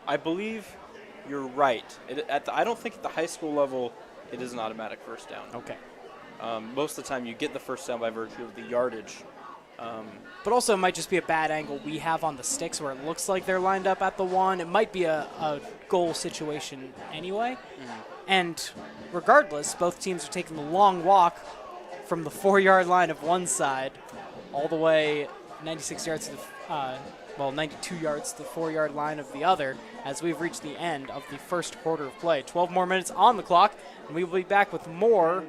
I believe you're right. I don't think at the high school level it is an automatic first down. Okay. Most of the time you get the first down by virtue of the yardage. But also it might just be a bad angle we have on the sticks where it looks like they're lined up at the 1. It might be a goal situation anyway. Mm-hmm. And regardless, both teams are taking the long walk from the 4-yard line of one side all the way 96 yards to the 92 yards to the 4-yard line of the other as we've reached the end of the first quarter of play. 12 more minutes on the clock, and we will be back with more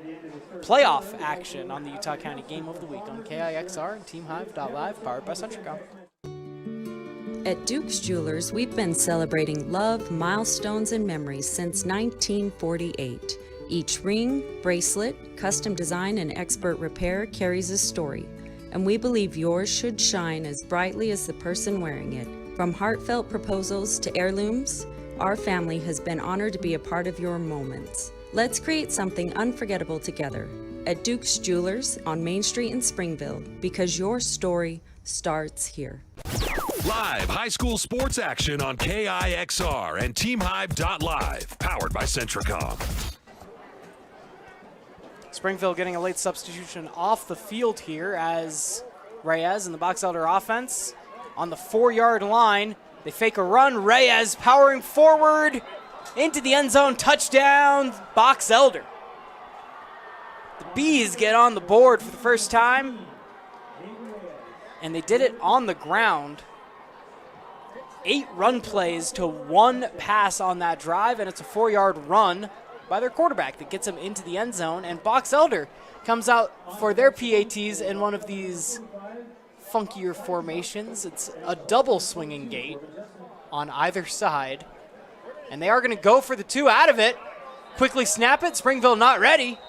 playoff action on the Utah County Game of the Week on KIXR and TeamHive.live, powered by Centricom. At Duke's Jewelers, we've been celebrating love, milestones, and memories since 1948. Each ring, bracelet, custom design, and expert repair carries a story, and we believe yours should shine as brightly as the person wearing it. From heartfelt proposals to heirlooms, our family has been honored to be a part of your moments. Let's create something unforgettable together at Duke's Jewelers on Main Street in Springville, because your story starts here. Live high school sports action on KIXR and TeamHive.live, powered by Centricom. Springville getting a late substitution off the field here as Reyes in the Box Elder offense on the 4-yard line. They fake a run. Reyes powering forward into the end zone. Touchdown, Box Elder. The Bees get on the board for the first time, and they did it on the ground. 8 run plays to 1 pass on that drive, and it's a 4-yard run by their quarterback that gets him into the end zone. And Box Elder comes out for their PATs in one of these funkier formations. It's a double swinging gate on either side, and they are going to go for the 2 out of it. Quickly snap it. Springville not ready,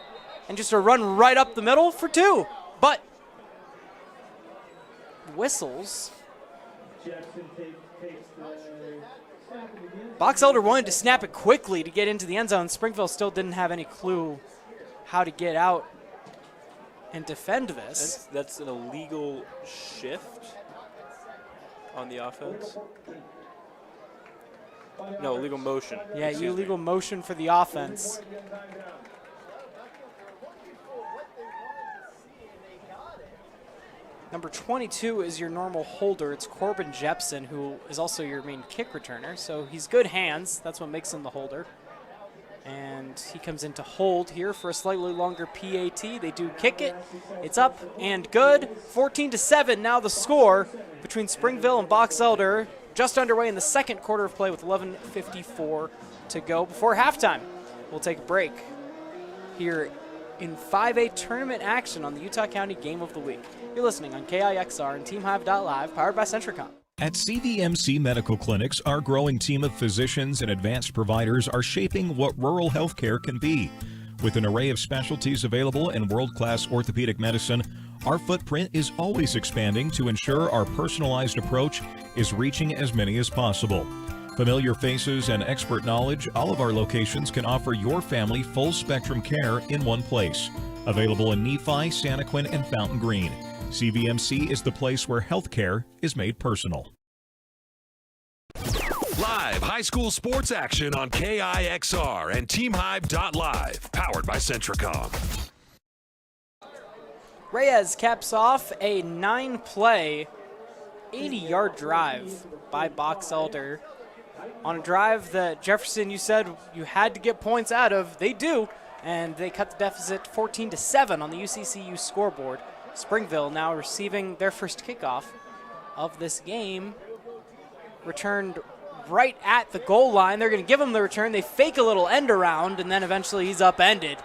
and just a run right up the middle for 2. But whistles. Box Elder wanted to snap it quickly to get into the end zone. Springville still didn't have any clue how to get out and defend this. That's an illegal shift on the offense. No, illegal motion. Yeah, illegal motion for the offense. Number 22 is your normal holder. It's Corbin Jepson, who is also your main kick returner. So he's good hands. That's what makes him the holder. And he comes in to hold here for a slightly longer PAT. They do kick it. It's up and good. 14-7 now the score between Springville and Box Elder. Just underway in the second quarter of play with 11:54 to go before halftime. We'll take a break here in 5A tournament action on the Utah County Game of the Week. You're listening on KIXR and TeamHive.live, powered by Centricom. At CVMC Medical Clinics, our growing team of physicians and advanced providers are shaping what rural healthcare can be. With an array of specialties available in world-class orthopedic medicine, our footprint is always expanding to ensure our personalized approach is reaching as many as possible. Familiar faces and expert knowledge, all of our locations can offer your family full-spectrum care in one place. Available in Nephi, Santaquin, and Fountain Green. CVMC is the place where healthcare is made personal. Live high school sports action on KIXR and TeamHive.live, powered by Centricom. Reyes caps off a 9-play, 80-yard drive by Box Elder. On a drive that Jefferson, you said you had to get points out of. They do, and they cut the deficit 14-7 on the UCCU scoreboard. Springville now receiving their first kickoff of this game. Returned right at the goal line. They're going to give him the return. They fake a little end around, and then eventually he's upended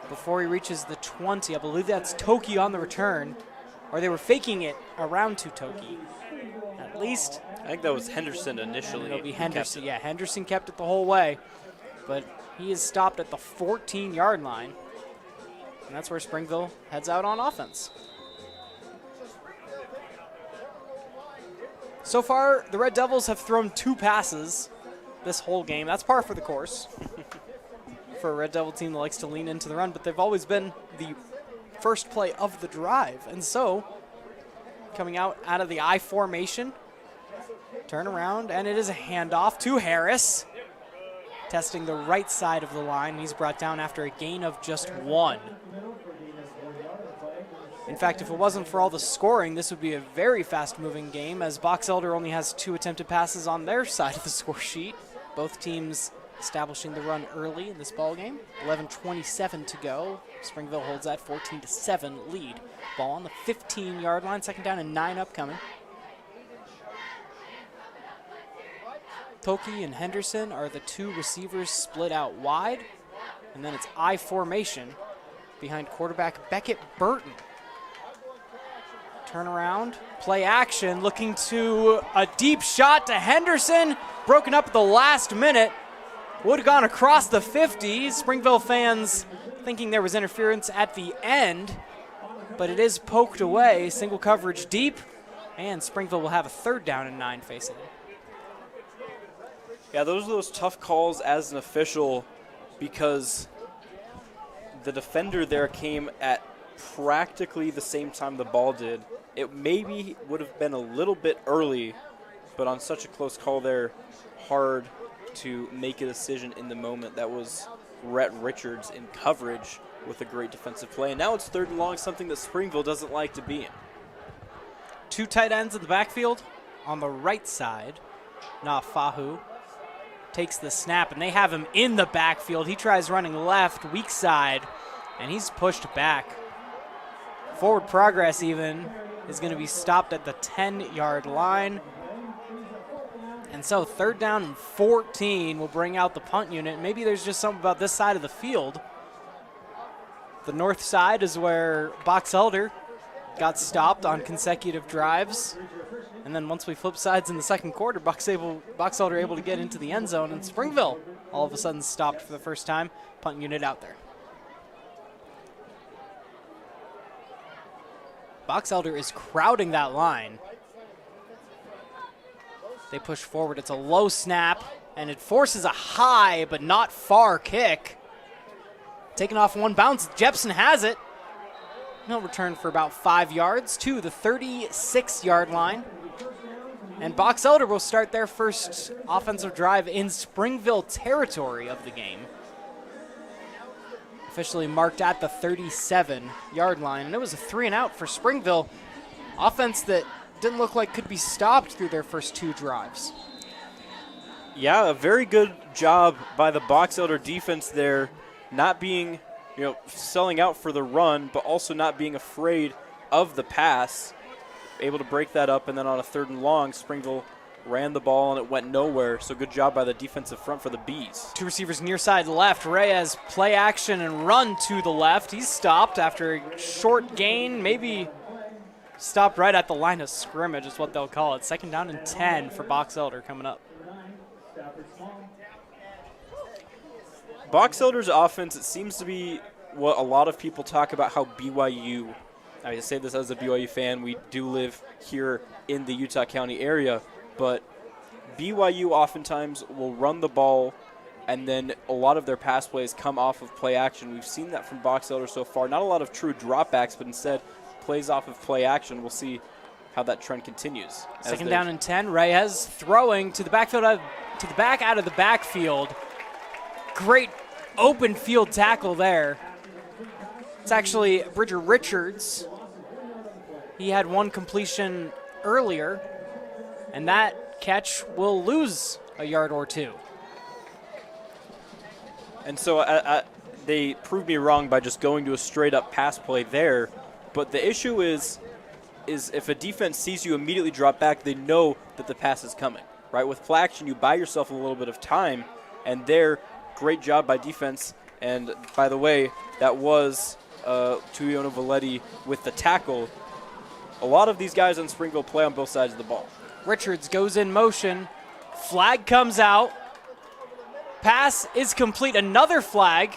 before he reaches the 20. I believe that's Toki on the return, or they were faking it around to Toki. At least. I think that was Henderson initially. It'll be Henderson. Yeah, Henderson kept it the whole way, but he is stopped at the 14-yard line. And that's where Springville heads out on offense. So far, the Red Devils have thrown 2 passes this whole game. That's par for the course for a Red Devil team that likes to lean into the run, but they've always been the first play of the drive. And so, coming out of the I formation, Turn around, and it is a handoff to Harris. Testing the right side of the line. He's brought down after a gain of just 1. In fact, if it wasn't for all the scoring, this would be a very fast-moving game, as Box Elder only has 2 attempted passes on their side of the score sheet. Both teams establishing the run early in this ball game. 11:27 to go. Springville holds that 14-7 lead. Ball on the 15-yard line, 2nd down and 9 upcoming. Toki and Henderson are the 2 receivers split out wide, and then it's I formation behind quarterback Beckett Burton. Turn around, play action, looking to a deep shot to Henderson, broken up at the last minute. Would have gone across the 50. Springville fans thinking there was interference at the end, but it is poked away. Single coverage deep, and Springville will have a 3rd down and 9 facing it. Yeah, those are those tough calls as an official, because the defender there came at practically the same time the ball did. It maybe would have been a little bit early, but on such a close call there, hard to make a decision in the moment. That was Rhett Richards in coverage with a great defensive play. And now it's 3rd and long, something that Springville doesn't like to be in. 2 tight ends in the backfield. On the right side, Nafahu takes the snap, and they have him in the backfield. He tries running left, weak side, and he's pushed back. Forward progress even is going to be stopped at the 10-yard line. And so 3rd down and 14 will bring out the punt unit. Maybe there's just something about this side of the field. The north side is where Box Elder got stopped on consecutive drives. And then once we flip sides in the 2nd quarter, Box Elder able to get into the end zone, and Springville all of a sudden stopped for the first time. Punt unit out there. Box Elder is crowding that line. They push forward. It's a low snap, and it forces a high but not far kick. Taken off 1 bounce. Jepson has it. He'll return for about 5 yards to the 36-yard line. And Box Elder will start their first offensive drive in Springville territory of the game. Officially marked at the 37-yard line. And it was a 3-and-out for Springville. Offense that didn't look like could be stopped through their first 2 drives. Yeah, a very good job by the Box Elder defense there, not being, selling out for the run, but also not being afraid of the pass. Able to break that up, and then on a 3rd and long, Springville ran the ball and it went nowhere. So good job by the defensive front for the Bees. 2 receivers near side left. Reyes play action and run to the left. He's stopped after a short gain, maybe stopped right at the line of scrimmage is what they'll call it. 2nd down and 10 for Box Elder coming up. Box Elder's offense, it seems to be what a lot of people talk about how BYU, I say this as a BYU fan, we do live here in the Utah County area, but BYU oftentimes will run the ball and then a lot of their pass plays come off of play action. We've seen that from Box Elder so far. Not a lot of true dropbacks, but instead plays off of play action. We'll see how that trend continues. 2nd down and 10. Reyes throwing to the backfield, to the back out of the backfield. Great open field tackle there. It's actually Bridger Richards. He had 1 completion earlier, and that catch will lose a yard or 2. And so they proved me wrong by just going to a straight-up pass play there. But the issue is if a defense sees you immediately drop back, they know that the pass is coming, right? With play action, you buy yourself a little bit of time, and there, great job by defense. And by the way, that was Tuiono Valetti with the tackle. A lot of these guys on Springville play on both sides of the ball. Richards goes in motion. Flag comes out. Pass is complete. Another flag.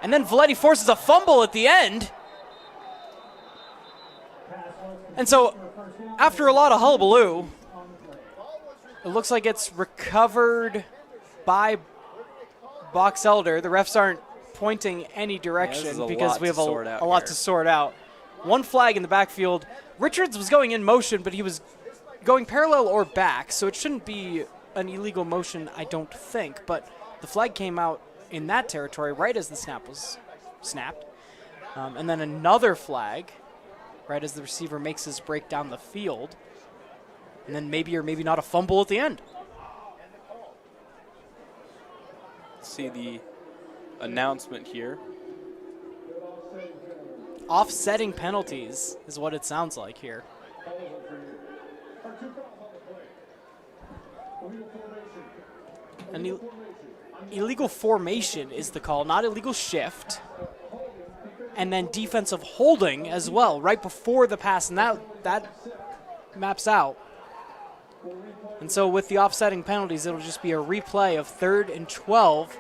And then Valetti forces a fumble at the end. And so, after a lot of hullabaloo, it looks like it's recovered by Box Elder. The refs aren't pointing any direction because we have a lot to sort out. 1 flag in the backfield. Richards was going in motion, but he was going parallel or back, so it shouldn't be an illegal motion, I don't think. But the flag came out in that territory right as the snap was snapped. And then another flag right as the receiver makes his break down the field. And then maybe or maybe not a fumble at the end. See the announcement here. Offsetting penalties is what it sounds like here. An illegal formation is the call, not illegal shift. And then defensive holding as well, right before the pass, and that maps out. And so with the offsetting penalties, it'll just be a replay of 3rd and 12,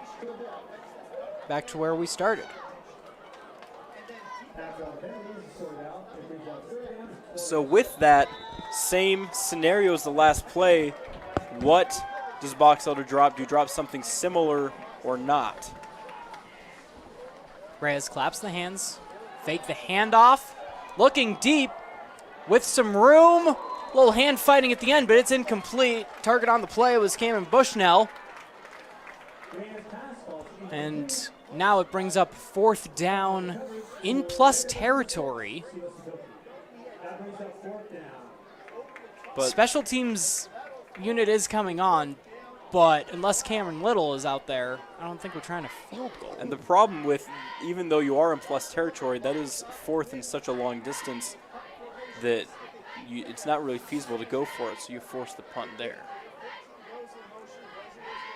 back to where we started. So with that same scenario as the last play, what does Box Elder drop? Do you drop something similar or not? Reyes claps the hands, fake the handoff, looking deep with some room. A little hand fighting at the end, but it's incomplete. Target on the play was Cameron Bushnell. And now it brings up 4th down in plus territory. But Special teams unit is coming on, but unless Cameron Little is out there, I don't think we're trying to field goal. and the problem with, even though you are in plus territory, that is 4th in such a long distance that it's not really feasible to go for it, so you force the punt there.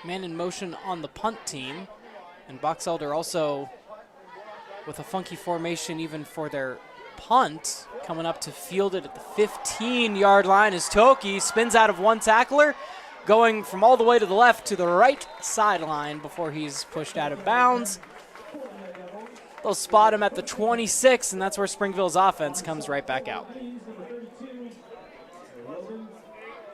Man in motion on the punt team, and Box Elder also with a funky formation even for their punt, coming up to field it at the 15-yard line as Toki spins out of one tackler, going from all the way to the left to the right sideline before he's pushed out of bounds. They'll spot him at the 26, and that's where Springville's offense comes right back out.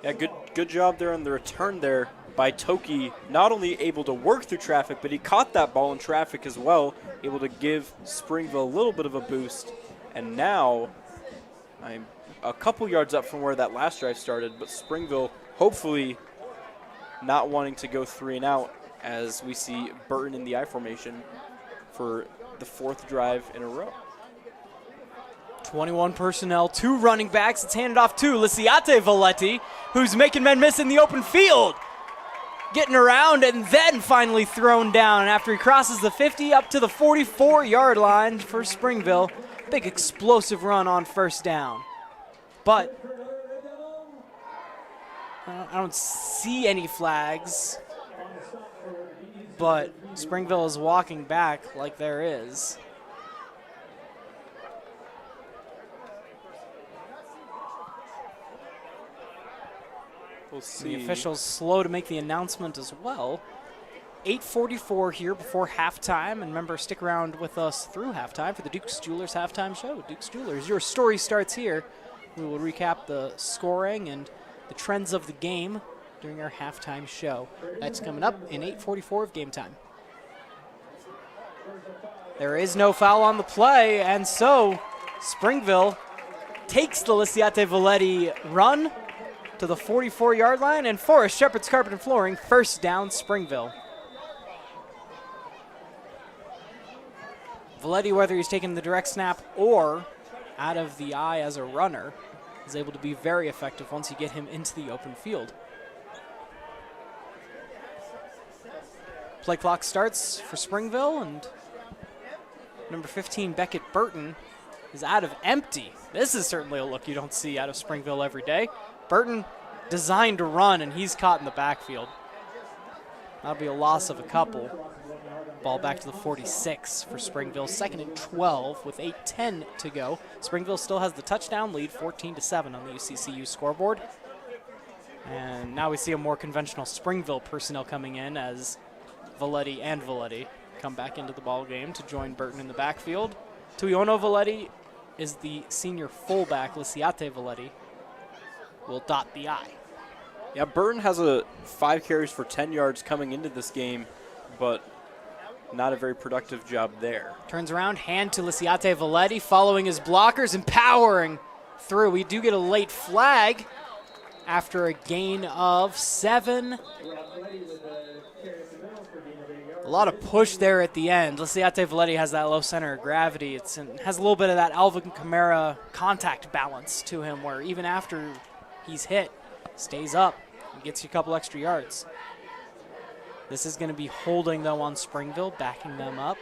Yeah, good job there on the return there by Toki. Not only able to work through traffic, but he caught that ball in traffic as well, able to give Springville a little bit of a boost. And now I'm a couple yards up from where that last drive started, but Springville hopefully not wanting to go 3 and out as we see Burton in the I formation for the 4th drive in a row. 21 personnel, 2 running backs. It's handed off to Lisiate Valetti, who's making men miss in the open field. Getting around and then finally thrown down after he crosses the 50 up to the 44-yard line for Springville. Big explosive run on 1st down. But I don't see any flags. But Springville is walking back like there is. We'll see. The officials slow to make the announcement as well. 8:44 here before halftime, and remember, stick around with us through halftime for the Duke's Jewelers halftime show. Duke's Jewelers, your story starts here. We will recap the scoring and the trends of the game during our halftime show. That's coming up in 8:44 of game time. There is no foul on the play, and so Springville takes the Lisiate Valetti run to the 44-yard line, and Forrest Shepherd's Carpet and Flooring, 1st down, Springville. Valetti, whether he's taking the direct snap or out of the eye as a runner, is able to be very effective once you get him into the open field. Play clock starts for Springville, and number 15, Beckett Burton, is out of empty. This is certainly a look you don't see out of Springville every day. Burton designed to run, and he's caught in the backfield. That'll be a loss of a couple. Ball back to the 46 for Springville. 2nd and 12 with 8:10 to go. Springville still has the touchdown lead, 14-7 on the UCCU scoreboard. And now we see a more conventional Springville personnel coming in as Valetti and Valetti come back into the ball game to join Burton in the backfield. Tuyono Valetti is the senior fullback. Lisiate Valetti will dot the I. Yeah, Burton has 5 carries for 10 yards coming into this game, but not a very productive job there. Turns around, hand to Lisiate Valetti, following his blockers and powering through. We do get a late flag after a gain of 7. A lot of push there at the end. Lisiate Valetti has that low center of gravity. It has a little bit of that Alvin Kamara contact balance to him, where even after he's hit, stays up and gets you a couple extra yards. This is going to be holding, though, on Springville, backing them up.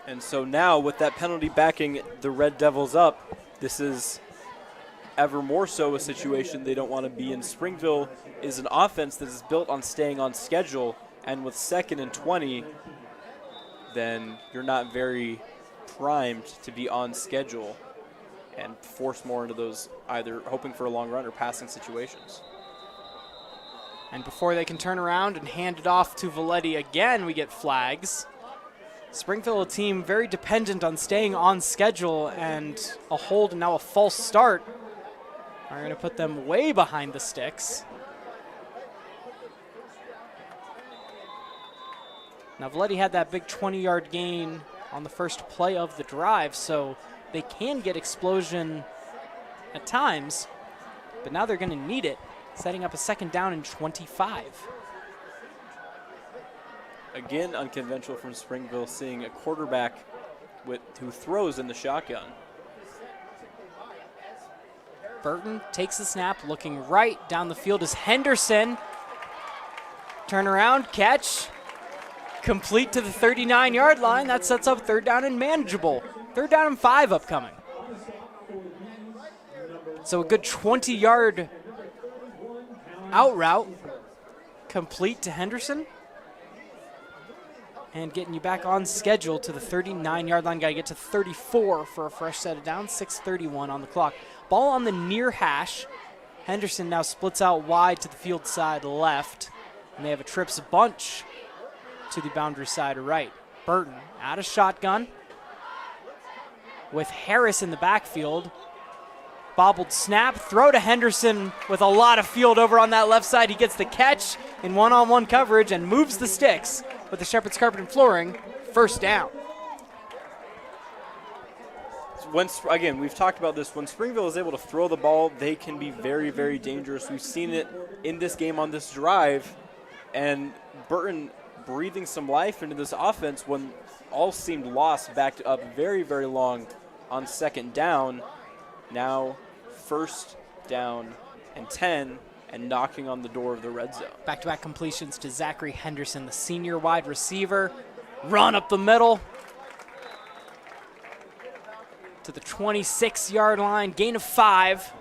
And so now with that penalty backing the Red Devils up, this is ever more so a situation they don't want to be in. Springville is an offense that is built on staying on schedule, and with 2nd and 20, then you're not very primed to be on schedule and force more into those either hoping for a long run or passing situations. And before they can turn around and hand it off to Valetti again, we get flags. Springville, a team very dependent on staying on schedule, and a hold and now a false start are going to put them way behind the sticks. Now, Valetti had that big 20-yard gain on the first play of the drive, so they can get explosion at times, but now they're going to need it, setting up a 2nd down and 25. Again, unconventional from Springville, seeing a quarterback who throws in the shotgun. Burton takes the snap, looking right. Down the field is Henderson. Turn around, catch. Complete to the 39-yard line. That sets up 3rd down and manageable. 3rd down and 5 upcoming. So a good 20-yard out route. Complete to Henderson. And getting you back on schedule to the 39-yard line. Got to get to 34 for a fresh set of downs. 6:31 on the clock. Ball on the near hash. Henderson now splits out wide to the field side left. And they have a trips bunch to the boundary side right. Burton out of shotgun with Harris in the backfield. Bobbled snap, throw to Henderson with a lot of field over on that left side. He gets the catch in one-on-one coverage and moves the sticks with the Shepherd's Carpet and Flooring. 1st down. Again, we've talked about this. When Springville is able to throw the ball, they can be very, very dangerous. We've seen it in this game on this drive, and Burton breathing some life into this offense when all seemed lost, backed up very, very long on 2nd down. Now 1st down and 10 and knocking on the door of the red zone. Back-to-back completions to Zachary Henderson, the senior wide receiver. Run up the middle to the 26-yard line, gain of 5.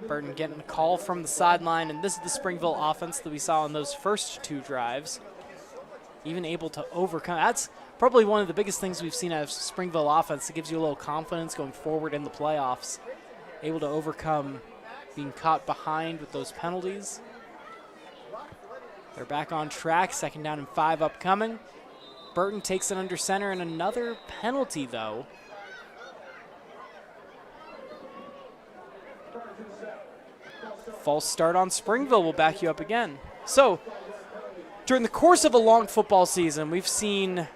Burton getting a call from the sideline, and this is the Springville offense that we saw in those first 2 drives. Even able to overcome. That's probably one of the biggest things we've seen out of Springville offense. It gives you a little confidence going forward in the playoffs. Able to overcome being caught behind with those penalties. They're back on track. 2nd down and 5 upcoming. Burton takes it under center, and another penalty, though. False start on Springville will back you up again. So, during the course of a long football season, we've seen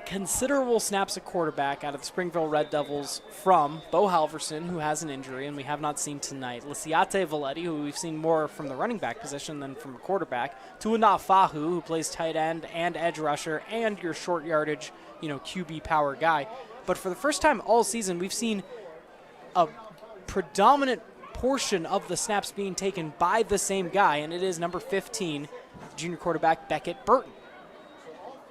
considerable snaps at quarterback out of the Springville Red Devils from Bo Halverson, who has an injury, and we have not seen tonight. Lisiate Valetti, who we've seen more from the running back position than from a quarterback. Tuana Fahu, who plays tight end and edge rusher and your short yardage, QB power guy. But for the first time all season, we've seen a predominant portion of the snaps being taken by the same guy, and it is number 15, junior quarterback Beckett Burton.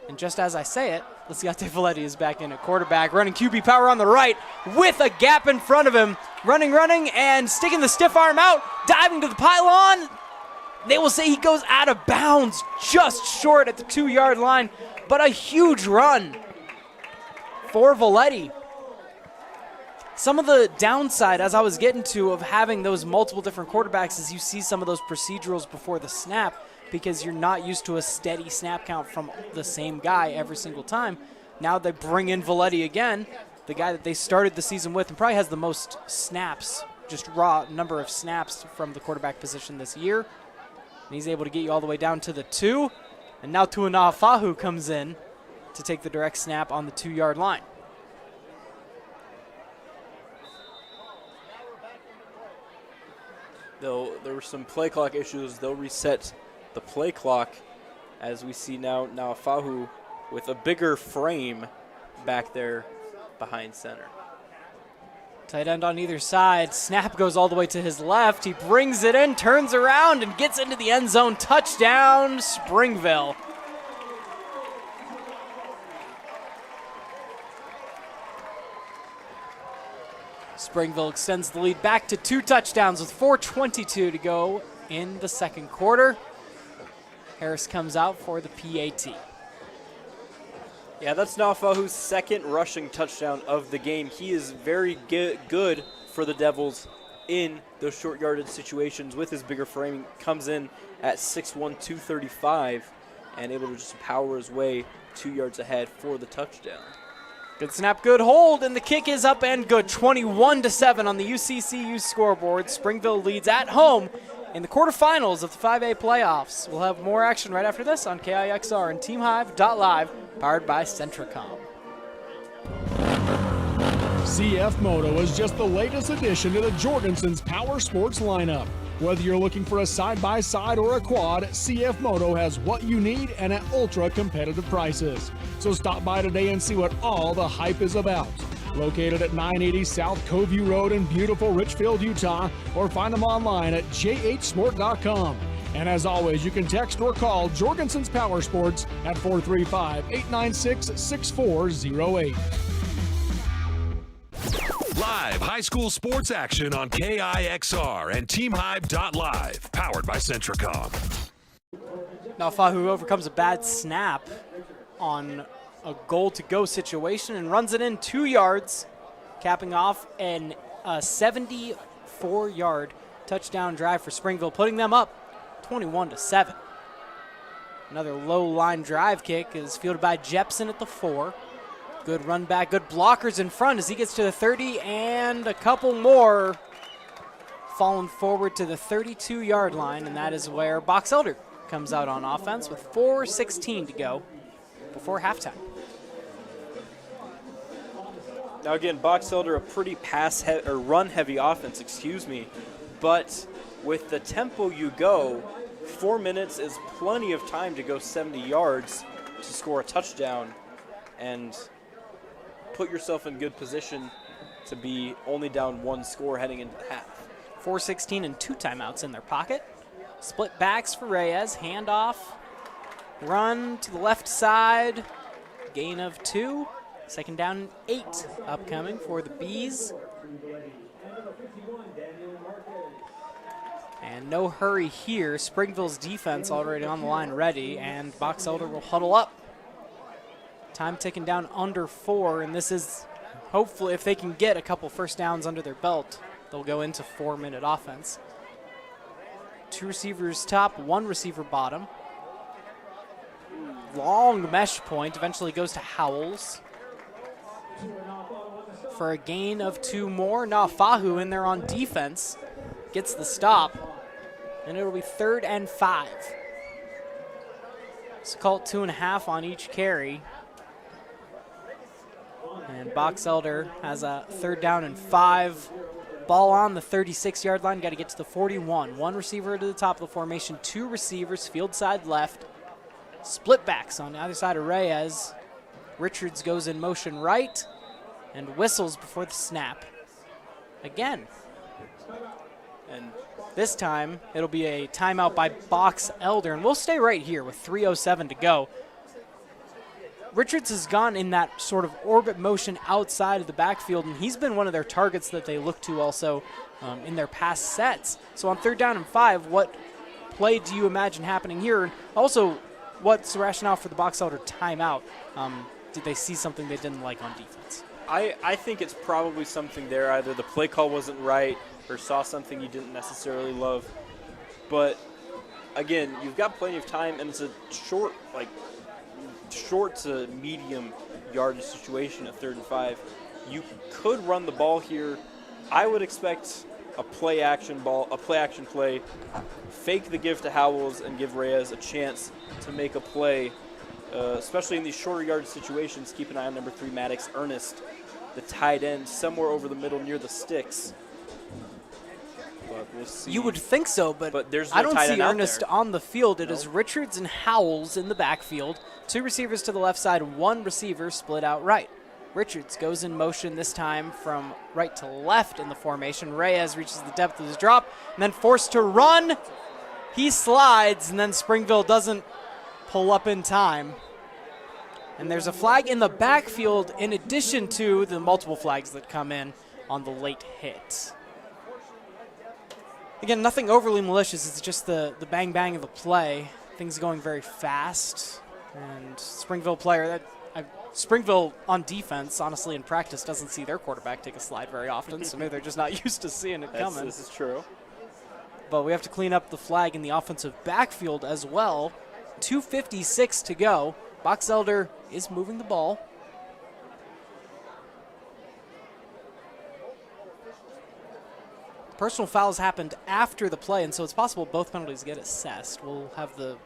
And just as I say it, Lisiate Valetti is back in at quarterback, running QB power on the right with a gap in front of him. Running, and sticking the stiff arm out, diving to the pylon. They will say he goes out of bounds, just short at the 2-yard line, but a huge run for Valetti. Some of the downside, as I was getting to, of having those multiple different quarterbacks is you see some of those procedurals before the snap, because you're not used to a steady snap count from the same guy every single time. Now they bring in Valetti again, the guy that they started the season with and probably has the most snaps, just raw number of snaps from the quarterback position this year. And he's able to get you all the way down to the 2. And now Tuanafahu comes in to take the direct snap on the 2-yard line. There were some play clock issues. They'll reset the play clock as we see now Afahu with a bigger frame back there behind center. Tight end on either side. Snap goes all the way to his left. He brings it in, turns around, and gets into the end zone. Touchdown, Springville. Springville extends the lead back to 2 touchdowns with 4:22 to go in the second quarter. Harris comes out for the PAT. Yeah, that's Nafahu's second rushing touchdown of the game. He is very good for the Devils in those short yardage situations with his bigger framing. Comes in at 6'1", 235, and able to just power his way 2 yards ahead for the touchdown. Good snap, good hold, and the kick is up and good. 21-7 on the UCCU scoreboard. Springville leads at home in the quarterfinals of the 5A playoffs. We'll have more action right after this on KIXR and TeamHive.live, powered by Centricom. CF Moto is just the latest addition to the Jorgensen's Power Sports lineup. Whether you're looking for a side-by-side or a quad, CF Moto has what you need and at ultra-competitive prices. So stop by today and see what all the hype is about. Located at 980 South Covey Road in beautiful Richfield, Utah, or find them online at jhsport.com. And as always, you can text or call Jorgensen's Power Sports at 435-896-6408. Live high school sports action on KIXR and TeamHive.live, powered by Centricom. Now Fahu overcomes a bad snap on a goal-to-go situation and runs it in 2 yards, capping off a 74-yard touchdown drive for Springville, putting them up 21-7. Another low-line drive kick is fielded by Jepson at the 4. Good run back, good blockers in front as he gets to the 30, and a couple more falling forward to the 32-yard line, and that is where Box Elder comes out on offense with 4:16 to go before halftime. Now again, Box Elder, a pretty run-heavy offense, but with the tempo you go, 4 minutes is plenty of time to go 70 yards to score a touchdown and put yourself in good position to be only down 1 score heading into the half. 4:16 and 2 timeouts in their pocket. Split backs for Reyes, handoff, run to the left side, gain of 2, second down and 8 upcoming for the Bees. And no hurry here. Springville's defense already on the line ready, and Box Elder will huddle up. Time ticking down under 4, and this is hopefully, if they can get a couple first downs under their belt, they'll go into 4-minute offense. 2 receivers top, 1 receiver bottom. Long mesh point, eventually goes to Howells for a gain of 2 more. Now Fahu in there on defense gets the stop, and it'll be 3rd and 5. So call it 2.5 on each carry. And Box Elder has a 3rd down and 5. Ball on the 36-yard line. Got to get to the 41. 1 receiver to the top of the formation. 2 receivers, field side left. Split backs on the other side of Reyes. Richards goes in motion right and whistles before the snap. Again. And this time, it'll be a timeout by Box Elder. And we'll stay right here with 3:07 to go. Richards has gone in that sort of orbit motion outside of the backfield, and he's been one of their targets that they look to also in their past sets. So on 3rd down and 5, what play do you imagine happening here? And also, what's the rationale for the Box Elder timeout? Did they see something they didn't like on defense? I think it's probably something there. Either the play call wasn't right or saw something you didn't necessarily love. But, again, you've got plenty of time, and it's a short to medium yardage situation at 3rd and 5. You could run the ball here. I would expect a play action play, fake the give to Howells and give Reyes a chance to make a play, especially in these shorter yard situations. Keep an eye on number 3, Maddox Ernest, the tight end, somewhere over the middle near the sticks. But we'll see. You would think so, but there's no I don't tight see end out Ernest there. on the field. It is Richards and Howells in the backfield. 2 receivers to the left side, 1 receiver split out right. Richards goes in motion this time from right to left in the formation. Reyes reaches the depth of his drop and then forced to run. He slides, and then Springville doesn't pull up in time. And there's a flag in the backfield in addition to the multiple flags that come in on the late hit. Again, nothing overly malicious. It's just the bang-bang of the play. Things going very fast. And Springville Springville on defense, honestly, in practice, doesn't see their quarterback take a slide very often, so maybe they're just not used to seeing it coming. This is true. But we have to clean up the flag in the offensive backfield as well. 2:56 to go. Box Elder is moving the ball. Personal fouls happened after the play, and so it's possible both penalties get assessed. We'll have the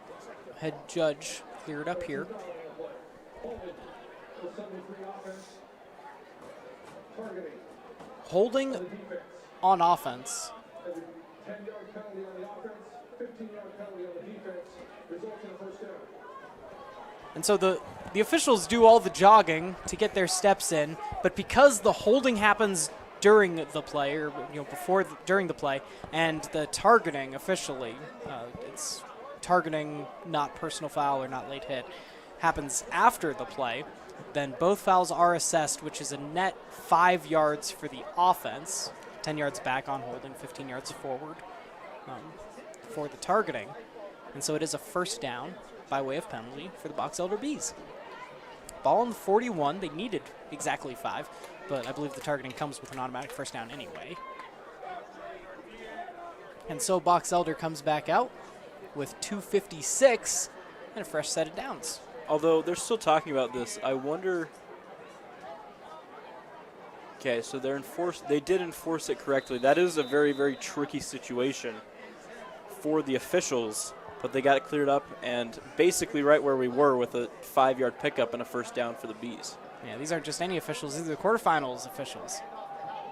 head judge clear it up here. Holding on offense. And so the officials do all the jogging to get their steps in, but because the holding happens during the play, or during the play, and the targeting officially, it's targeting, not personal foul or not late hit, happens after the play, then both fouls are assessed, which is a net 5 yards for the offense, 10 yards back on holding, 15 yards forward for the targeting. And so it is a first down by way of penalty for the Box Elder Bees. Ball on the 41. They needed exactly 5, but I believe the targeting comes with an automatic first down anyway. And so Box Elder comes back out with 2:56 and a fresh set of downs. Although they're still talking about this, I wonder. Okay, so they did enforce it correctly. That is a very, very tricky situation for the officials, but they got it cleared up and basically right where we were with a 5-yard pickup and a first down for the Bees. Yeah, these aren't just any officials. These are the quarterfinals officials.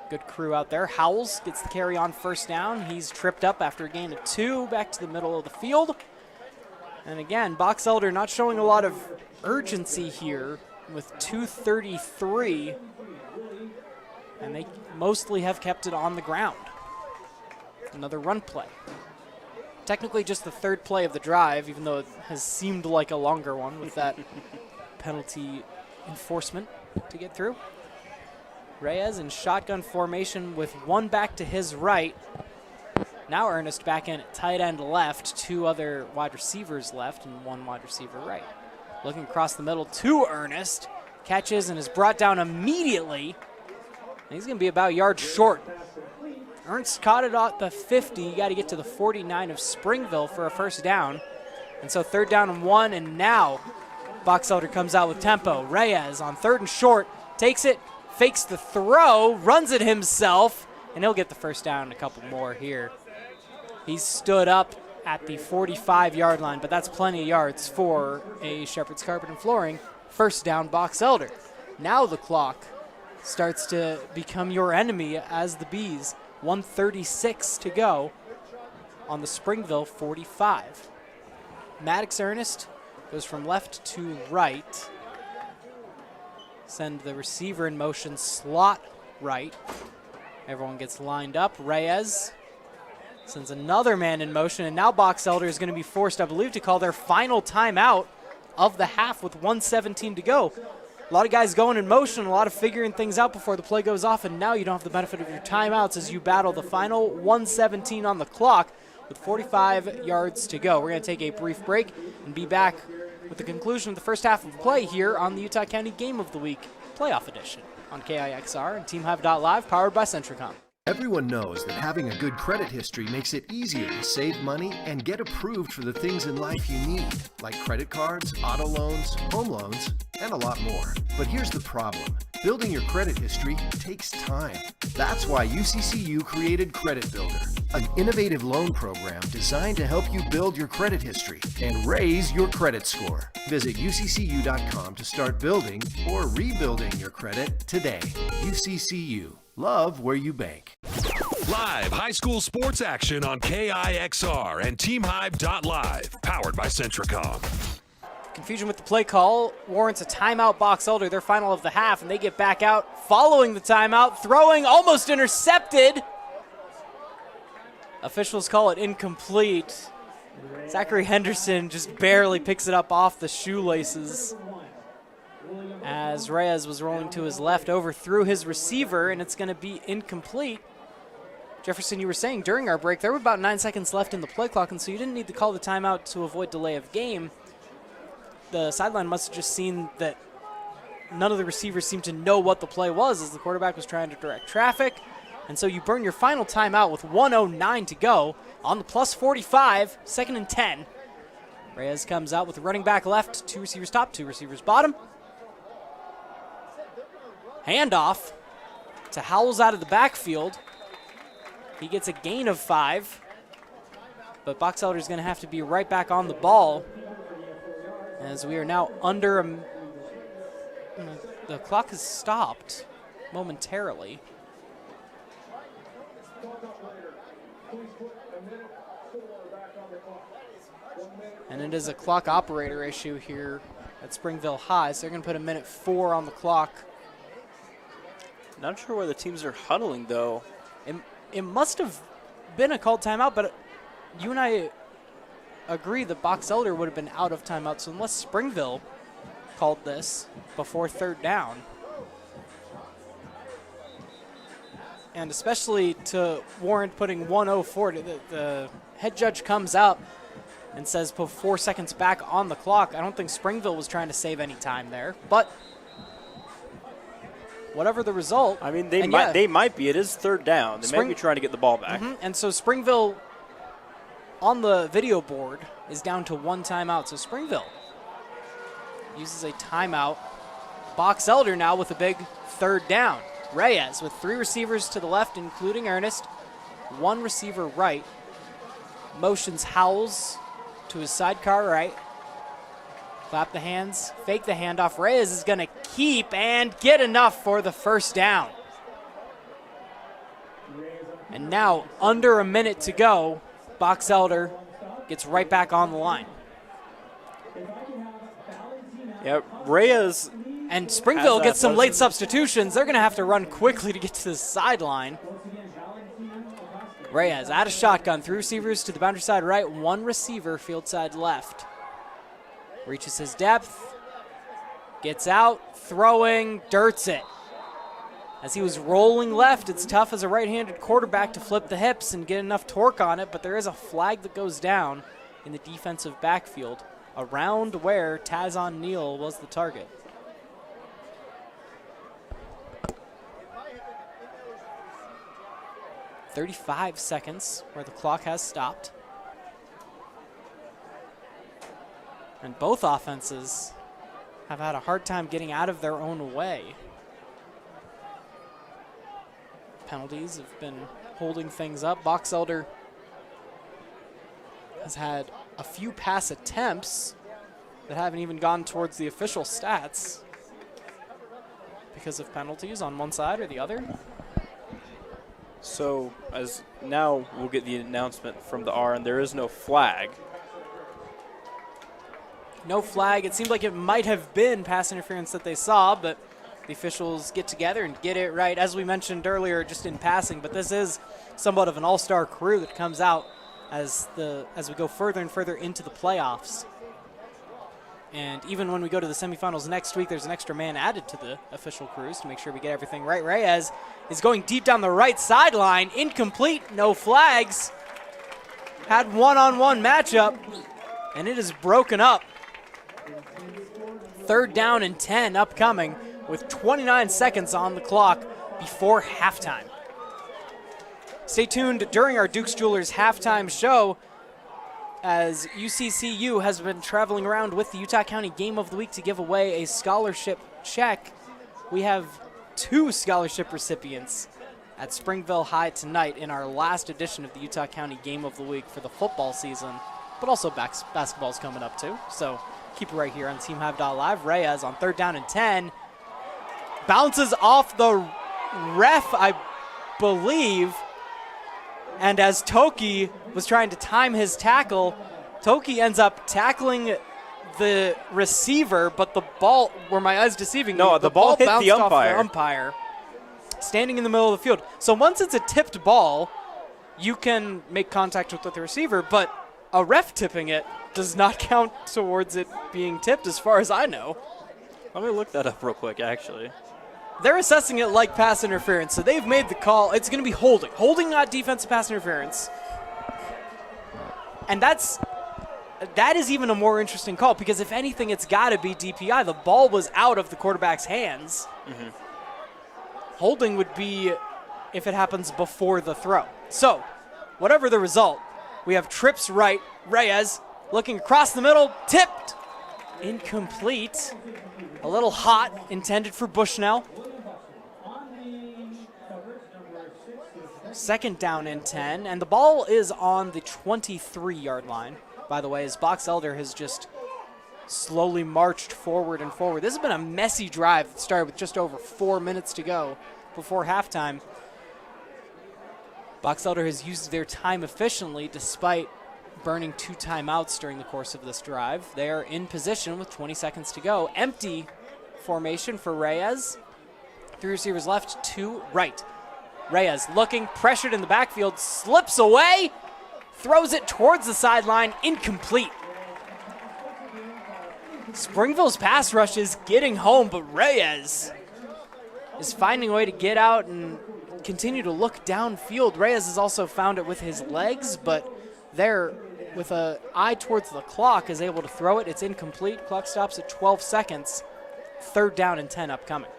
Good crew out there. Howells gets the carry on first down. He's tripped up after a gain of 2 back to the middle of the field. And again, Box Elder not showing a lot of urgency here with 2:33. And they mostly have kept it on the ground. Another run play. Technically just the 3rd play of the drive, even though it has seemed like a longer one with that penalty enforcement to get through. Reyes in shotgun formation with 1 back to his right. Now Ernest back in at tight end left, 2 other wide receivers left, and 1 wide receiver right. Looking across the middle to Ernest. Catches and is brought down immediately. And he's going to be about a yard short. Ernst caught it at the 50. You got to get to the 49 of Springville for a first down. And so 3rd down and 1, and now Box Elder comes out with tempo. Reyes on 3rd and short, takes it, fakes the throw, runs it himself, and he'll get the first down and a couple more here. He's stood up at the 45-yard line, but that's plenty of yards for a Shepherd's Carpet and Flooring first down Box Elder. Now the clock starts to become your enemy as the Bees. 1:36 to go on the Springville 45. Maddox Ernest goes from left to right. Send the receiver in motion, slot right. Everyone gets lined up. Reyes sends another man in motion, and now Box Elder is going to be forced, I believe, to call their final timeout of the half with 1:17 to go. A lot of guys going in motion, a lot of figuring things out before the play goes off, and now you don't have the benefit of your timeouts as you battle the final 1:17 on the clock with 45 yards to go. We're going to take a brief break and be back with the conclusion of the first half of play here on the Utah County Game of the Week playoff edition on KIXR and TeamHive.live, powered by Centricom. Everyone knows that having a good credit history makes it easier to save money and get approved for the things in life you need, like credit cards, auto loans, home loans, and a lot more. But here's the problem. Building your credit history takes time. That's why UCCU created Credit Builder, an innovative loan program designed to help you build your credit history and raise your credit score. Visit uccu.com to start building or rebuilding your credit today. UCCU. Love where you bank. Live high school sports action on KIXR and TeamHype.live, powered by Centricom. Confusion with the play call warrants a timeout. Box Elder, their final of the half, and they get back out following the timeout. Throwing almost intercepted. Officials call it incomplete. Zachary Henderson just barely picks it up off the shoelaces as Reyes was rolling to his left, overthrew his receiver, and it's going to be incomplete. Jefferson, you were saying during our break there were about 9 seconds left in the play clock, and so you didn't need to call the timeout to avoid delay of game. The sideline must have just seen that none of the receivers seemed to know what the play was as the quarterback was trying to direct traffic. And so you burn your final timeout with 1:09 to go on the plus 45, 2nd and 10. Reyes comes out with the running back left, 2 receivers top, 2 receivers bottom. Handoff to Howells out of the backfield. He gets a gain of 5, but Box Elder is going to have to be right back on the ball as we are now under the clock has stopped momentarily. And it is a clock operator issue here at Springville High, so they're going to put a minute 4 on the clock. Not sure why the teams are huddling, though. It must have been a called timeout, but you and I agree that Box Elder would have been out of timeout, so unless Springville called this before 3rd down, and especially to warrant putting 1:04, the head judge comes out and says put 4 seconds back on the clock. I don't think Springville was trying to save any time there, but whatever the result. I mean, they might be. It is 3rd down. They might be trying to get the ball back. And so Springville on the video board is down to 1 timeout. So Springville uses a timeout. Box Elder now with a big 3rd down. Reyes with 3 receivers to the left, including Ernest, 1 receiver right. Motions Howells to his sidecar right. Clap the hands, fake the handoff. Reyes is going to keep and get enough for the 1st down. And now, under a minute to go, Box Elder gets right back on the line. Yeah, Reyes. And Springville gets some late substitutions. They're going to have to run quickly to get to the sideline. Reyes out of shotgun, 3 receivers to the boundary side right, 1 receiver field side left. Reaches his depth, gets out, throwing, dirts it. As he was rolling left, it's tough as a right-handed quarterback to flip the hips and get enough torque on it, but there is a flag that goes down in the defensive backfield around where Tazon Neal was the target. "35 seconds where the clock has stopped. And both offenses have had a hard time getting out of their own way. Penalties have been holding things up. Box Elder has had a few pass attempts that haven't even gone towards the official stats because of penalties on one side or the other. So as now we'll get the announcement from the R, and there is no flag. No flag. It seemed like it might have been pass interference that they saw, but the officials get together and get it right. As we mentioned earlier, just in passing, but this is somewhat of an all-star crew that comes out as we go further and further into the playoffs. And even when we go to the semifinals next week, there's an extra man added to the official crews to make sure we get everything right. Reyes is going deep down the right sideline. Incomplete, no flags. Had one-on-one matchup, and it is broken up. 3rd down and 10 upcoming with 29 seconds on the clock before halftime. Stay tuned during our Duke's Jewelers halftime show as UCCU has been traveling around with the Utah County Game of the Week to give away a scholarship check. We have 2 scholarship recipients at Springville High tonight in our last edition of the Utah County Game of the Week for the football season, but also basketball's coming up too. So keep it right here on TeamHive.live. Reyes on 3rd down and 10. Bounces off the ref, I believe. And as Toki was trying to time his tackle, Toki ends up tackling the receiver, but the ball, were my eyes deceiving me? No, the ball hit bounced the off umpire. the umpire, standing in the middle of the field. So once it's a tipped ball, you can make contact with the receiver, but a ref tipping it does not count towards it being tipped as far as I know. Let me look that up real quick, actually. They're assessing it like pass interference, so they've made the call. It's going to be holding. Holding, not defensive pass interference. And that is even a more interesting call, because if anything, it's got to be DPI. The ball was out of the quarterback's hands. Mm-hmm. Holding would be if it happens before the throw. So, whatever the result, we have trips right. Reyes looking across the middle, tipped, incomplete. A little hot, intended for Bushnell. 2nd down and 10, and the ball is on the 23-yard line. By the way, as Box Elder has just slowly marched forward and forward. This has been a messy drive that started with just over 4 minutes to go before halftime. Box Elder has used their time efficiently despite burning 2 timeouts during the course of this drive. They are in position with 20 seconds to go. Empty formation for Reyes. 3 receivers left, 2 right. Reyes looking, pressured in the backfield, slips away, throws it towards the sideline, incomplete. Springville's pass rush is getting home, but Reyes is finding a way to get out and continue to look downfield. Reyes has also found it with his legs, but there, with an eye towards the clock, is able to throw it. It's incomplete. Clock stops at 12 seconds. 3rd down and 10 upcoming.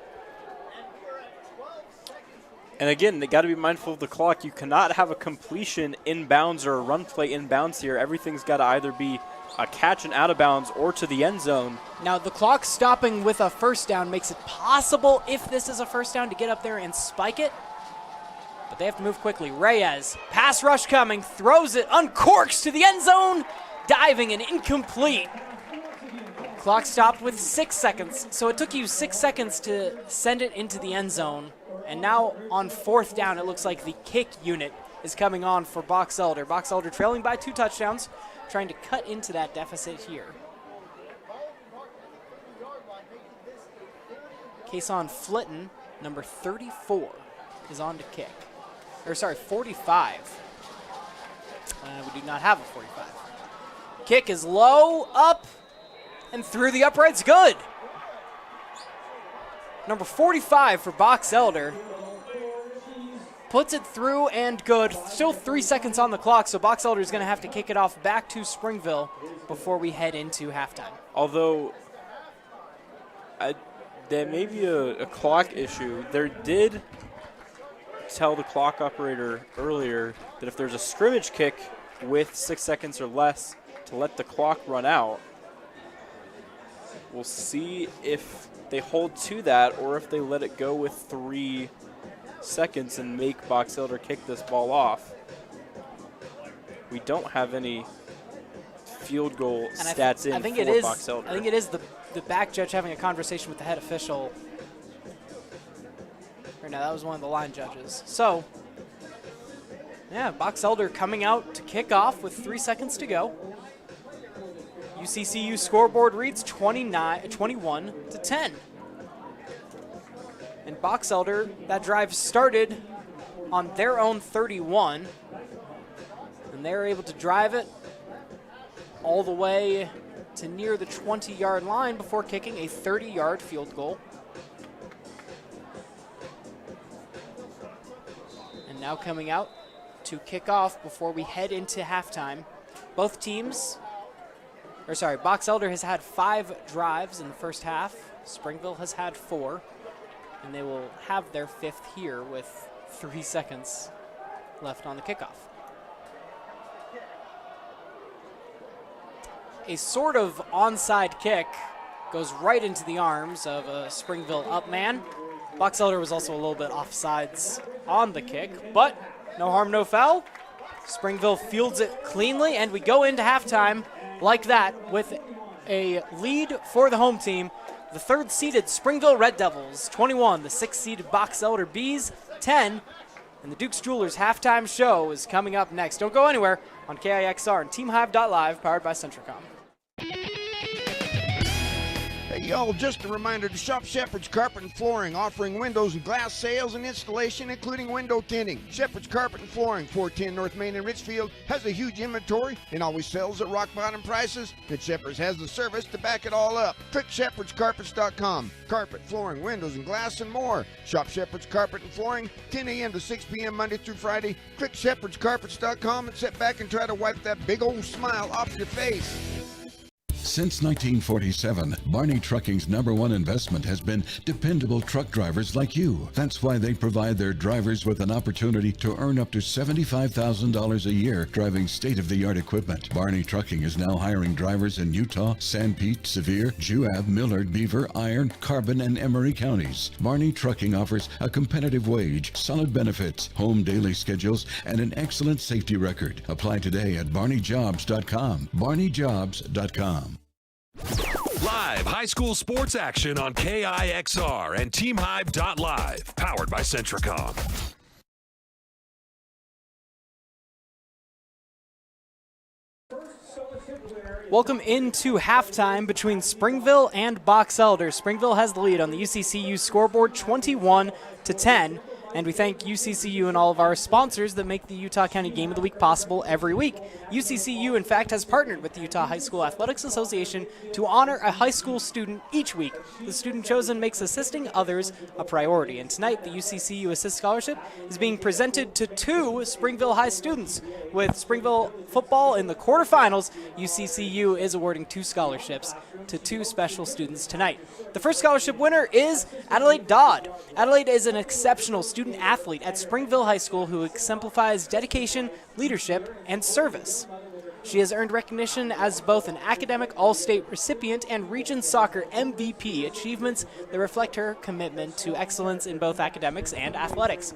And again, they got to be mindful of the clock. You cannot have a completion inbounds or a run play inbounds here. Everything's got to either be a catch and out of bounds or to the end zone. Now, the clock stopping with a 1st down makes it possible, if this is a 1st down, to get up there and spike it. But they have to move quickly. Reyes, pass rush coming, throws it, uncorks to the end zone, diving and incomplete. Clock stopped with 6 seconds, so it took you 6 seconds to send it into the end zone. And now on 4th down, it looks like the kick unit is coming on for Box Elder. Box Elder trailing by 2 touchdowns, trying to cut into that deficit here. Kason Flitton, number 34, is on to kick. Or sorry, 45. We do not have a 45. Kick is low, up, and through the uprights, good. Number 45 for Box Elder. Puts it through and good. Still 3 seconds on the clock, so Box Elder is going to have to kick it off back to Springville before we head into halftime. Although there may be a clock issue. There did tell the clock operator earlier that if there's a scrimmage kick with 6 seconds or less to let the clock run out. We'll see if they hold to that or if they let it go with 3 seconds and make Box Elder kick this ball off. We don't have any field goal stats in for Box Elder. I think it is the back judge having a conversation with the head official. Or no, that was one of the line judges. So, yeah, Box Elder coming out to kick off with 3 seconds to go. UCCU scoreboard reads 21-10. And Box Elder, that drive started on their own 31. And they're able to drive it all the way to near the 20-yard line before kicking a 30-yard field goal. And now coming out to kick off before we head into halftime. Both teams, Box Elder has had 5 drives in the first half. Springville has had 4. And they will have their 5th here with 3 seconds left on the kickoff. A sort of onside kick goes right into the arms of a Springville up man. Box Elder was also a little bit offsides on the kick, but no harm, no foul. Springville fields it cleanly, and we go into halftime like that with a lead for the home team. The third-seeded Springville Red Devils, 21. The sixth-seeded Box Elder Bees, 10. And the Duke's Jewelers halftime show is coming up next. Don't go anywhere on KIXR and TeamHive.live, powered by Centricom. Hey, y'all, just a reminder to shop Shepherd's Carpet and Flooring, offering windows and glass sales and installation, including window tinting. Shepherd's Carpet and Flooring, 410 North Main in Richfield, has a huge inventory and always sells at rock bottom prices. And Shepherd's has the service to back it all up. Click shepherdscarpets.com. Carpet, flooring, windows, and glass, and more. Shop Shepherd's Carpet and Flooring, 10 a.m. to 6 p.m. Monday through Friday. Click shepherdscarpets.com and sit back and try to wipe that big old smile off your face. Since 1947, Barney Trucking's #1 investment has been dependable truck drivers like you. That's why they provide their drivers with an opportunity to earn up to $75,000 a year driving state-of-the-art equipment. Barney Trucking is now hiring drivers in Utah, Sanpete, Sevier, Juab, Millard, Beaver, Iron, Carbon, and Emery counties. Barney Trucking offers a competitive wage, solid benefits, home daily schedules, and an excellent safety record. Apply today at barneyjobs.com. barneyjobs.com. Live high school sports action on KIXR and TeamHive.live, powered by Centricom. Welcome into halftime between Springville and Box Elder. Springville has the lead on the UCCU scoreboard, 21-10. And we thank UCCU and all of our sponsors that make the Utah County Game of the Week possible every week. UCCU, in fact, has partnered with the Utah High School Athletics Association to honor a high school student each week. The student chosen makes assisting others a priority. And tonight, the UCCU Assist Scholarship is being presented to 2 Springville High students. With Springville football in the quarterfinals, UCCU is awarding 2 scholarships to 2 special students tonight. The first scholarship winner is Adelaide Dodd. Adelaide is an exceptional student athlete at Springville High School who exemplifies dedication, leadership, and service. She has earned recognition as both an academic All-State recipient and Region Soccer MVP, achievements that reflect her commitment to excellence in both academics and athletics.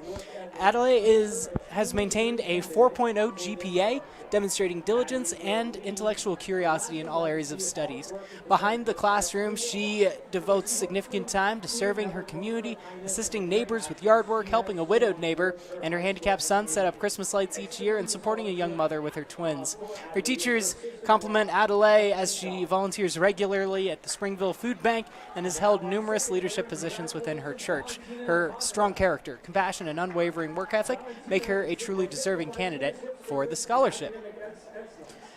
Adelaide has maintained a 4.0 GPA, demonstrating diligence and intellectual curiosity in all areas of studies. Behind the classroom, she devotes significant time to serving her community, assisting neighbors with yard work, helping a widowed neighbor and her handicapped son set up Christmas lights each year, and supporting a young mother with her twins. Her teachers compliment Adelaide as she volunteers regularly at the Springville Food Bank and has held numerous leadership positions within her church. Her strong character, compassion, and unwavering work ethic make her a truly deserving candidate for the scholarship.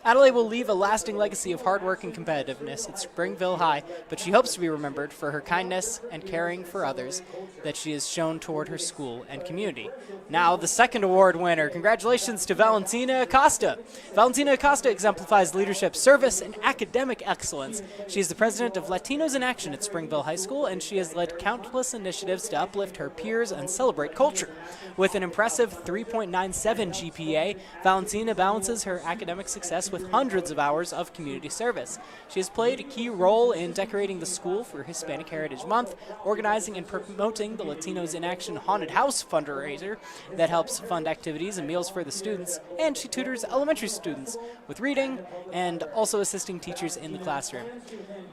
Adelaide will leave a lasting legacy of hard work and competitiveness at Springville High, but she hopes to be remembered for her kindness and caring for others that she has shown toward her school and community. Now, the second award winner. Congratulations to Valentina Acosta. Valentina Acosta exemplifies leadership, service, and academic excellence. She is the president of Latinos in Action at Springville High School, and she has led countless initiatives to uplift her peers and celebrate culture. With an impressive 3.97 GPA, Valentina balances her academic success with hundreds of hours of community service. She has played a key role in decorating the school for Hispanic Heritage Month, organizing and promoting the Latinos in Action Haunted House fundraiser that helps fund activities and meals for the students, and she tutors elementary students with reading and also assisting teachers in the classroom.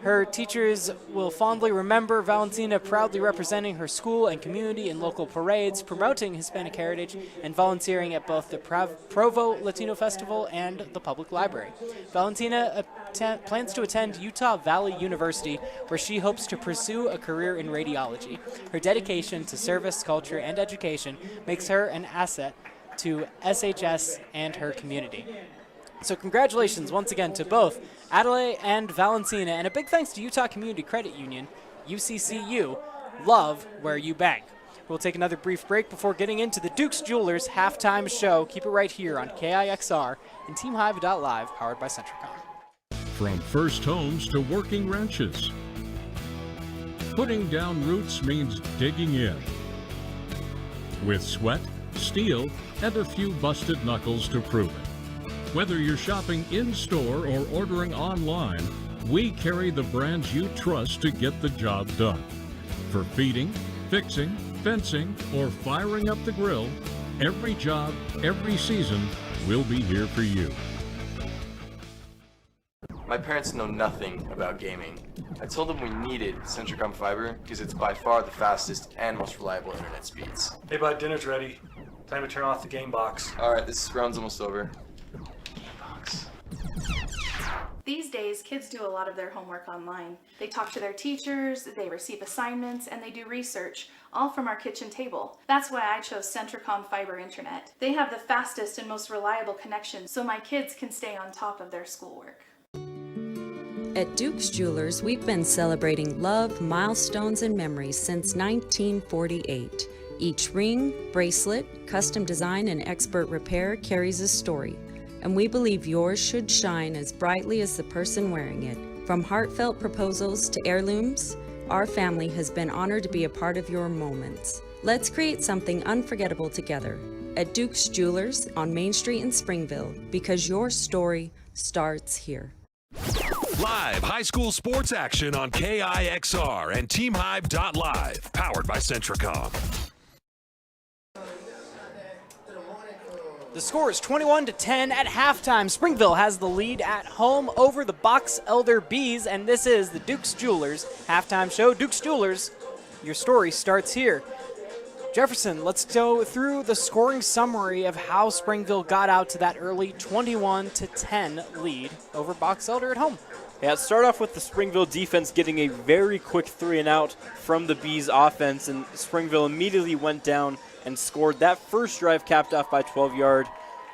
Her teachers will fondly remember Valentina proudly representing her school and community in local parades, promoting Hispanic heritage, and volunteering at both the Provo Latino Festival and the public library. Valentina plans to attend Utah Valley University, where she hopes to pursue a career in radiology. Her dedication to service, culture, and education makes her an asset to SHS and her community. So congratulations once again to both Adelaide and Valentina, and a big thanks to Utah Community Credit Union, UCCU. Love where you bank. We'll take another brief break before getting into the Duke's Jewelers halftime show. Keep it right here on KIXR and TeamHive.live, powered by Centricom. From first homes to working ranches, putting down roots means digging in. With sweat, steel, and a few busted knuckles to prove it. Whether you're shopping in-store or ordering online, we carry the brands you trust to get the job done. For feeding, fixing, fencing, or firing up the grill, every job, every season, we'll be here for you. My parents know nothing about gaming. I told them we needed Centricom Fiber because it's by far the fastest and most reliable internet speeds. Hey bud, dinner's ready. Time to turn off the game box. Alright, this round's almost over. These days, kids do a lot of their homework online. They talk to their teachers, they receive assignments, and they do research, all from our kitchen table. That's why I chose Centricom Fiber Internet. They have the fastest and most reliable connection, so my kids can stay on top of their schoolwork. At Duke's Jewelers, we've been celebrating love, milestones, and memories since 1948. Each ring, bracelet, custom design, and expert repair carries a story, and we believe yours should shine as brightly as the person wearing it. From heartfelt proposals to heirlooms, our family has been honored to be a part of your moments. Let's create something unforgettable together at Duke's Jewelers on Main Street in Springville, because your story starts here. Live high school sports action on KIXR and TeamHive.live, powered by Centricom. The score is 21-10 at halftime. Springville has the lead at home over the Box Elder Bees, and this is the Duke's Jewelers halftime show. Duke's Jewelers, your story starts here. Jefferson, let's go through the scoring summary of how Springville got out to that early 21-10 lead over Box Elder at home. Yeah, it started off with the Springville defense getting a very quick 3-and-out from the Bees offense, and Springville immediately went down and scored. That first drive capped off by 12-yard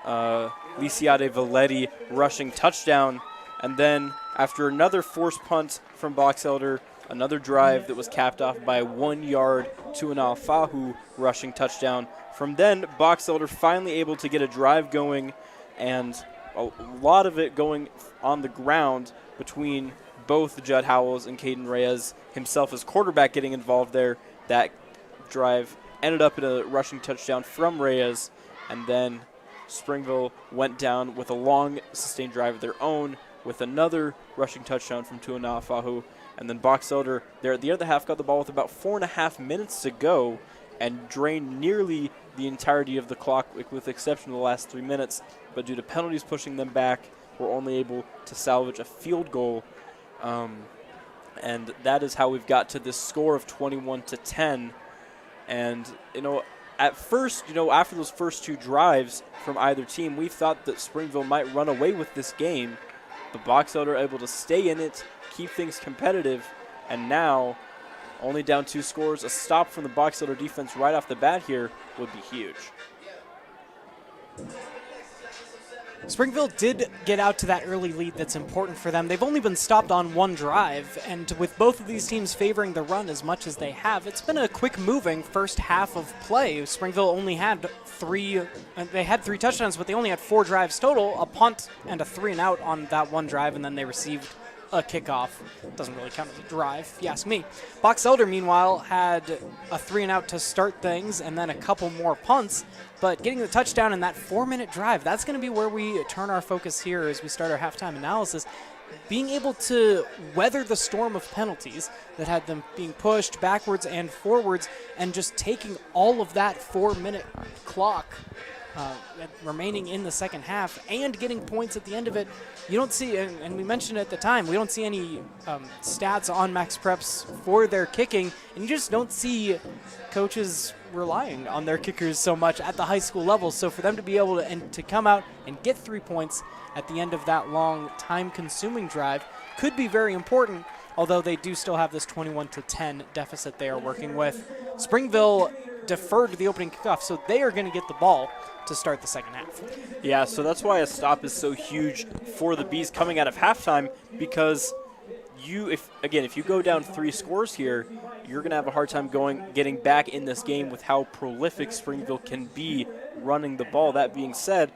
Liciade Valetti rushing touchdown, and then after another forced punt from Box Elder, another drive that was capped off by a 1-yard Tuanao Fahu rushing touchdown. From then, Box Elder finally able to get a drive going, and a lot of it going on the ground between both Judd Howells and Caden Reyes, himself as quarterback getting involved there. That drive ended up in a rushing touchdown from Reyes, and then Springville went down with a long sustained drive of their own with another rushing touchdown from Tuanao Fahu. And then Box Elder there at the end of the half got the ball with about 4.5 minutes to go and drained nearly the entirety of the clock, with the exception of the last 3 minutes. But due to penalties pushing them back, were only able to salvage a field goal. And that is how we've got to this score of 21-10. And, at first, after those first two drives from either team, we thought that Springville might run away with this game. But Box Elder able to stay in it, keep things competitive, and now only down 2 scores. A stop from the Box Elder defense right off the bat here would be huge. Springville did get out to that early lead that's important for them. They've only been stopped on one drive, and with both of these teams favoring the run as much as they have, it's been a quick-moving first half of play. Springville only had three touchdowns, but they only had 4 drives total, a punt and a 3-and-out on that one drive, and then they received a kickoff. Doesn't really count as a drive, if you ask me. Box Elder, meanwhile, had a 3-and-out to start things and then a couple more punts, but getting the touchdown in that 4-minute drive, that's going to be where we turn our focus here as we start our halftime analysis. Being able to weather the storm of penalties that had them being pushed backwards and forwards, and just taking all of that 4-minute clock remaining in the second half and getting points at the end of it. You don't see, and we mentioned at the time, we don't see any stats on Max Preps for their kicking, and you just don't see coaches relying on their kickers so much at the high school level. So for them to be able to come out and get 3 points at the end of that long, time-consuming drive could be very important, although they do still have this 21-10 deficit they are working with. Springville deferred the opening kickoff, so they are going to get the ball to start the second half. Yeah, so that's why a stop is so huge for the Bees coming out of halftime, because if you go down 3 scores here, you're going to have a hard time getting back in this game with how prolific Springville can be running the ball. That being said,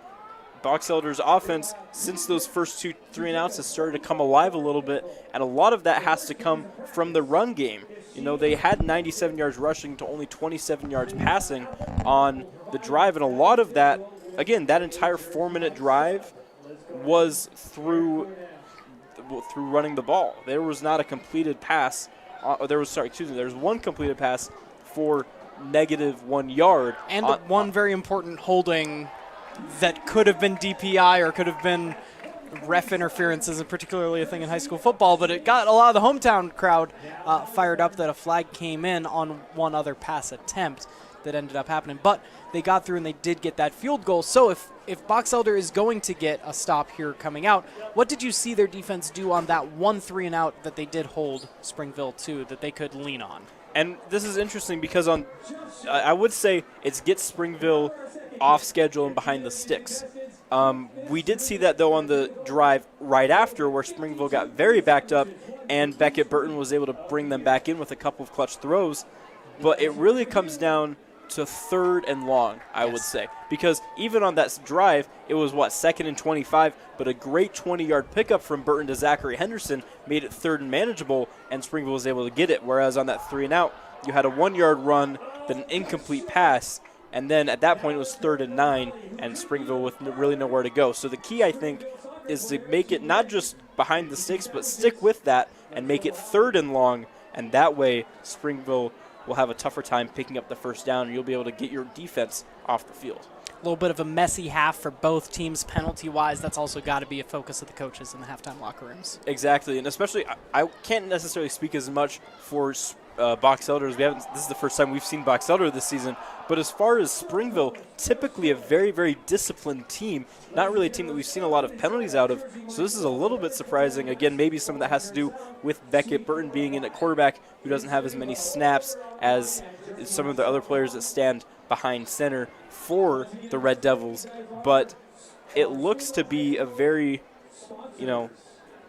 Box Elder's offense, since those first 2 3-and-outs, has started to come alive a little bit, and a lot of that has to come from the run game. They had 97 yards rushing to only 27 yards passing on the drive, and a lot of that, again, that entire 4-minute drive was through running the ball. There was not a completed pass. There was one completed pass for -1 yard. And one very important holding that could have been DPI or could have been ref interference isn't particularly a thing in high school football, but it got a lot of the hometown crowd fired up that a flag came in on one other pass attempt that ended up happening. But they got through and they did get that field goal. So if Box Elder is going to get a stop here coming out, what did you see their defense do on that 1 3-and-out that they did hold Springville to that they could lean on? And this is interesting because I would say it's get Springville off schedule and behind the sticks. We did see that, though, on the drive right after where Springville got very backed up and Beckett Burton was able to bring them back in with a couple of clutch throws. But it really comes down to 3rd and long, I would say. Because even on that drive, it was, 2nd and 25, but a great 20-yard pickup from Burton to Zachary Henderson made it 3rd and manageable, and Springville was able to get it. Whereas on that 3-and-out, you had a 1-yard run, then an incomplete pass, and then at that point it was 3rd and 9, and Springville with really nowhere to go. So the key, I think, is to make it not just behind the sticks, but stick with that and make it 3rd and long, and that way Springville will have a tougher time picking up the first down, and you'll be able to get your defense off the field. A little bit of a messy half for both teams penalty-wise. That's also got to be a focus of the coaches in the halftime locker rooms. Exactly, and especially I can't necessarily speak as much for Box Elder. This is the first time we've seen Box Elder this season. But as far as Springville, typically a very, very disciplined team, not really a team that we've seen a lot of penalties out of. So this is a little bit surprising. Again, maybe some of that has to do with Beckett Burton being in at quarterback, who doesn't have as many snaps as some of the other players that stand behind center for the Red Devils. But it looks to be a very,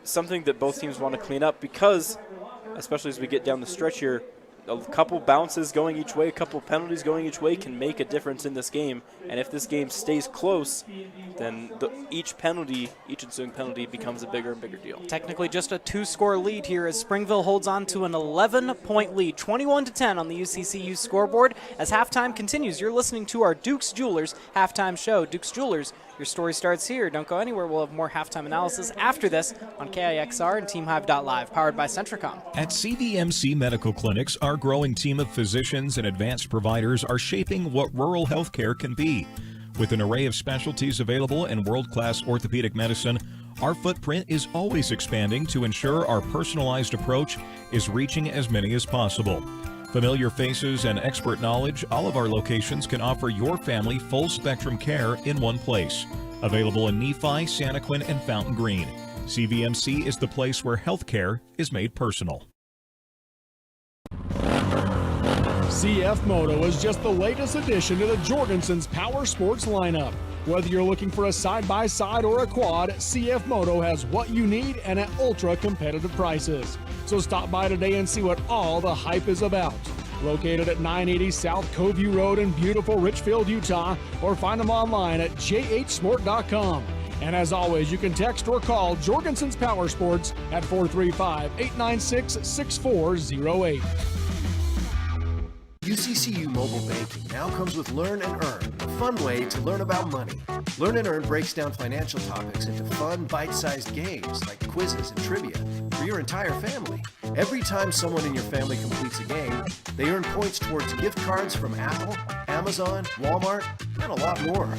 something that both teams want to clean up because, especially as we get down the stretch here, a couple bounces going each way, a couple penalties going each way can make a difference in this game. And if this game stays close, then each ensuing penalty becomes a bigger and bigger deal. Technically just a 2-score lead here as Springville holds on to an 11-point lead, 21-10 on the UCCU scoreboard. As halftime continues, you're listening to our Dukes Jewelers halftime show. Dukes Jewelers, your story starts here. Don't go anywhere. We'll have more halftime analysis after this on KIXR and TeamHive.live, powered by Centricom. At CVMC Medical Clinics, our growing team of physicians and advanced providers are shaping what rural healthcare can be. With an array of specialties available in world-class orthopedic medicine, our footprint is always expanding to ensure our personalized approach is reaching as many as possible. Familiar faces and expert knowledge, all of our locations can offer your family full-spectrum care in one place. Available in Nephi, Santaquin, and Fountain Green. CVMC is the place where healthcare is made personal. CF Moto is just the latest addition to the Jorgensen's Power Sports lineup. Whether you're looking for a side-by-side or a quad, CF Moto has what you need and at ultra-competitive prices. So stop by today and see what all the hype is about. Located at 980 South Coveview Road in beautiful Richfield, Utah, or find them online at jhsport.com. And as always, you can text or call Jorgensen's Power Sports at 435-896-6408. UCCU Mobile Banking now comes with Learn and Earn, a fun way to learn about money. Learn and Earn breaks down financial topics into fun, bite-sized games like quizzes and trivia for your entire family. Every time someone in your family completes a game, they earn points towards gift cards from Apple, Amazon, Walmart, and a lot more.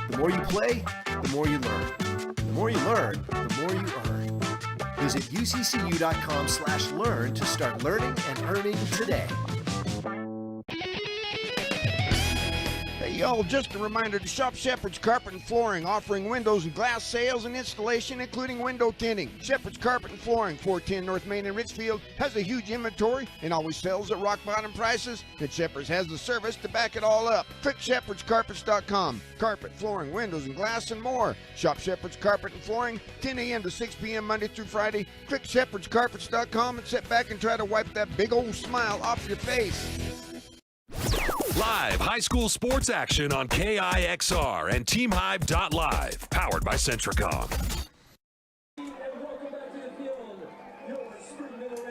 The more you play, the more you learn. The more you learn, the more you earn. Visit uccu.com/learn to start learning and earning today. Y'all, just a reminder to shop Shepherd's Carpet and Flooring, offering windows and glass sales and installation, including window tinting. Shepherd's Carpet and Flooring, 410 North Main in Richfield, has a huge inventory and always sells at rock bottom prices. And Shepherd's has the service to back it all up. Click shepherdscarpets.com. Carpet, flooring, windows, and glass, and more. Shop Shepherd's Carpet and Flooring, 10 a.m. to 6 p.m. Monday through Friday. Click shepherdscarpets.com and sit back and try to wipe that big old smile off your face. Live high school sports action on KIXR and TeamHive.live, powered by Centricom.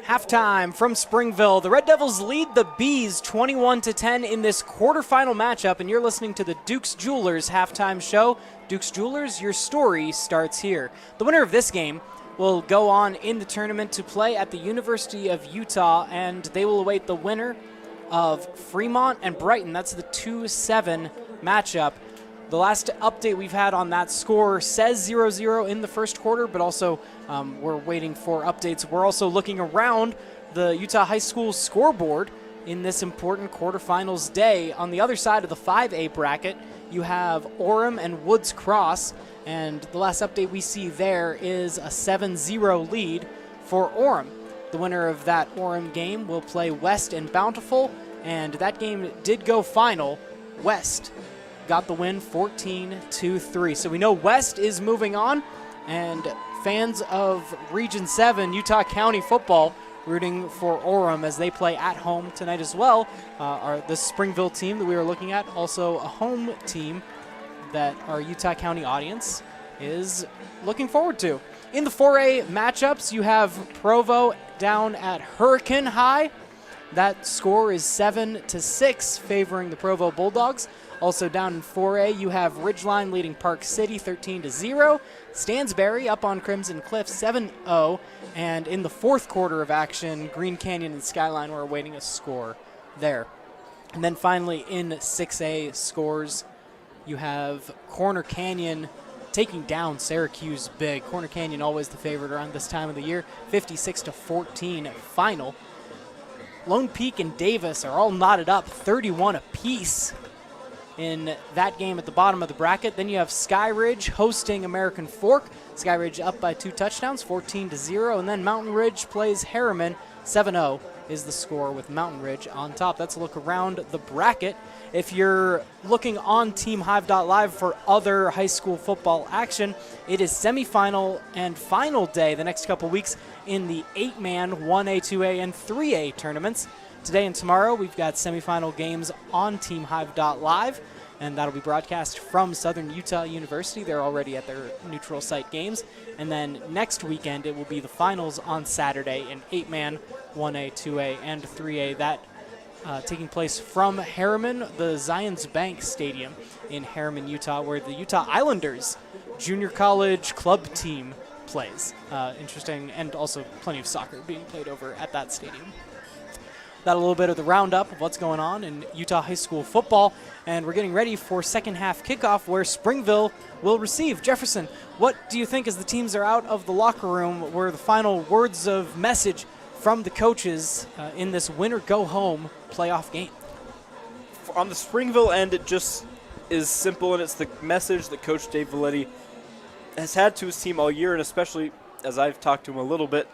Halftime from Springville. The Red Devils lead the Bees 21-10 in this quarterfinal matchup, and you're listening to the Dukes Jewelers halftime show. Dukes Jewelers, your story starts here. The winner of this game will go on in the tournament to play at the University of Utah, and they will await the winner of Fremont and Brighton. That's the 2-7 matchup. The last update we've had on that score says 0-0 in the first quarter, but also we're waiting for updates. We're also looking around the Utah High School scoreboard in this important quarterfinals day. On the other side of the 5A bracket, you have Orem and Woods Cross, and the last update we see there is a 7-0 lead for Orem. The winner of that Orem game will play West and Bountiful, and that game did go final. West got the win 14-3. So we know West is moving on, and fans of Region 7 Utah County football rooting for Orem as they play at home tonight as well. Are the Springville team that we are looking at, also a home team that our Utah County audience is looking forward to. In the 4A matchups, you have Provo down at Hurricane High. That score is 7-6, favoring the Provo Bulldogs. Also down in 4A, you have Ridgeline leading Park City 13-0. Stansbury up on Crimson Cliff 7-0. And in the fourth quarter of action, Green Canyon and Skyline were awaiting a score there. And then finally in 6A scores, you have Corner Canyon taking down Syracuse big. Corner Canyon always the favorite around this time of the year, 56-14 final. Lone Peak and Davis are all knotted up 31 apiece in that game at the bottom of the bracket. Then you have Sky Ridge hosting American Fork. Sky Ridge up by 2 touchdowns, 14-0. And then Mountain Ridge plays Harriman, 7-0 is the score with Mountain Ridge on top. That's a look around the bracket. If you're looking on TeamHive.live for other high school football action, it is semifinal and final day the next couple weeks in the 8-man 1A, 2A, and 3A tournaments. Today and tomorrow, we've got semifinal games on TeamHive.live, and that'll be broadcast from Southern Utah University. They're already at their neutral site games. And then next weekend, it will be the finals on Saturday in 8-man 1A, 2A, and 3A. That taking place from Harriman, the Zions Bank Stadium in Harriman, Utah, where the Utah Islanders junior college club team plays. Interesting, and also plenty of soccer being played over at that stadium. That a little bit of the roundup of what's going on in Utah high school football, and we're getting ready for second half kickoff where Springville will receive Jefferson. What do you think as the teams are out of the locker room were the final words of message from the coaches in this winner-go-home playoff game? On the Springville end, it just is simple, and it's the message that Coach Dave Valetti has had to his team all year, and especially as I've talked to him a little bit,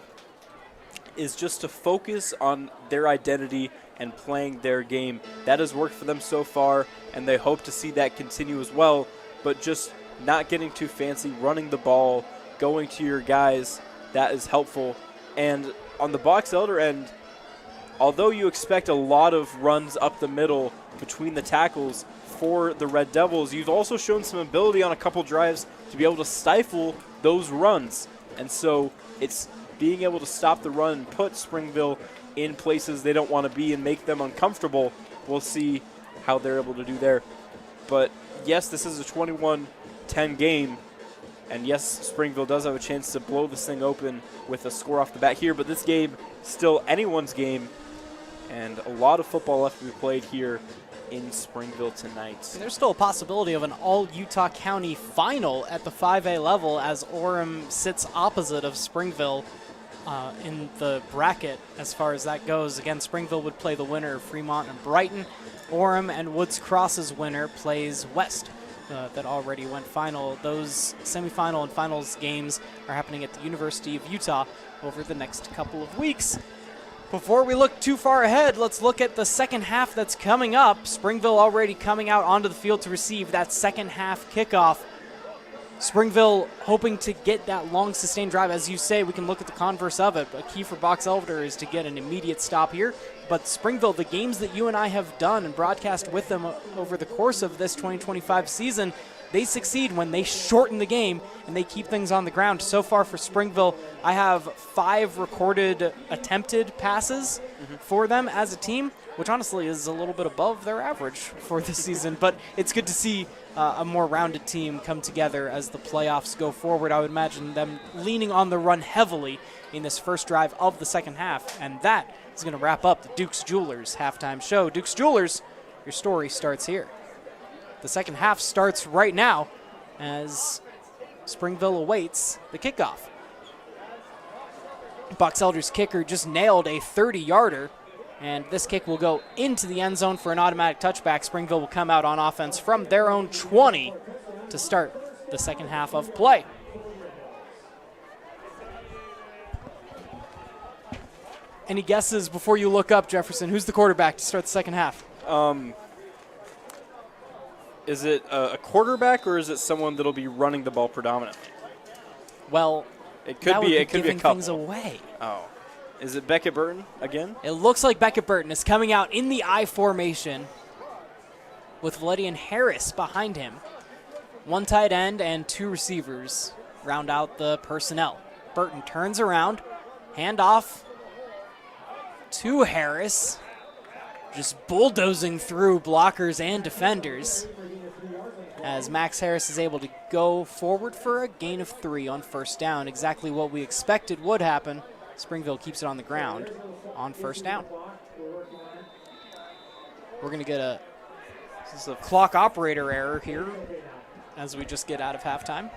is just to focus on their identity and playing their game. That has worked for them so far, and they hope to see that continue as well, but just not getting too fancy, running the ball, going to your guys, that is helpful. And on the Box Elder end, although you expect a lot of runs up the middle between the tackles for the Red Devils, you've also shown some ability on a couple drives to be able to stifle those runs. And so it's being able to stop the run and put Springville in places they don't want to be and make them uncomfortable. We'll see how they're able to do there. But yes, this is a 21-10 game. And yes, Springville does have a chance to blow this thing open with a score off the bat here, but this game still anyone's game, and a lot of football left to be played here in Springville tonight. There's still a possibility of an all-Utah County final at the 5A level as Orem sits opposite of Springville in the bracket as far as that goes. Again, Springville would play the winner of Fremont and Brighton. Orem and Woods Cross's winner plays West. That already went final. Those semifinal and finals games are happening at the University of Utah over the next couple of weeks. Before we look too far ahead, let's look at the second half that's coming up. Springville already coming out onto the field to receive that second half kickoff. Springville hoping to get that long sustained drive. As you say, we can look at the converse of it. A key for Box Elder is to get an immediate stop here. But Springville, the games that you and I have done and broadcast with them over the course of this 2025 season, they succeed when they shorten the game and they keep things on the ground. So far for Springville, I have 5 recorded attempted passes for them as a team, which honestly is a little bit above their average for this season. But it's good to see a more rounded team come together as the playoffs go forward. I would imagine them leaning on the run heavily in this first drive of the second half, and that is going to wrap up the Duke's Jewelers halftime show. Duke's Jewelers, your story starts here. The second half starts right now as Springville awaits the kickoff. Box Elder's kicker just nailed a 30-yarder, and this kick will go into the end zone for an automatic touchback. Springville will come out on offense from their own 20 to start the second half of play. Any guesses before you look up, Jefferson? Who's the quarterback to start the second half? Is it a quarterback or is it someone that'll be running the ball predominantly? Well, it could be a couple. Things away. Oh, is it Beckett Burton again? It looks like Beckett Burton is coming out in the I formation with Valetti and Harris behind him. One tight end and two receivers round out the personnel. Burton turns around, handoff to Harris, just bulldozing through blockers and defenders as Max Harris is able to go forward for a gain of 3 on first down. Exactly what we expected would happen. Springville keeps it on the ground on first down. We're going to get a clock operator error here as we just get out of halftime.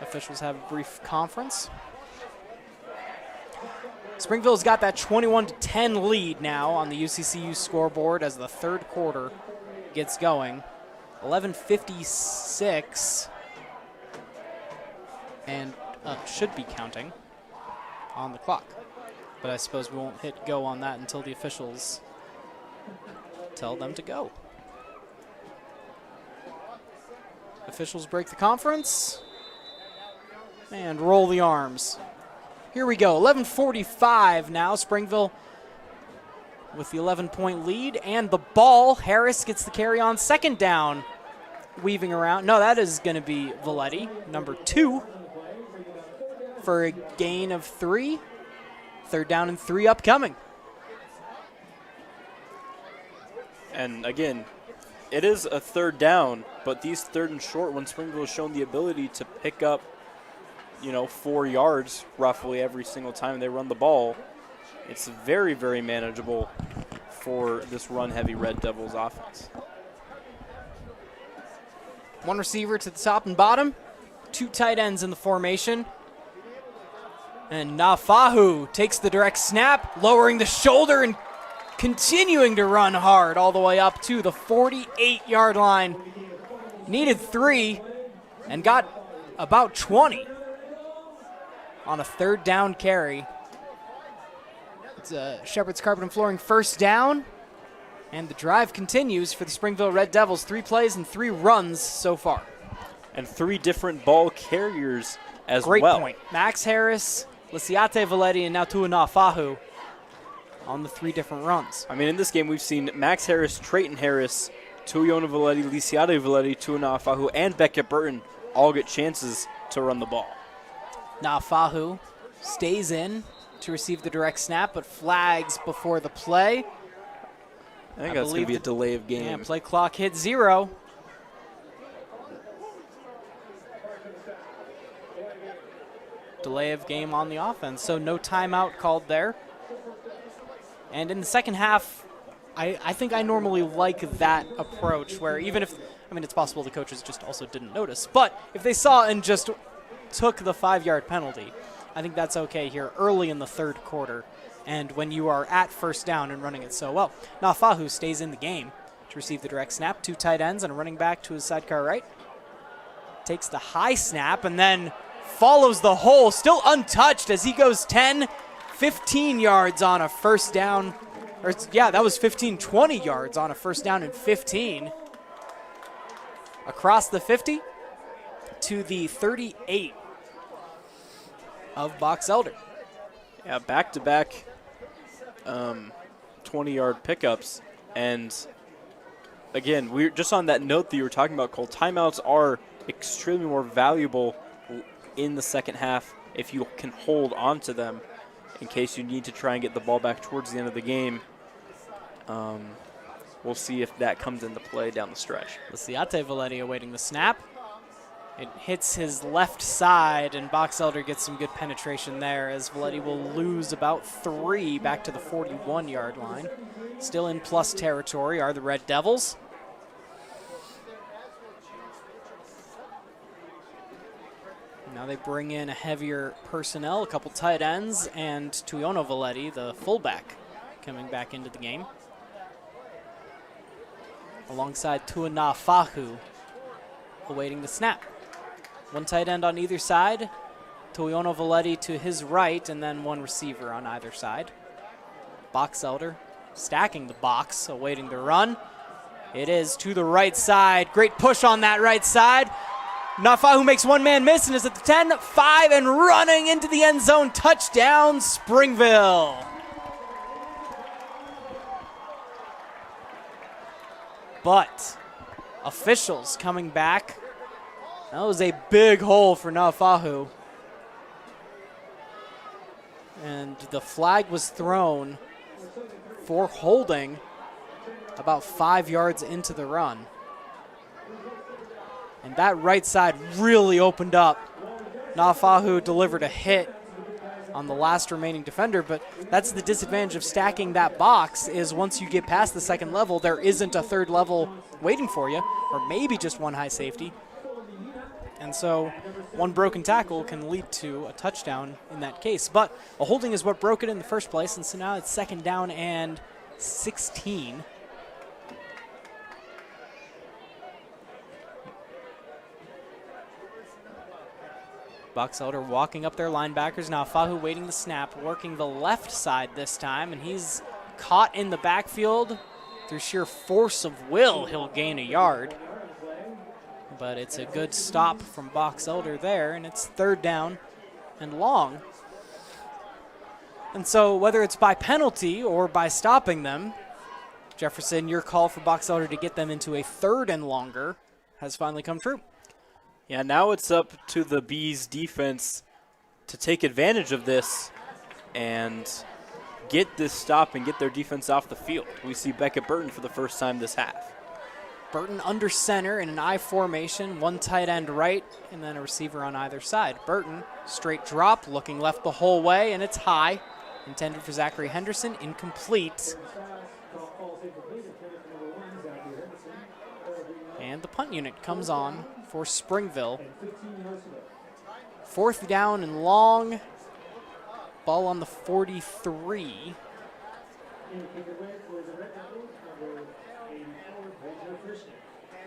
Officials have a brief conference. Springville's got that 21-10 lead now on the UCCU scoreboard as the third quarter gets going. 11:56 and should be counting on the clock. But I suppose we won't hit go on that until the officials tell them to go. Officials break the conference and roll the arms. Here we go, 11:45 now. Springville with the 11-point lead and the ball. Harris gets the carry on second down, weaving around. No, that is going to be Valetti, number 2, for a gain of 3. Third down and 3 upcoming. And again, it is a third down, but these third and short, when Springville has shown the ability to pick up 4 yards roughly every single time they run the ball, it's very, very manageable for this run-heavy Red Devils offense. One receiver to the top and bottom, 2 tight ends in the formation. And Nafahu takes the direct snap, lowering the shoulder and continuing to run hard all the way up to the 48-yard line. Needed 3 and got about 20 on a third down carry. It's Shepherd's Carpet and Flooring first down, and the drive continues for the Springville Red Devils. 3 plays and 3 runs so far. And 3 different ball carriers as well. Great point. Max Harris, Lisiate Valetti, and now Tuana Fahu on the 3 different runs. I mean, in this game, we've seen Max Harris, Trayton Harris, Tuiona Valetti, Lisiate Valetti, Tuana Fahu, and Beckett Burton all get chances to run the ball. Nafahu stays in to receive the direct snap, but flags before the play. I think that's going to be a delay of game. Yeah, play clock hit 0. Delay of game on the offense, so no timeout called there. And in the second half, I think I normally like that approach where even if, it's possible the coaches just also didn't notice, but if they saw and just took the 5-yard penalty, I think that's okay here early in the third quarter and when you are at first down and running it so well. Nafahu stays in the game to receive the direct snap. 2 tight ends and a running back to his sidecar right. Takes the high snap and then follows the hole, still untouched as he goes 10, 15 yards on a first down. That was 15, 20 yards on a first down and 15. Across the 50 to the 38 of Box Elder. Yeah, back-to-back 20-yard pickups. And again, we're just on that note that you were talking about, Cole. Timeouts are extremely more valuable in the second half if you can hold on to them in case you need to try and get the ball back towards the end of the game. We'll see if that comes into play down the stretch. Lisiate Valetti awaiting the snap. It hits his left side, and Box Elder gets some good penetration there as Valetti will lose about 3 back to the 41-yard line. Still in plus territory are the Red Devils. Now they bring in a heavier personnel, a couple tight ends, and Tuyono Valetti, the fullback, coming back into the game. Alongside Tuana Fahu, awaiting the snap. One tight end on either side, Tuyono Valetti to his right, and then one receiver on either side. Box Elder stacking the box, awaiting the run. It is to the right side. Great push on that right side. Nafahu makes one man miss and is at the 10, 5, and running into the end zone. Touchdown, Springville. But officials coming back. That was a big hole for Nafahu. And the flag was thrown for holding about 5 yards into the run. And that right side really opened up. Nafahu delivered a hit on the last remaining defender, but that's the disadvantage of stacking that box is once you get past the second level, there isn't a third level waiting for you, or maybe just one high safety. And so one broken tackle can lead to a touchdown in that case. But a holding is what broke it in the first place, and so now it's 2nd down and 16. Box Elder walking up their linebackers. Now Fahu waiting the snap, working the left side this time, and he's caught in the backfield. Through sheer force of will, he'll gain a yard. But it's a good stop from Box Elder there, and it's 3rd down and long. And so whether it's by penalty or by stopping them, Jefferson, your call for Box Elder to get them into a 3rd and longer has finally come true. Yeah, now it's up to the Bees defense to take advantage of this and get this stop and get their defense off the field. We see Beckett Burton for the first time this half. Burton under center in an I formation, one tight end right, and then a receiver on either side. Burton, straight drop, looking left the whole way, and it's high. Intended for Zachary Henderson, incomplete. And the punt unit comes on for Springville. 4th down and long. Ball on the 43.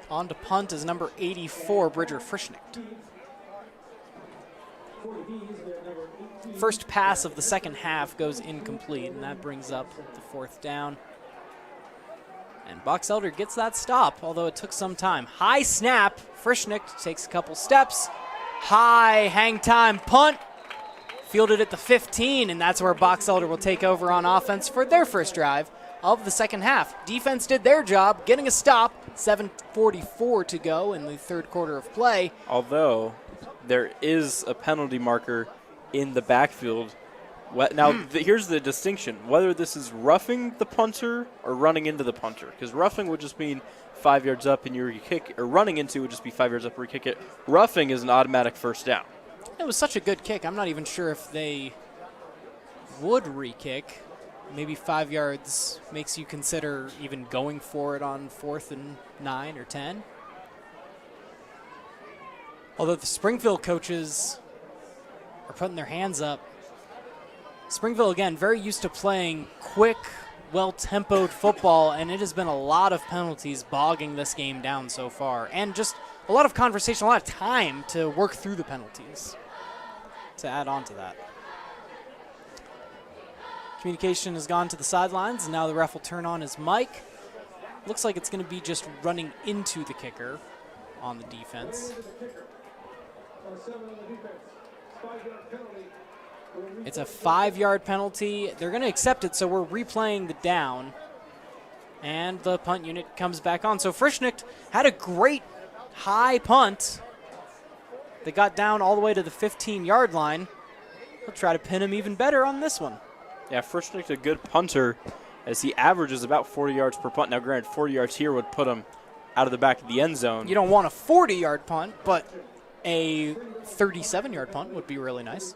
On to punt is number 84, Bridger Frischnicht. First pass of the second half goes incomplete, and that brings up the 4th down. And Box Elder gets that stop, although it took some time. High snap. Frischnicht takes a couple steps. High hang time punt. Fielded at the 15, and that's where Box Elder will take over on offense for their first drive of the second half. Defense did their job, getting a stop. 7:44 to go in the 3rd quarter of play. Although there is a penalty marker in the backfield. Now, here's the distinction. Whether this is roughing the punter or running into the punter. Because roughing would just mean 5 yards up and you kick, or running into would just be 5 yards up where you kick it. Roughing is an automatic first down. It was such a good kick. I'm not even sure if they would re-kick. Maybe 5 yards makes you consider even going for it on 4th and 9 or 10. Although the Springville coaches are putting their hands up. Springville, again, very used to playing quick, well-tempoed football, and it has been a lot of penalties bogging this game down so far. And just a lot of conversation, a lot of time to work through the penalties to add on to that. Communication has gone to the sidelines, and now the ref will turn on his mic. Looks like it's going to be just running into the kicker on the defense. It's a 5-yard penalty. They're going to accept it, so we're replaying the down. And the punt unit comes back on. So Frischnicht had a great high punt. They got down all the way to the 15-yard line. We'll try to pin him even better on this one. Yeah, Frischnicht a good punter as he averages about 40 yards per punt. Now, granted, 40 yards here would put him out of the back of the end zone. You don't want a 40-yard punt, but A 37-yard punt would be really nice.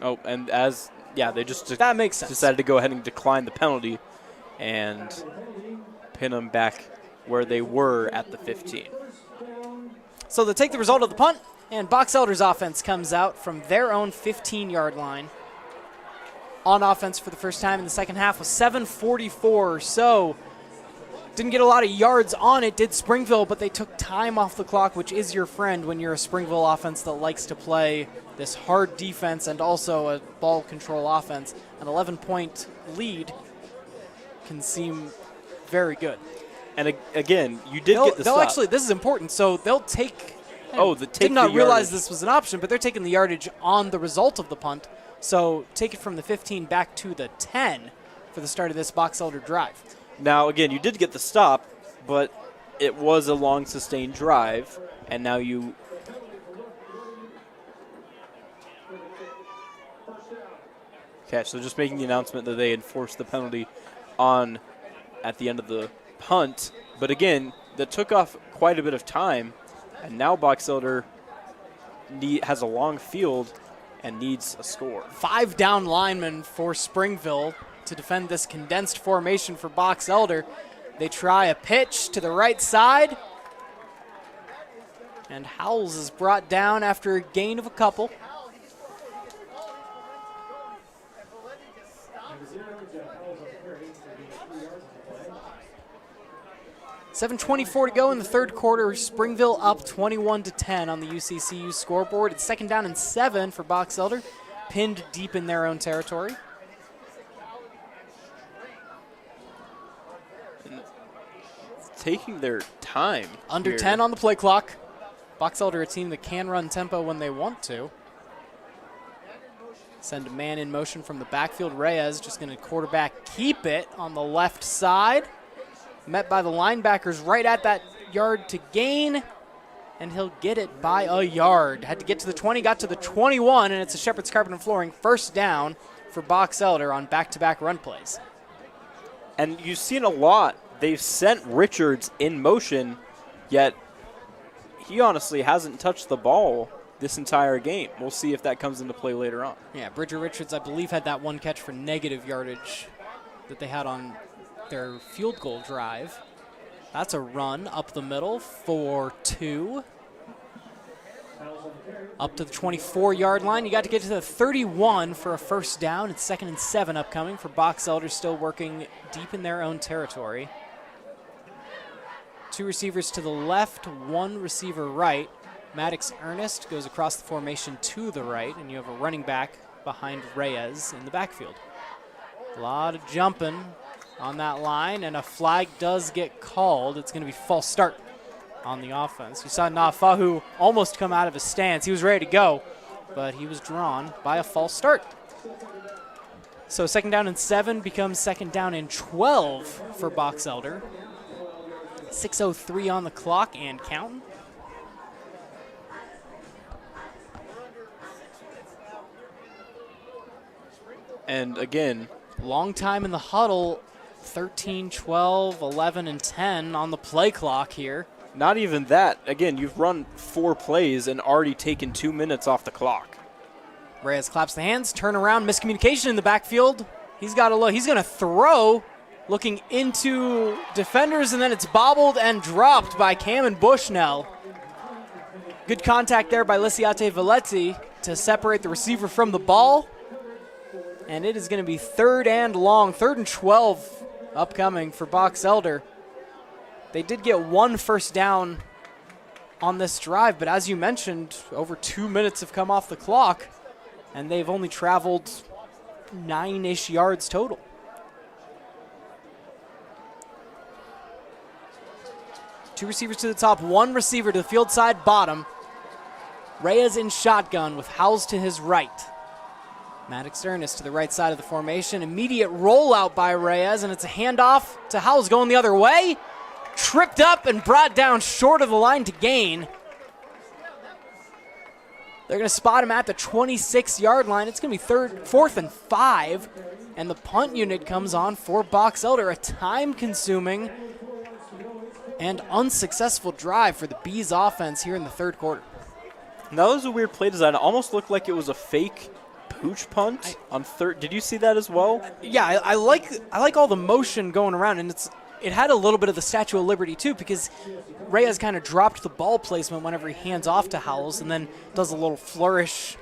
Oh, and they just that makes sense. Decided to go ahead and decline the penalty and pin them back where they were at the 15. So they take the result of the punt, and Box Elder's offense comes out from their own 15-yard line. On offense for the first time in the second half with 7:44. So didn't get a lot of yards on it, did Springville, but they took time off the clock, which is your friend when you're a Springville offense that likes to play this hard defense and also a ball control offense. An 11-point lead can seem very good. And again, you did get the stop. Actually, this is important. So they'll take. Did not realize this was an option, but they're taking the yardage on the result of the punt. So take it from the 15 back to the 10 for the start of this Box Elder drive. Now, again, you did get the stop, but it was a long, sustained drive, and now you... Okay, so just making the announcement that they enforced the penalty on at the end of the punt. But again, that took off quite a bit of time, and now Box Elder has a long field and needs a score. 5 down linemen for Springville to defend this condensed formation for Box Elder. They try a pitch to the right side, and Howells is brought down after a gain of a couple. $7:24 to go in the third quarter. Springville up 21-10 on the UCCU scoreboard. It's 2nd down and 7 for Box Elder, pinned deep in their own territory. Taking their time. Under here. 10 on the play clock. Box Elder, a team that can run tempo when they want to. Send a man in motion from the backfield. Reyes just going to quarterback keep it on the left side. Met by the linebackers right at that yard to gain, and he'll get it by a yard. Had to get to the 20, got to the 21, and it's a Shepherd's Carpet and Flooring first down for Box Elder on back-to-back run plays. And you've seen a lot. They've sent Richards in motion, yet he honestly hasn't touched the ball this entire game. We'll see if that comes into play later on. Yeah, Bridger Richards, I believe, had that one catch for negative yardage that they had on their field goal drive. That's a run up the middle for 2. Up to the 24-yard line. You got to get to the 31 for a first down. It's 2nd and 7 upcoming for Box Elder, still working deep in their own territory. 2 receivers to the left, 1 receiver right. Maddox Ernest goes across the formation to the right, and you have a running back behind Reyes in the backfield. A lot of jumping on that line, and a flag does get called. It's going to be false start on the offense. You saw Nafahu almost come out of his stance. He was ready to go, but he was drawn by a false start. So 2nd down and 7 becomes 2nd down and 12 for Box Elder. 6:03 on the clock and counting. And again, long time in the huddle. 13, 12, 11, and 10 on the play clock here. Not even that. Again, you've run 4 plays and already taken 2 minutes off the clock. Reyes claps the hands, turn around, miscommunication in the backfield. He's got a look. He's going to throw, looking into defenders, and then it's bobbled and dropped by Cameron Bushnell. Good contact there by Lisiate Valetti to separate the receiver from the ball. And it is going to be 3rd and long, 3rd and 12 upcoming for Box Elder. They did get 1 first down on this drive, but as you mentioned, over 2 minutes have come off the clock, and they've only traveled 9-ish yards total. Two receivers to the top, 1 receiver to the field side bottom. Reyes in shotgun with Howells to his right. Maddox Ernest to the right side of the formation. Immediate rollout by Reyes, and it's a handoff to Howells going the other way. Tripped up and brought down short of the line to gain. They're going to spot him at the 26-yard line. It's going to be 4th and 5, and the punt unit comes on for Box Elder. A time-consuming and unsuccessful drive for the Bees offense here in the third quarter. That was a weird play design. It almost looked like it was a fake pooch punt on third. Did you see that as well? Yeah, I like all the motion going around, and it had a little bit of the Statue of Liberty too, because Reyes kind of dropped the ball placement whenever he hands off to Howells, and then does a little flourish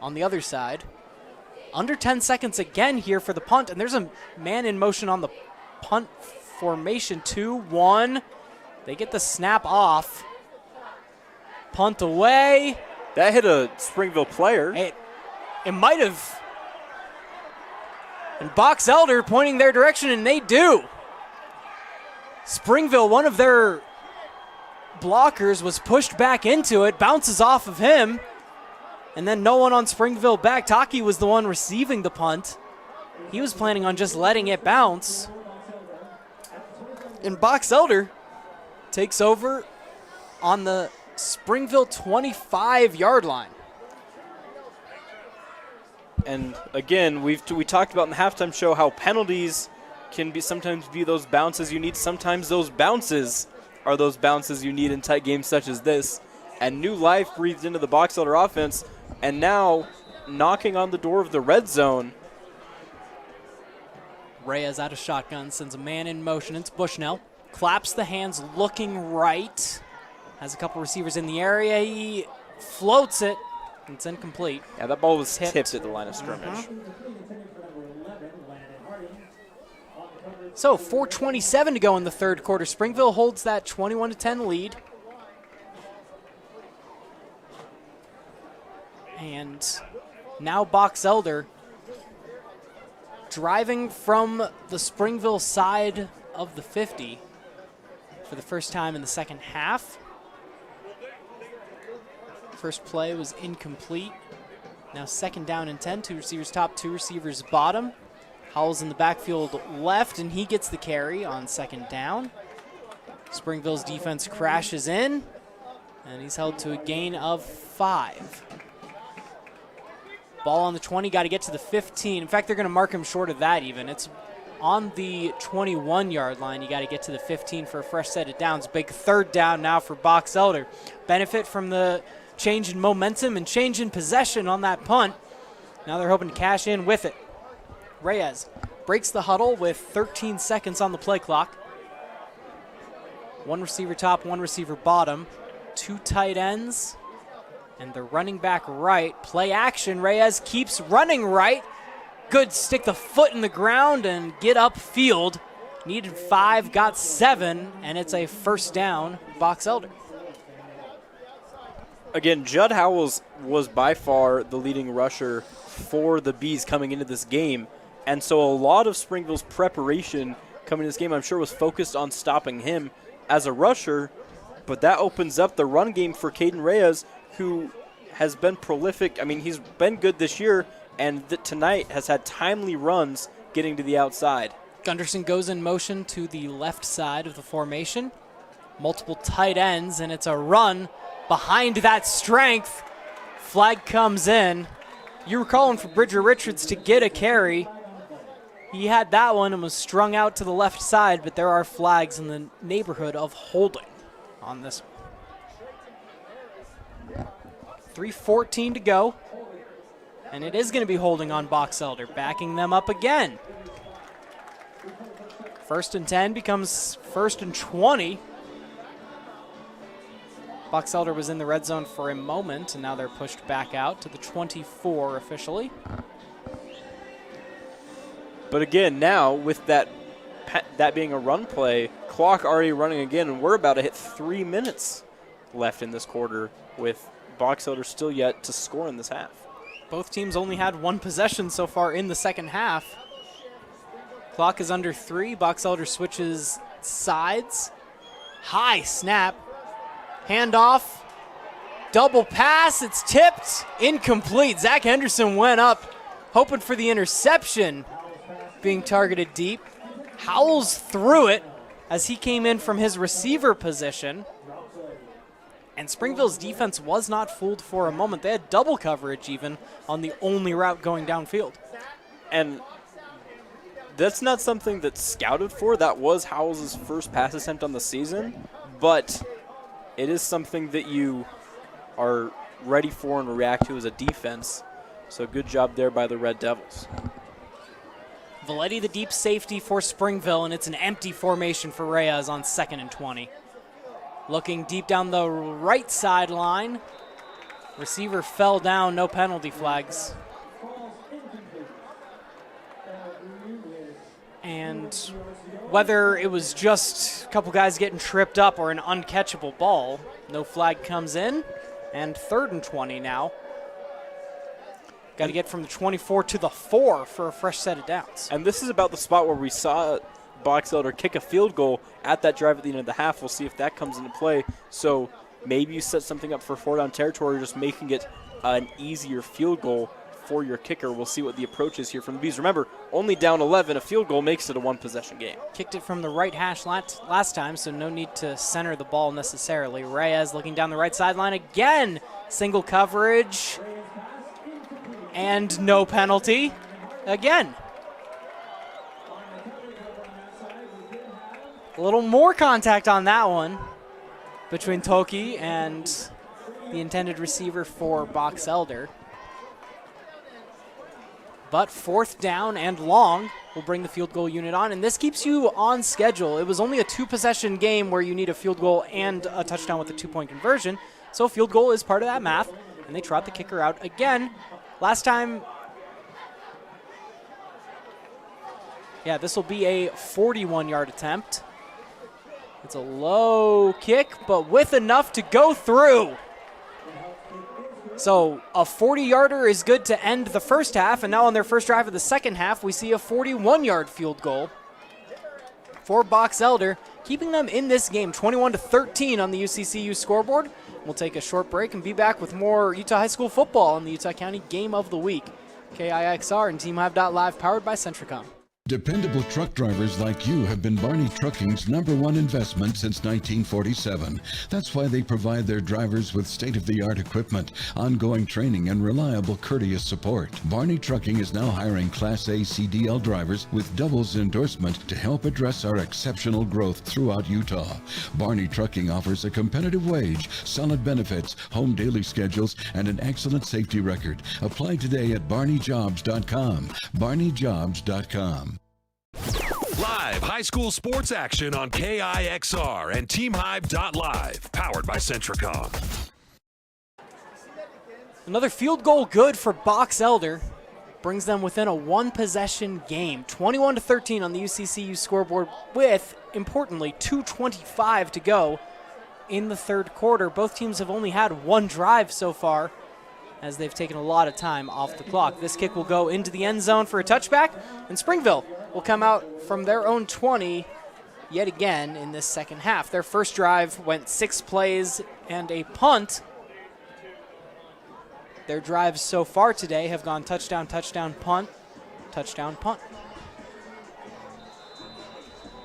on the other side. Under 10 seconds again here for the punt, and there's a man in motion on the punt formation. 2-1. They get the snap off. Punt away. That hit a Springville player. It might have. And Box Elder pointing their direction, and they do. Springville, one of their blockers, was pushed back into it, bounces off of him, and then no one on Springville back. Taki was the one receiving the punt. He was planning on just letting it bounce. And Box Elder takes over on the Springville 25-yard line. And again, we talked about in the halftime show how penalties can sometimes be those bounces you need. Sometimes those bounces are those bounces you need in tight games such as this. And new life breathed into the Box Elder offense, and now knocking on the door of the red zone. Reyes out of shotgun, sends a man in motion. It's Bushnell. Claps the hands, looking right. Has a couple receivers in the area. He floats it. It's incomplete. Yeah, that ball was tipped at the line of scrimmage. So 4:27 to go in the third quarter. Springville holds that 21-10 lead. And now Box Elder driving from the Springville side of the 50 for the first time in the second half. First play was incomplete. Now second down and 10. 2 receivers top, 2 receivers bottom. Howells in the backfield left, and he gets the carry on second down. Springville's defense crashes in, and he's held to a gain of 5. Ball on the 20, got to get to the 15. In fact, they're going to mark him short of that even. It's on the 21-yard line. You got to get to the 15 for a fresh set of downs. Big third down now for Box Elder. Benefit from the change in momentum and change in possession on that punt. Now they're hoping to cash in with it. Reyes breaks the huddle with 13 seconds on the play clock. 1 receiver top, 1 receiver bottom. 2 tight ends. And the running back right. Play action. Reyes keeps running right. Good, stick the foot in the ground and get upfield. Needed 5, got 7, and it's a first down, Box Elder. Again, Judd Howells was by far the leading rusher for the Bees coming into this game. And so a lot of Springville's preparation coming into this game, I'm sure, was focused on stopping him as a rusher. But that opens up the run game for Caden Reyes, who has been prolific. I mean, he's been good this year, and tonight has had timely runs getting to the outside. Gunderson goes in motion to the left side of the formation. Multiple tight ends, and it's a run behind that strength. Flag comes in. You were calling for Bridger Richards to get a carry. He had that one and was strung out to the left side, but there are flags in the neighborhood of holding on this one. 3:14 to go. And it is going to be holding on Box Elder, backing them up again. 1st and 10 becomes 1st and 20. Box Elder was in the red zone for a moment, and now they're pushed back out to the 24 officially. But again, now with that being a run play, clock already running again, and we're about to hit 3 minutes left in this quarter with Box Elder still yet to score in this half. Both teams only had 1 possession so far in the second half. Clock is under 3. Box Elder switches sides. High snap. Handoff. Double pass. It's tipped. Incomplete. Zach Henderson went up, hoping for the interception, being targeted deep. Howells threw it as he came in from his receiver position. And Springville's defense was not fooled for a moment. They had double coverage even on the only route going downfield. And that's not something that's scouted for. That was Howells' first pass attempt on the season. But it is something that you are ready for and react to as a defense. So good job there by the Red Devils. Valetti, the deep safety for Springville, and it's an empty formation for Reyes on 2nd and 20. Looking deep down the right sideline. Receiver fell down, no penalty flags. And whether it was just a couple guys getting tripped up or an uncatchable ball, no flag comes in. And 3rd and 20 now. Got to get from the 24 to the 4 for a fresh set of downs. And this is about the spot where we saw Box Elder kick a field goal at that drive at the end of the half. We'll see if that comes into play. So maybe you set something up for 4-down territory, just making it an easier field goal for your kicker. We'll see what the approach is here from the Bees. Remember, only down 11, a field goal makes it a one-possession game. Kicked it from the right hash last time, so no need to center the ball necessarily. Reyes looking down the right sideline again. Single coverage. And no penalty again. A little more contact on that one between Toki and the intended receiver for Box Elder. But 4th down and long will bring the field goal unit on, and this keeps you on schedule. It was only a 2-possession game where you need a field goal and a touchdown with a 2-point conversion, so field goal is part of that math, and they trot the kicker out again. Last time, yeah, this will be a 41-yard attempt. It's a low kick, but with enough to go through. So a 40-yarder is good to end the first half, and now on their first drive of the second half, we see a 41-yard field goal for Box Elder, keeping them in this game 21-13 on the UCCU scoreboard. We'll take a short break and be back with more Utah High School football on the Utah County Game of the Week. KIXR and TeamHive.live, powered by Centricom. Dependable truck drivers like you have been Barney Trucking's #1 investment since 1947. That's why they provide their drivers with state-of-the-art equipment, ongoing training, and reliable, courteous support. Barney Trucking is now hiring Class A CDL drivers with doubles endorsement to help address our exceptional growth throughout Utah. Barney Trucking offers a competitive wage, solid benefits, home daily schedules, and an excellent safety record. Apply today at barneyjobs.com. barneyjobs.com. Live high school sports action on KIXR and TeamHive.live, powered by Centricom. Another field goal good for Box Elder. Brings them within a 1-possession game. 21-13 on the UCCU scoreboard with, importantly, 2:25 to go in the 3rd quarter. Both teams have only had 1 drive so far, as they've taken a lot of time off the clock. This kick will go into the end zone for a touchback, and Springville will come out from their own 20 yet again in this second half. Their first drive went 6 plays and a punt. Their drives so far today have gone touchdown, touchdown, punt, touchdown, punt.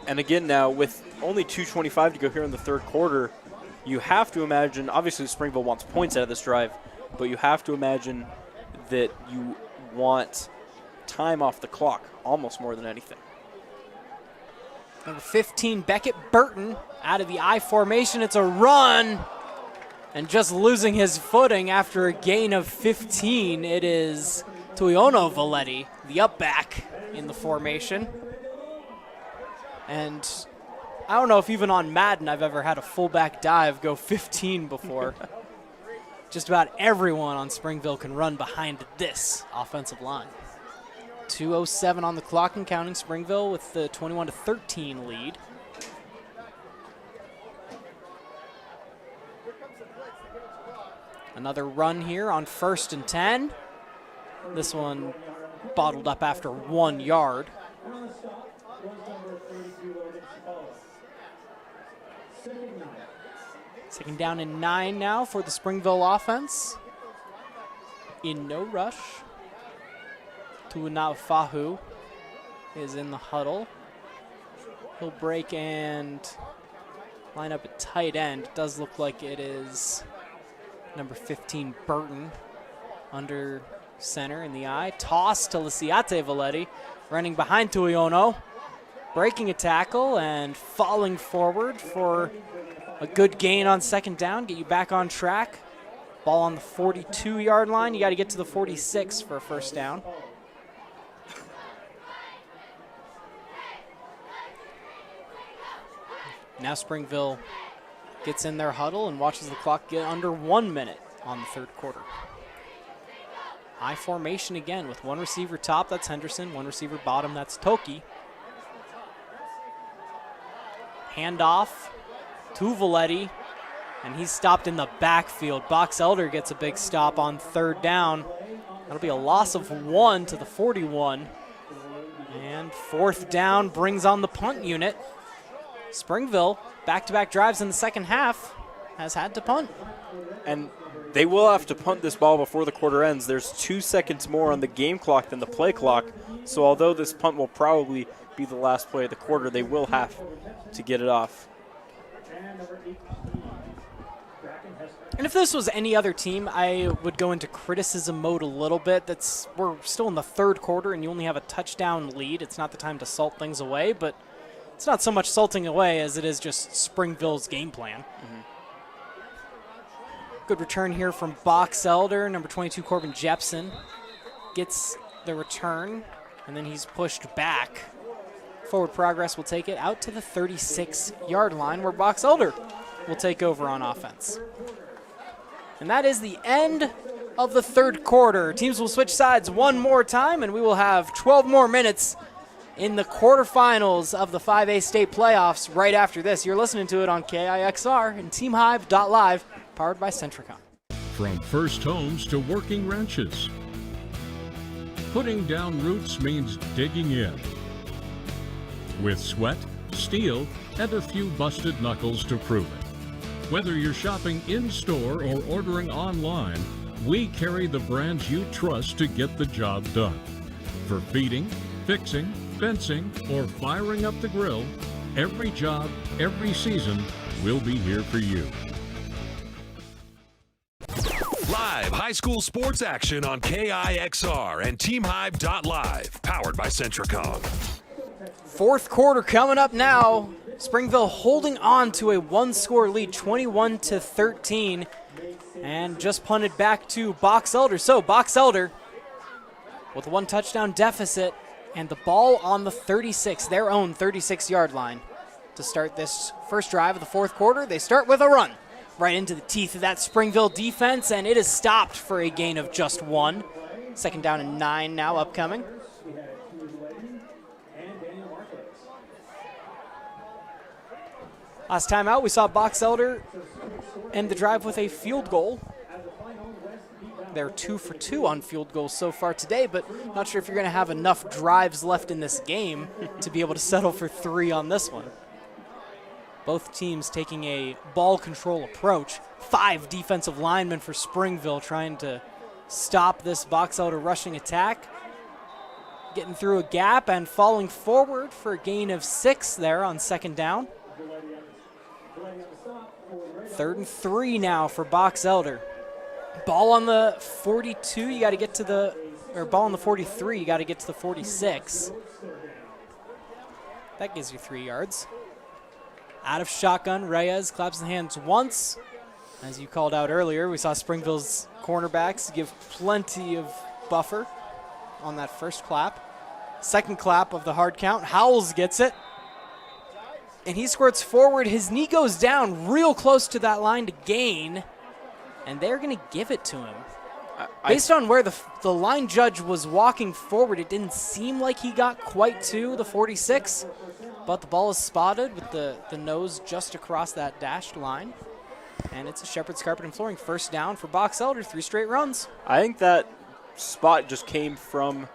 And again now, with only 2:25 to go here in the 3rd quarter, you have to imagine, obviously Springville wants points out of this drive, but you have to imagine that you want time off the clock almost more than anything. Number 15, Beckett Burton, out of the I formation. It's a run, and just losing his footing after a gain of 15. It is Tuiono Valetti, the up back in the formation. And I don't know if even on Madden I've ever had a fullback dive go 15 before. Just about everyone on Springville can run behind this offensive line. 2:07 on the clock and counting. Springville with the 21-13 lead. Another run here on 1st and 10. This one bottled up after 1 yard. Second down and 9 now for the Springville offense. In no rush. Tuinafahu is in the huddle. He'll break and line up at tight end. It does look like it is number 15, Burton, under center in the eye. Toss to Lisiate Valetti, running behind Tuiono, breaking a tackle and falling forward for a good gain on 2nd down, get you back on track. Ball on the 42-yard line. You got to get to the 46 for a first down. Now Springville gets in their huddle and watches the clock get under 1 minute on the third quarter. High formation again with one receiver top, that's Henderson. One receiver bottom, that's Toki. Handoff to Valetti, and he's stopped in the backfield. Box Elder gets a big stop on third down. That'll be a loss of 1 to the 41. And fourth down brings on the punt unit. Springville, back-to-back drives in the second half, has had to punt. And they will have to punt this ball before the quarter ends. There's 2 seconds more on the game clock than the play clock. So although this punt will probably be the last play of the quarter, they will have to get it off. And if this was any other team, I would go into criticism mode a little bit. We're still in the third quarter and you only have a touchdown lead. It's not the time to salt things away, but it's not so much salting away as it is just Springville's game plan. Good return here from Box Elder. Number 22, Corbin Jepson, gets the return, and then he's pushed back. Forward progress will take it out to the 36-yard line where Box Elder will take over on offense. And that is the end of the third quarter. Teams will switch sides one more time, and we will have 12 more minutes in the quarterfinals of the 5A state playoffs right after this. You're listening to it on KIXR and TeamHive.live, powered by Centricom. From first homes to working ranches, putting down roots means digging in. With sweat, steel, and a few busted knuckles to prove it. Whether you're shopping in-store or ordering online, we carry the brands you trust to get the job done. For feeding, fixing, fencing, or firing up the grill, every job, every season, we'll be here for you. Live high school sports action on KIXR and TeamHive.live, powered by Centricom. Fourth quarter coming up now. Springville holding on to a one-score lead, 21-13, and just punted back to Box Elder. So Box Elder with a 1 touchdown deficit and the ball on the 36, their own 36-yard line to start this first drive of the fourth quarter. They start with a run right into the teeth of that Springville defense, and it is stopped for a gain of just 1. Second down and 9 now upcoming. Last time out, we saw Box Elder end the drive with a field goal. They're 2 for 2 on field goals so far today, but not sure if you're going to have enough drives left in this game to be able to settle for 3 on this one. Both teams taking a ball control approach. 5 defensive linemen for Springville trying to stop this Box Elder rushing attack. Getting through a gap and falling forward for a gain of 6 there on second down. 3rd and 3 now for Box Elder. Ball on the 42, you got to get to the, or ball on the 43, you got to get to the 46. That gives you 3 yards. Out of shotgun, Reyes claps the hands once. As you called out earlier, we saw Springville's cornerbacks give plenty of buffer on that first clap. Second clap of the hard count, Howells gets it. And he squirts forward. His knee goes down real close to that line to gain, and they're going to give it to him. Based on where the line judge was walking forward, it didn't seem like he got quite to the 46, but the ball is spotted with the nose just across that dashed line, and it's a Shepherd's Carpet and Flooring first down for Box Elder, 3 straight runs. I think that spot just came from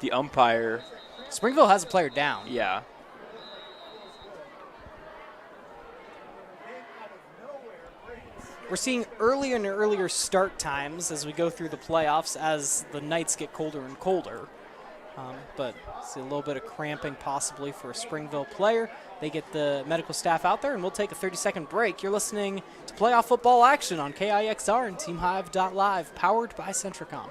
the umpire. Springville has a player down. Yeah. We're seeing earlier and earlier start times as we go through the playoffs as the nights get colder and colder. But see a little bit of cramping possibly for a Springville player. They get the medical staff out there, and we'll take a 30-second break. You're listening to playoff football action on KIXR and TeamHive.live, powered by Centricom.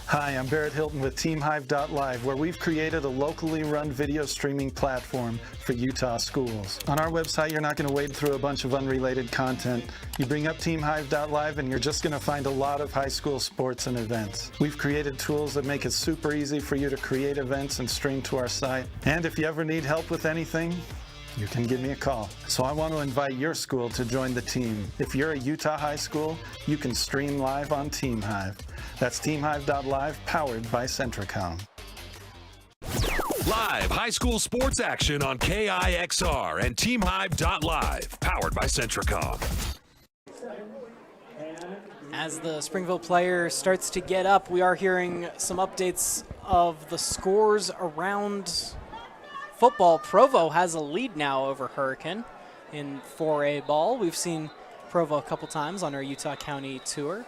Hi, I'm Barrett Hilton with TeamHive.live, where we've created a locally run video streaming platform for Utah schools. On our website, you're not going to wade through a bunch of unrelated content. You bring up TeamHive.live and you're just going to find a lot of high school sports and events. We've created tools that make it super easy for you to create events and stream to our site. And if you ever need help with anything, you can give me a call. So I want to invite your school to join the team. If you're a Utah high school, you can stream live on TeamHive. That's TeamHive.live, powered by Centricom. Live high school sports action on KIXR and TeamHive.live, powered by Centricom. As the Springville player starts to get up, we are hearing some updates of the scores around football. Provo has a lead now over Hurricane in 4A ball. We've seen Provo a couple times on our Utah County tour.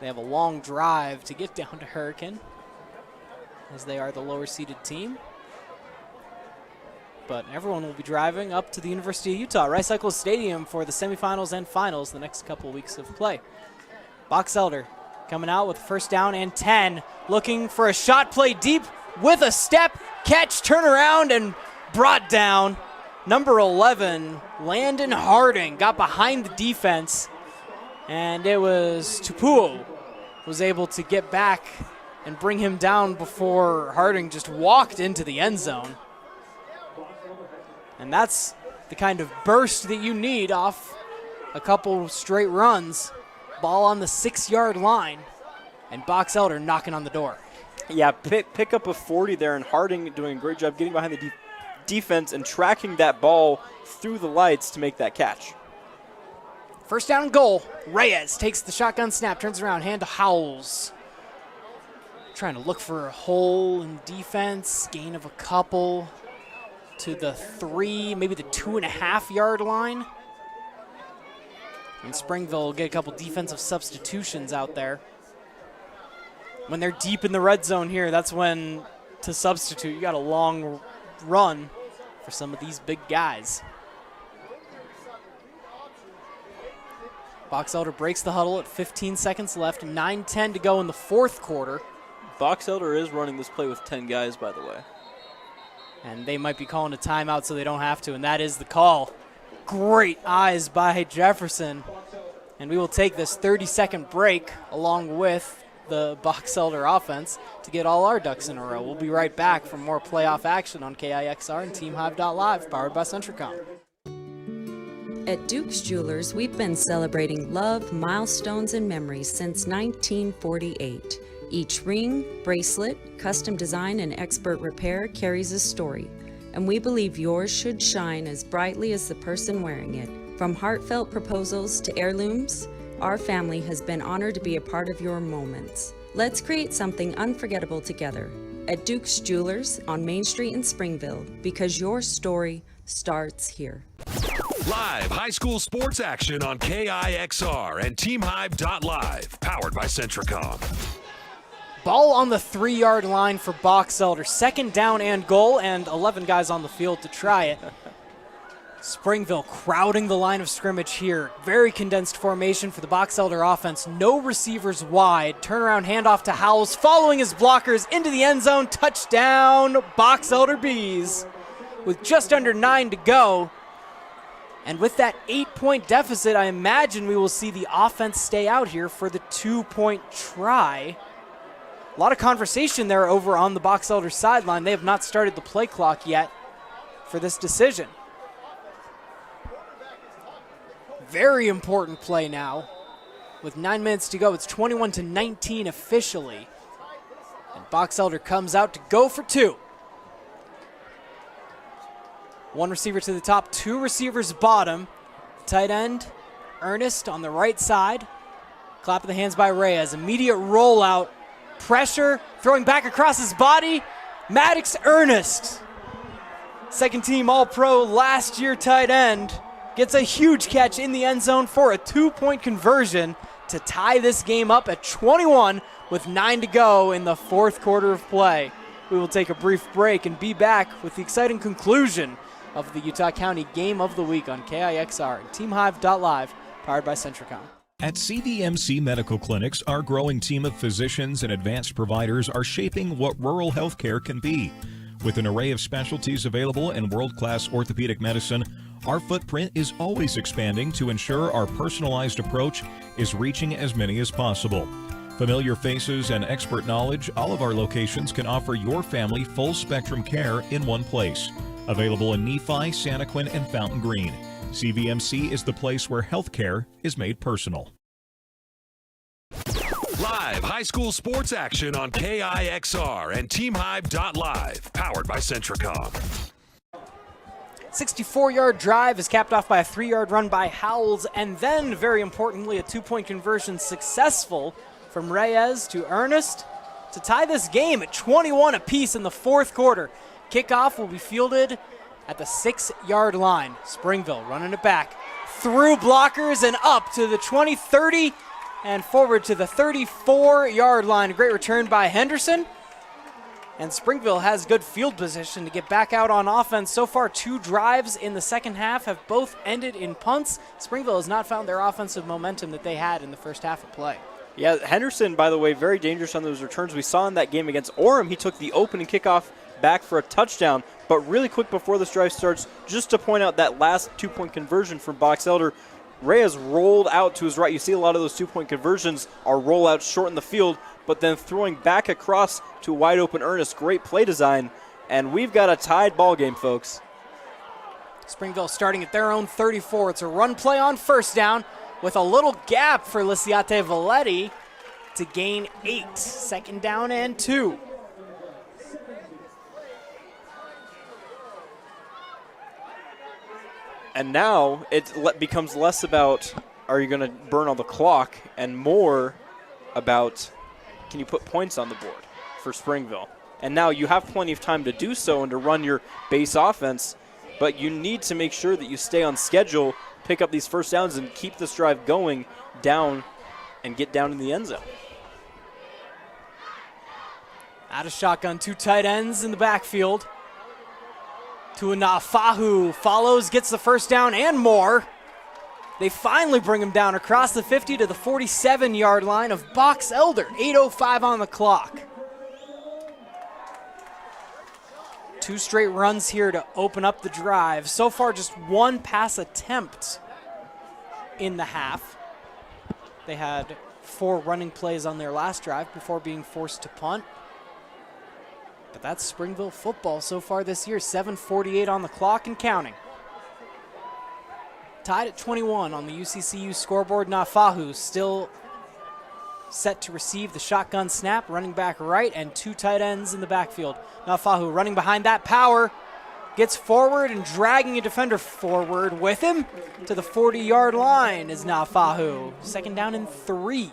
They have a long drive to get down to Hurricane, as they are the lower seeded team. But everyone will be driving up to the University of Utah Rice Eccles Stadium for the semifinals and finals the next couple weeks of play. Box Elder coming out with first down and 10, looking for a shot play deep with a step, catch, turn around, and brought down. Number 11, Landon Harding, got behind the defense, and it was Tupuo was able to get back and bring him down before Harding just walked into the end zone. And that's the kind of burst that you need off a couple straight runs. Ball on the 6-yard line, and Box Elder knocking on the door. Yeah, pick up a 40 there, and Harding doing a great job getting behind the defense and tracking that ball through the lights to make that catch. First down and goal. Reyes takes the shotgun snap, turns around, hand to Howells. Trying to look for a hole in defense, gain of a couple to the 3, maybe the 2.5-yard line. And Springville will get a couple defensive substitutions out there. When they're deep in the red zone here, that's when to substitute. You got a long run for some of these big guys. Box Elder breaks the huddle at 15 seconds left, 9:10 to go in the fourth quarter. Box Elder is running this play with 10 guys, by the way. And they might be calling a timeout so they don't have to, and that is the call. Great eyes by Jefferson. And we will take this 30-second break along with the Box Elder offense to get all our ducks in a row. We'll be right back for more playoff action on KIXR and TeamHive.live, powered by Centricom. At Duke's Jewelers, we've been celebrating love, milestones, and memories since 1948. Each ring, bracelet, custom design, and expert repair carries a story, and we believe yours should shine as brightly as the person wearing it. From heartfelt proposals to heirlooms, our family has been honored to be a part of your moments. Let's create something unforgettable together at Duke's Jewelers on Main Street in Springville, because your story starts here. Live high school sports action on KIXR and TeamHive.live, powered by Centricom. Ball on the 3-yard line for Box Elder. Second down and goal, and 11 guys on the field to try it. Springville crowding the line of scrimmage here. Very condensed formation for the Box Elder offense. No receivers wide. Turnaround handoff to Howells, following his blockers into the end zone. Touchdown, Box Elder Bees. With just under 9 to go. And with that 8-point deficit, I imagine we will see the offense stay out here for the 2-point try. A lot of conversation there over on the Box Elder sideline. They have not started the play clock yet for this decision. Very important play now. With 9 minutes to go, it's 21-19 officially. And Box Elder comes out to go for 2. One receiver to the top, 2 receivers bottom. Tight end, Ernest on the right side. Clap of the hands by Reyes. Immediate rollout. Pressure, throwing back across his body. Maddox Ernest, second team All-Pro last year tight end, gets a huge catch in the end zone for a 2-point conversion to tie this game up at 21 with 9 to go in the fourth quarter of play. We will take a brief break and be back with the exciting conclusion of the Utah County Game of the Week on KIXR and TeamHive.live, powered by Centricom. At CVMC Medical Clinics, our growing team of physicians and advanced providers are shaping what rural healthcare can be. With an array of specialties available in world-class orthopedic medicine, our footprint is always expanding to ensure our personalized approach is reaching as many as possible. Familiar faces and expert knowledge, all of our locations can offer your family full-spectrum care in one place. Available in Nephi, Santaquin, and Fountain Green. CVMC is the place where healthcare is made personal. Live high school sports action on KIXR and TeamHive.live, powered by Centricom. 64-yard drive is capped off by a 3-yard run by Howells, and then, very importantly, a 2-point conversion successful from Reyes to Ernest to tie this game at 21 apiece in the fourth quarter. Kickoff will be fielded at the 6-yard line. Springville running it back through blockers and up to the 20, 30, and forward to the 34-yard line. A great return by Henderson. And Springville has good field position to get back out on offense. So far, 2 drives in the second half have both ended in punts. Springville has not found their offensive momentum that they had in the first half of play. Yeah, Henderson, by the way, very dangerous on those returns. We saw in that game against Orem, he took the opening kickoff back for a touchdown. But really quick before this drive starts, just to point out that last 2-point conversion from Box Elder, Reyes rolled out to his right. You see a lot of those 2-point conversions are rollouts short in the field, but then throwing back across to wide open Ernest. Great play design, and we've got a tied ball game, folks. Springville starting at their own 34. It's a run play on first down with a little gap for Lisiate Valetti to gain 8. 2nd down and 2. And now it becomes less about are you going to burn on the clock and more about can you put points on the board for Springville. And now you have plenty of time to do so and to run your base offense, but you need to make sure that you stay on schedule, pick up these first downs, and keep this drive going down and get down in the end zone. Out of shotgun, 2 tight ends in the backfield. Tuanafahu follows, gets the first down and more. They finally bring him down across the 50 to the 47-yard line of Box Elder. 8:05 on the clock. 2 straight runs here to open up the drive. So far, just 1 pass attempt in the half. They had 4 running plays on their last drive before being forced to punt. But that's Springville football so far this year. 7:48 on the clock and counting. Tied at 21 on the UCCU scoreboard. Nafahu still set to receive the shotgun snap, running back right, and 2 tight ends in the backfield. Nafahu running behind that power, gets forward and dragging a defender forward with him to the 40-yard line is Nafahu. 2nd down and 3.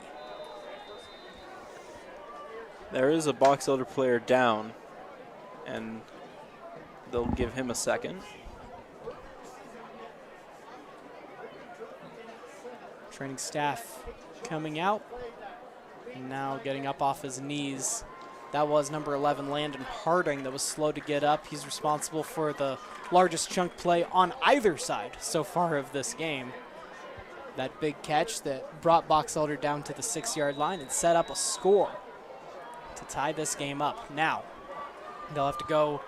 There is a Box Elder player down, and they'll give him a second. Training staff coming out, and now getting up off his knees. That was number 11, Landon Harding, that was slow to get up. He's responsible for the largest chunk play on either side so far of this game. That big catch that brought Box Elder down to the 6-yard line and set up a score to tie this game up. Now, they'll have to go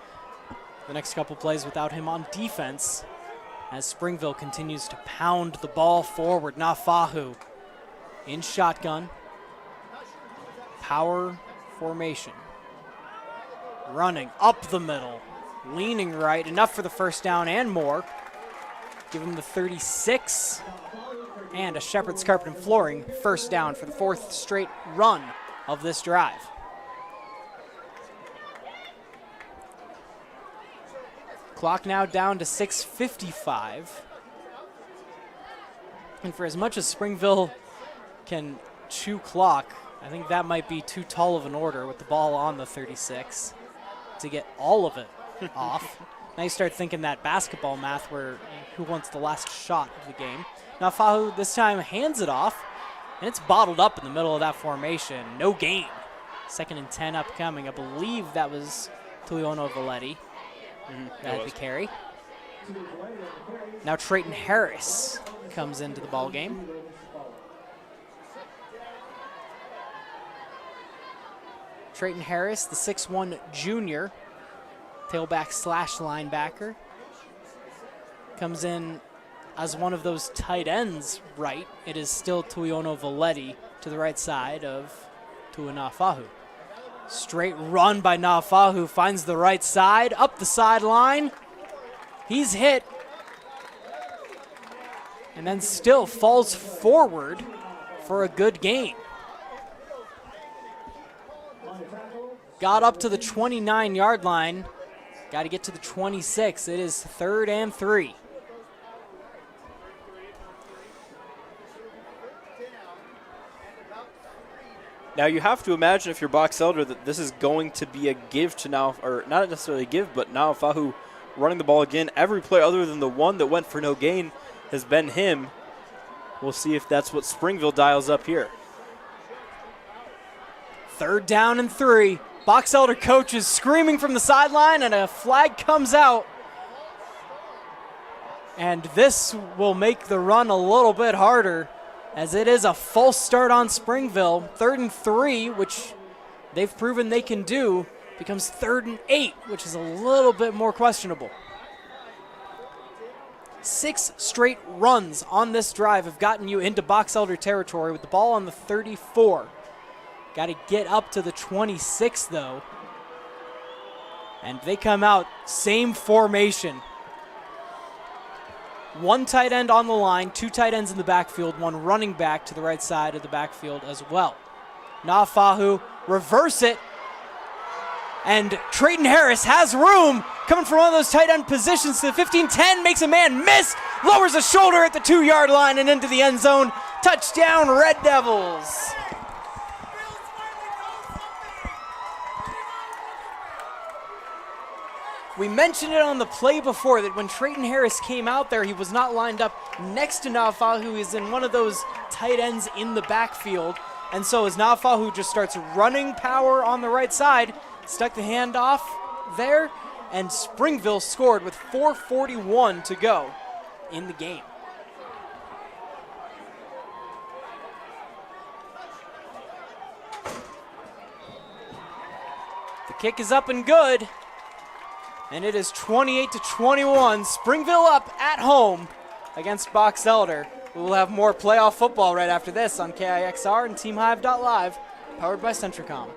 the next couple plays without him on defense as Springville continues to pound the ball forward. Nafahu in shotgun. Power formation. Running up the middle. Leaning right. Enough for the first down and more. Give him the 36. And a Shepherd's Carpet and Flooring first down for the 4th straight run of this drive. Clock now down to 6:55. And for as much as Springville can chew clock, I think that might be too tall of an order with the ball on the 36 to get all of it off. Now you start thinking that basketball math where who wants the last shot of the game. Now Fahu this time hands it off, and it's bottled up in the middle of that formation. No gain. 2nd and 10 upcoming. I believe that was Tuiono Valetti. That had the carry. Now Trayton Harris comes into the ball game. Trayton Harris, the 6'1 junior, tailback slash linebacker, comes in as one of those tight ends right. It is still Tuiono Valetti to the right side of Tua Nafahu. Straight run by Nafahu, finds the right side, up the sideline. He's hit, and then still falls forward for a good gain. Got up to the 29-yard line. Got to get to the 26. It is 3rd and 3. Now you have to imagine, if you're Box Elder, that this is going to be a give to now, or not necessarily a give, but now Fahu running the ball again. Every play other than the one that went for no gain has been him. We'll see if that's what Springville dials up here. 3rd down and 3. Box Elder coach is screaming from the sideline, and a flag comes out. And this will make the run a little bit harder, as it is a false start on Springville. 3rd and 3, which they've proven they can do, becomes 3rd and 8, which is a little bit more questionable. 6 straight runs on this drive have gotten you into Box Elder territory with the ball on the 34. Got to get up to the 26, though. And they come out, same formation. 1 tight end on the line, 2 tight ends in the backfield, 1 running back to the right side of the backfield as well. Nafahu, reverse it. And Trayton Harris has room, coming from one of those tight end positions to the 15-10, makes a man miss, lowers a shoulder at the 2-yard line and into the end zone. Touchdown, Red Devils. We mentioned it on the play before that when Trayton Harris came out there, he was not lined up next to Nafahu, who is in one of those tight ends in the backfield. And so as Nafahu just starts running power on the right side, stuck the handoff there, and Springville scored with 4:41 to go in the game. The kick is up and good. And it is 28-21. Springville up at home against Box Elder. We will have more playoff football right after this on KIXR and TeamHive.live, powered by Centricom.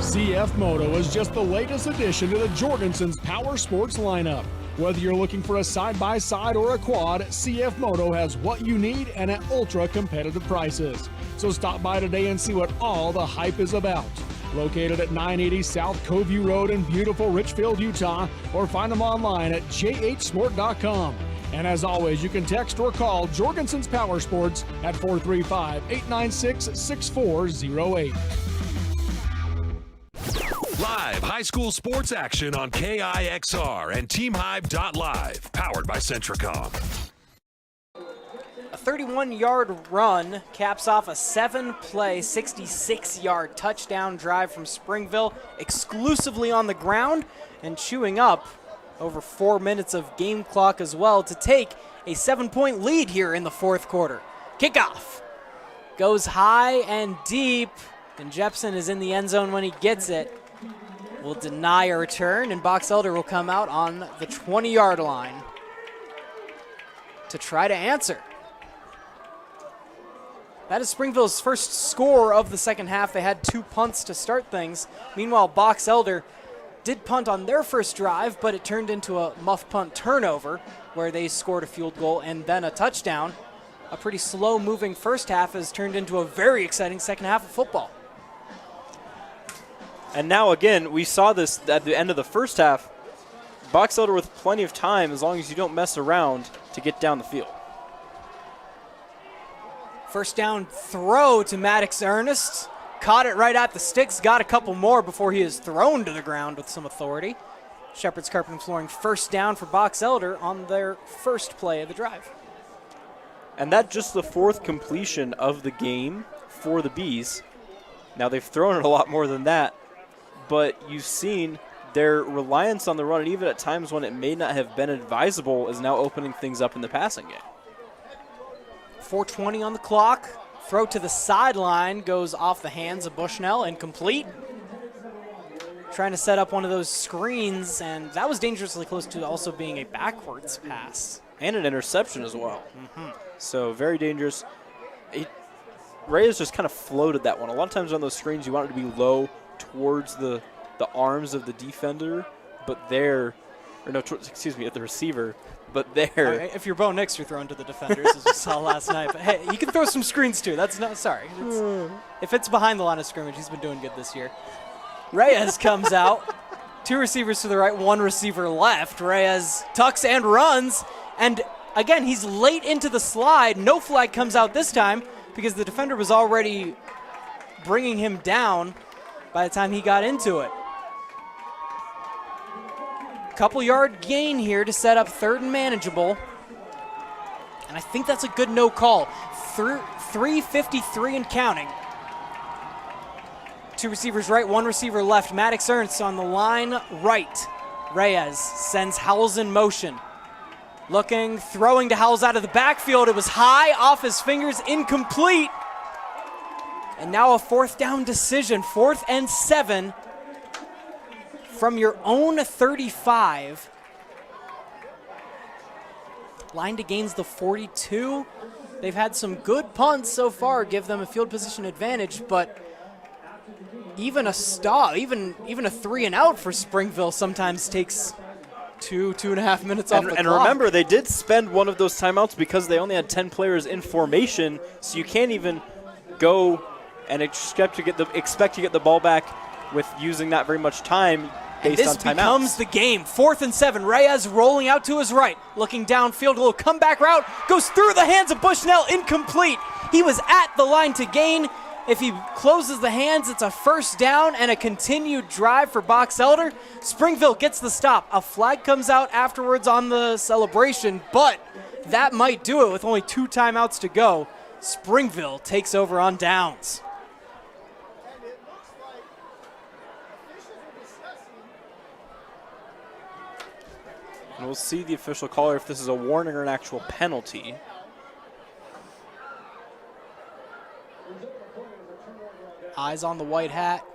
CF Moto is just the latest addition to the Jorgensen's Power Sports lineup. Whether you're looking for a side-by-side or a quad, CF Moto has what you need and at ultra-competitive prices. So stop by today and see what all the hype is about. Located at 980 South Coveview Road in beautiful Richfield, Utah, or find them online at jhsport.com. And as always, you can text or call Jorgensen's Power Sports at 435-896-6408. Live high school sports action on KIXR and TeamHive.live, powered by Centricom. A 31-yard run caps off a 7-play, 66-yard touchdown drive from Springville, exclusively on the ground and chewing up over 4 minutes of game clock as well to take a 7-point lead here in the 4th quarter. Kickoff goes high and deep, and Jepson is in the end zone when he gets it. Will deny a return, and Box Elder will come out on the 20-yard line to try to answer. That is Springville's first score of the second half. They had 2 punts to start things. Meanwhile, Box Elder did punt on their first drive, but it turned into a muff punt turnover where they scored a field goal and then a touchdown. A pretty slow-moving first half has turned into a very exciting second half of football. And now again, we saw this at the end of the first half. Box Elder with plenty of time, as long as you don't mess around, to get down the field. First down throw to Maddox Ernest. Caught it right at the sticks, got a couple more before he is thrown to the ground with some authority. Shepherd's Carpet and Flooring first down for Box Elder on their first play of the drive. And that's just the 4th completion of the game for the Bees. Now they've thrown it a lot more than that, but you've seen their reliance on the run, and even at times when it may not have been advisable, is now opening things up in the passing game. 4:20 on the clock, Throw to the sideline goes off the hands of Bushnell, incomplete. Trying to set up one of those screens, and that was dangerously close to also being a backwards pass. And an interception as well. So very dangerous. Reyes just kind of floated that one. A lot of times on those screens, you want it to be low towards the arms of the defender, but there, or no, excuse me, at the receiver, but there. Right, if you're Bo Nix, you're throwing to the defenders, as we saw last night. But hey, you can throw some screens too. That's not, sorry. If it's behind the line of scrimmage, he's been doing good this year. Reyes comes out. 2 receivers to the right, 1 receiver left. Reyes tucks and runs. And again, he's late into the slide. No flag comes out this time because the defender was already bringing him down by the time he got into it. Couple yard gain here to set up 3rd and manageable. And I think that's a good no call. 3:53 and counting. 2 receivers right, 1 receiver left. Maddox Ernst on the line right. Reyes sends Howells in motion. Looking, throwing to Howells out of the backfield. It was high, off his fingers, incomplete. And now a 4th down decision, 4th and 7 from your own 35. Line to gains the 42. They've had some good punts so far, give them a field position advantage, but even a stop, even a 3 and out for Springville sometimes takes 2.5 minutes off the clock. And remember, they did spend one of those timeouts because they only had 10 players in formation, so you can't even go and expect to get the ball back with using not very much time based on timeouts. This becomes the game. 4th and 7. Reyes rolling out to his right, looking downfield, a little comeback route, goes through the hands of Bushnell, incomplete. He was at the line to gain. If he closes the hands, it's a 1st down and a continued drive for Box Elder. Springville gets the stop. A flag comes out afterwards on the celebration, but that might do it with only 2 timeouts to go. Springville takes over on downs. And we'll see the official caller if this is a warning or an actual penalty. Eyes on the white hat.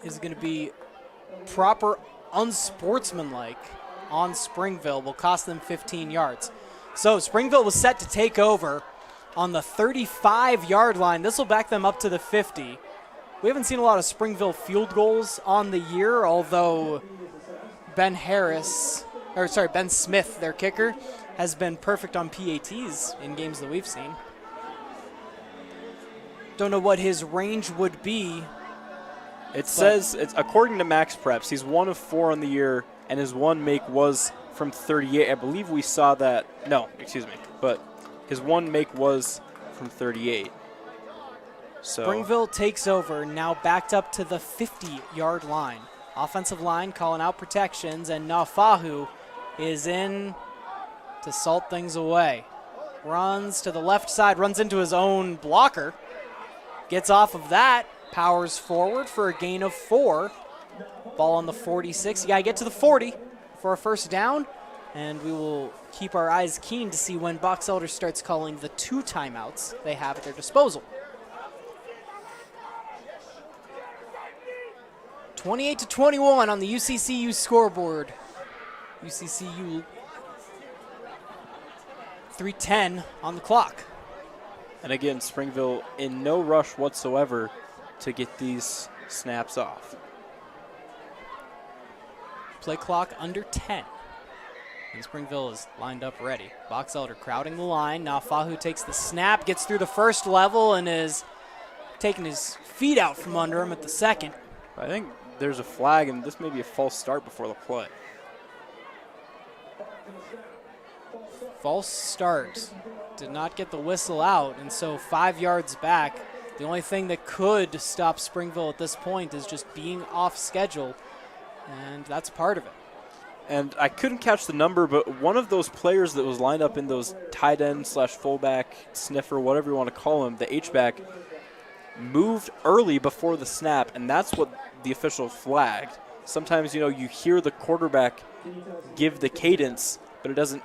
Is going to be proper unsportsmanlike on Springville. Will cost them 15 yards. So Springville was set to take over on the 35-yard line. This will back them up to the 50. We haven't seen a lot of Springville field goals on the year, although Ben Smith, their kicker, has been perfect on PATs in games that we've seen. Don't know what his range would be. It says, it's according to Max Preps, he's 1 of 4 on the year, and his 1 make was from 38. I believe we saw that. No, excuse me. But his 1 make was from 38. So Springville takes over, now backed up to the 50-yard line. Offensive line calling out protections, and Nafahu is in to salt things away. Runs to the left side, runs into his own blocker. Gets off of that, powers forward for a gain of 4. Ball on the 46. You got to get to the 40 for a 1st down, and we will keep our eyes keen to see when Box Elder starts calling the 2 timeouts they have at their disposal. 28-21 on the UCCU scoreboard. UCCU 3:10 on the clock. And again, Springville in no rush whatsoever to get these snaps off. Play clock under 10. And Springville is lined up ready. Box Elder crowding the line. Now Fahu takes the snap, gets through the 1st level, and is taking his feet out from under him at the 2nd. I think there's a flag, and this may be a false start before the play. False start. Did not get the whistle out, and so 5 yards back. The only thing that could stop Springville at this point is just being off schedule, and that's part of it. And I couldn't catch the number, but one of those players that was lined up in those tight end / fullback, sniffer, whatever you want to call him, the H-back, moved early before the snap, and that's what the official flagged. Sometimes, you hear the quarterback give the cadence, but it doesn't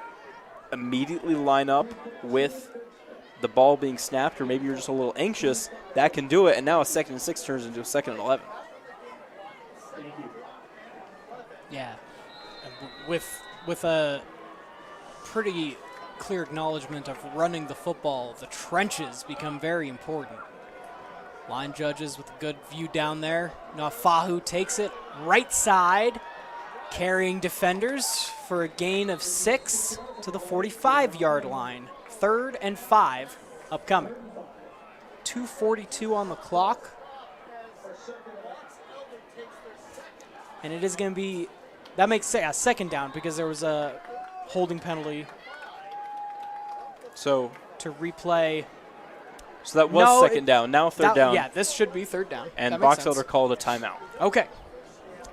immediately line up with the ball being snapped, or maybe you're just a little anxious, that can do it. And now a 2nd and 6 turns into a 2nd and 11. Yeah, with a pretty clear acknowledgement of running the football, the trenches become very important. Line judges with a good view down there. Nafahu takes it right side, carrying defenders for a gain of 6 to the 45-yard line. 3rd and 5 upcoming. 2:42 on the clock. And it is going to be, that makes a 2nd down because there was a holding penalty. So to replay. So that was 2nd down. Now 3rd down. Yeah, this should be 3rd down. And Box Elder called a timeout. Okay.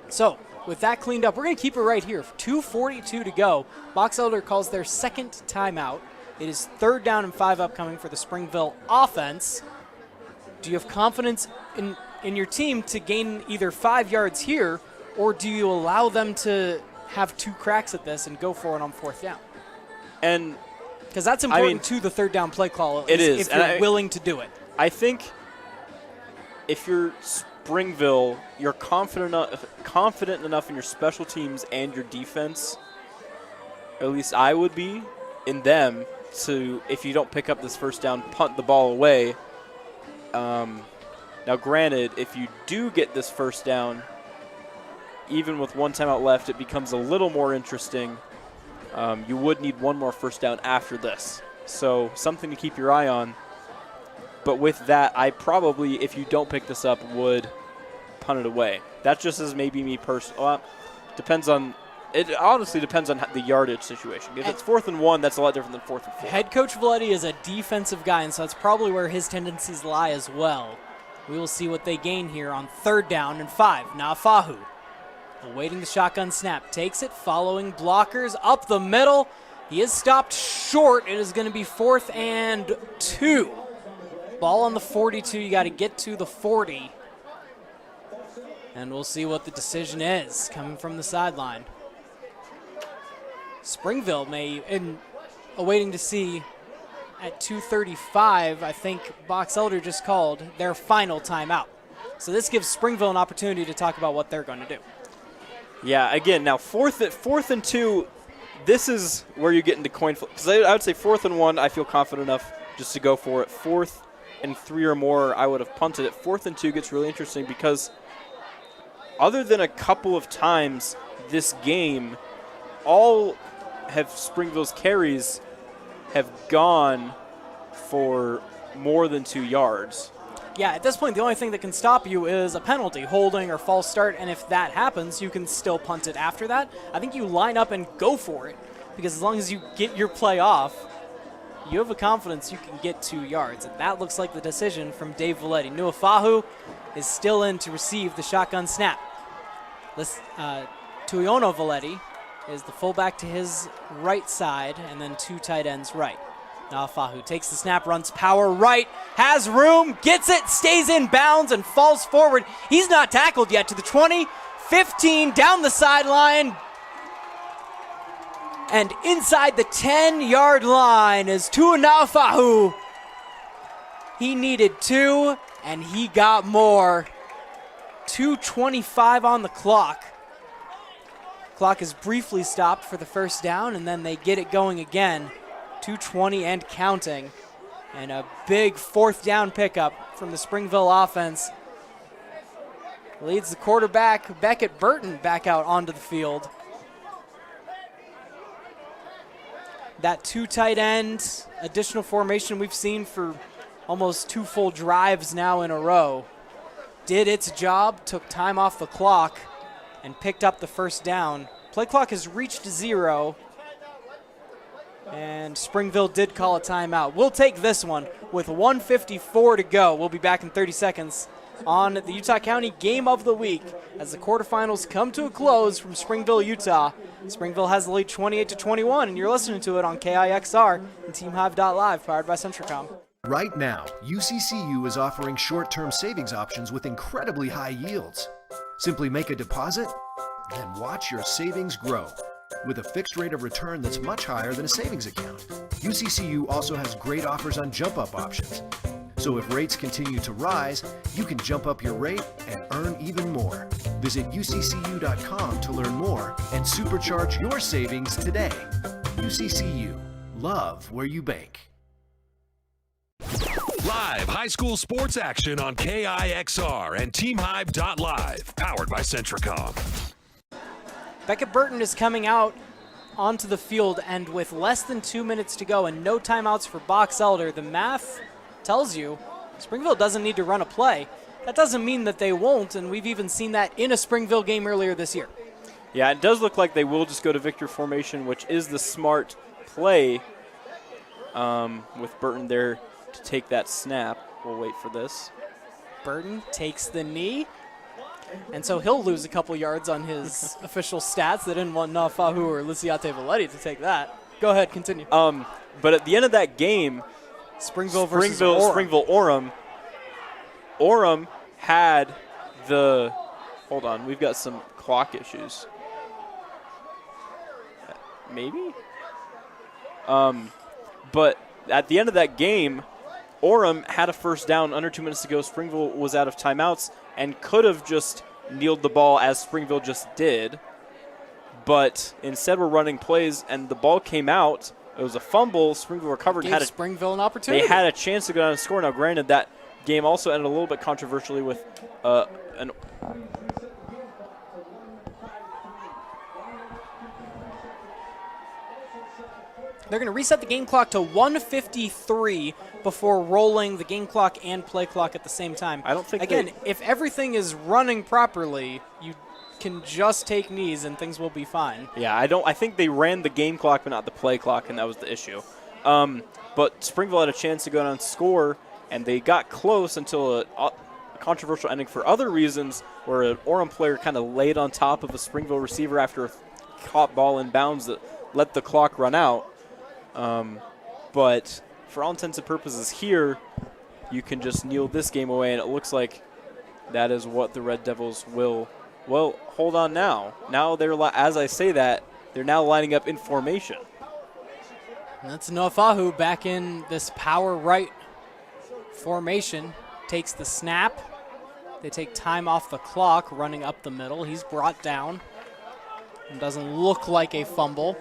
So with that cleaned up, we're going to keep it right here. 2:42 to go. Box Elder calls their 2nd timeout. It is 3rd down and 5 upcoming for the Springville offense. Do you have confidence in your team to gain either 5 yards here, or do you allow them to have 2 cracks at this and go for it on 4th down? And because that's important to the 3rd down play call. It is. If you're willing to do it. I think if you're Springville, you're confident enough in your special teams and your defense, at least I would be, in them, to, if you don't pick up this 1st down, punt the ball away. Now, granted, if you do get this 1st down, even with 1 timeout left, it becomes a little more interesting. You would need 1 more 1st down after this. So something to keep your eye on. But with that, I probably, if you don't pick this up, would punt it away. That just is maybe me personally. Well, it honestly depends on the yardage situation. If it's 4th and 1, that's a lot different than 4th and 4. Head Coach Valetti is a defensive guy, and so that's probably where his tendencies lie as well. We will see what they gain here on 3rd down and 5. Nafahu, awaiting the shotgun snap, takes it, following blockers up the middle. He is stopped short. It is going to be 4th and 2. Ball on the 42. You got to get to the 40. And we'll see what the decision is coming from the sideline. Springville awaiting to see at 2:35, I think Box Elder just called their final timeout. So this gives Springville an opportunity to talk about what they're going to do. Yeah, again, now 4th and 2, this is where you get into coin flip. Because I would say 4th and 1, I feel confident enough just to go for it. 4th and 3 or more, I would have punted it. 4th and 2 gets really interesting because other than a couple of times this game, all have Springville's carries have gone for more than 2 yards. Yeah, at this point, the only thing that can stop you is a penalty, holding or false start, and if that happens, you can still punt it after that. I think you line up and go for it, because as long as you get your play off, you have a confidence you can get 2 yards, and that looks like the decision from Dave Valetti. Nuafahu is still in to receive the shotgun snap. Tuiono Valetti is the fullback to his right side, and then 2 tight ends right. Nafahu takes the snap, runs power right, has room, gets it, stays in bounds, and falls forward. He's not tackled yet to the 20, 15, down the sideline, and inside the 10-yard line is Tua Nafahu. He needed 2, and he got more. 2:25 on the clock. Clock is briefly stopped for the 1st down, and then they get it going again. 2:20 and counting. And a big 4th down pickup from the Springville offense. Leads the quarterback, Beckett Burton, back out onto the field. That 2 tight end additional formation we've seen for almost 2 full drives now in a row did its job, took time off the clock, and picked up the 1st down. Play clock has reached 0, and Springville did call a timeout. We'll take this one with 1:54 to go. We'll be back in 30 seconds on the Utah County Game of the Week as the quarterfinals come to a close from Springville, Utah. Springville has the lead 28-21, and you're listening to it on KIXR and TeamHive.live, powered by Centricom. Right now, UCCU is offering short-term savings options with incredibly high yields. Simply make a deposit, then watch your savings grow. with a fixed rate of return that's much higher than a savings account. UCCU also has great offers on jump-up options. So if rates continue to rise, you can jump up your rate and earn even more. Visit uccu.com to learn more and supercharge your savings today. UCCU. Love where you bank. Live high school sports action on KIXR and TeamHype.live, powered by Centricom. Beckett Burton is coming out onto the field, and with less than 2 minutes to go and no timeouts for Box Elder, the math tells you Springville doesn't need to run a play. That doesn't mean that they won't, and we've even seen that in a Springville game earlier this year. Yeah, it does look like they will just go to victory formation, which is the smart play with Burton there to take that snap. We'll wait for this. Burton takes the knee, and so he'll lose a couple yards on his official stats. They didn't want Nafahu or Lisiate Valetti to take that. Go ahead, continue. But at the end of that game, Springville versus Orem. Springville Orem had the, hold on, we've got some clock issues. Maybe? But at the end of that game, Orem had a first down under 2 minutes to go. Springville was out of timeouts and could have just kneeled the ball as Springville just did. But instead we're running plays, and the ball came out. It was a fumble. Springville recovered. Gave Springville an opportunity. They had a chance to go down and score. Now, granted, that game also ended a little bit controversially with an. They're going to reset the game clock to 1:53 before rolling the game clock and play clock at the same time. I don't think. Again, if everything is running properly, you can just take knees and things will be fine. Yeah, I think they ran the game clock but not the play clock, and that was the issue. But Springville had a chance to go down and score, and they got close until a controversial ending for other reasons, where an Orem player kind of laid on top of a Springville receiver after a caught ball in bounds that let the clock run out. But for all intents and purposes here, you can just kneel this game away, and it looks like that is what the Red Devils will. Well, hold on now. Now they're, as I say that, they're now lining up in formation. And that's Noafahu back in this power right formation. Takes the snap. They take time off the clock, running up the middle. He's brought down. It doesn't look like a fumble.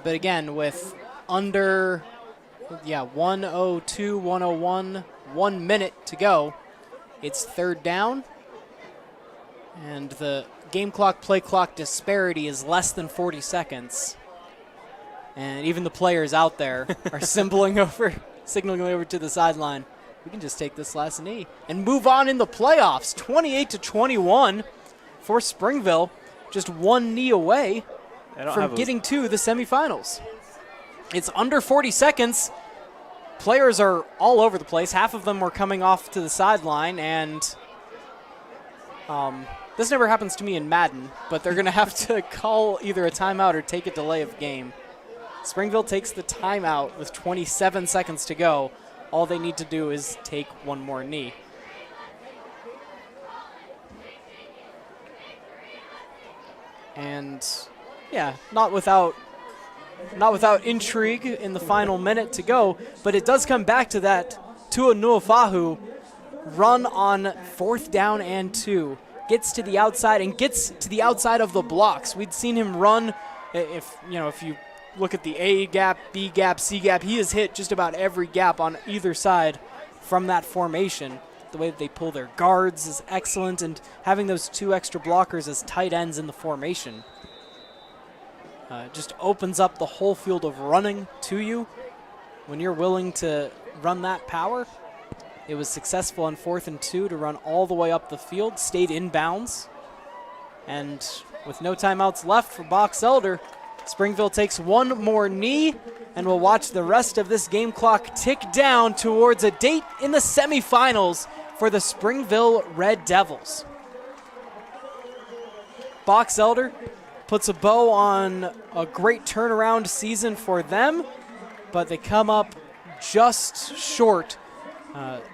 But again, with under 1:02, 1:01, 1 minute to go, it's third down. And the game clock, play clock disparity is less than 40 seconds. And even the players out there are signaling over to the sideline. We can just take this last knee and move on in the playoffs. 28-21 for Springville. Just one knee away from getting to the semifinals. It's under 40 seconds. Players are all over the place. Half of them were coming off to the sideline, and this never happens to me in Madden, but they're going to have to call either a timeout or take a delay of game. Springville takes the timeout with 27 seconds to go. All they need to do is take one more knee. And yeah, not without intrigue in the final minute to go, but it does come back to that Tua Nuafahu run on 4th down and 2. Gets to the outside and gets to the outside of the blocks. We'd seen him run, if you look at the A gap, B gap, C gap, he has hit just about every gap on either side from that formation. The way that they pull their guards is excellent, and having those 2 extra blockers as tight ends in the formation just opens up the whole field of running to you when you're willing to run that power. It was successful on 4th and 2 to run all the way up the field, stayed in bounds. And with no timeouts left for Box Elder, Springville takes one more knee, and we'll watch the rest of this game clock tick down towards a date in the semifinals for the Springville Red Devils. Box Elder puts a bow on a great turnaround season for them, but they come up just short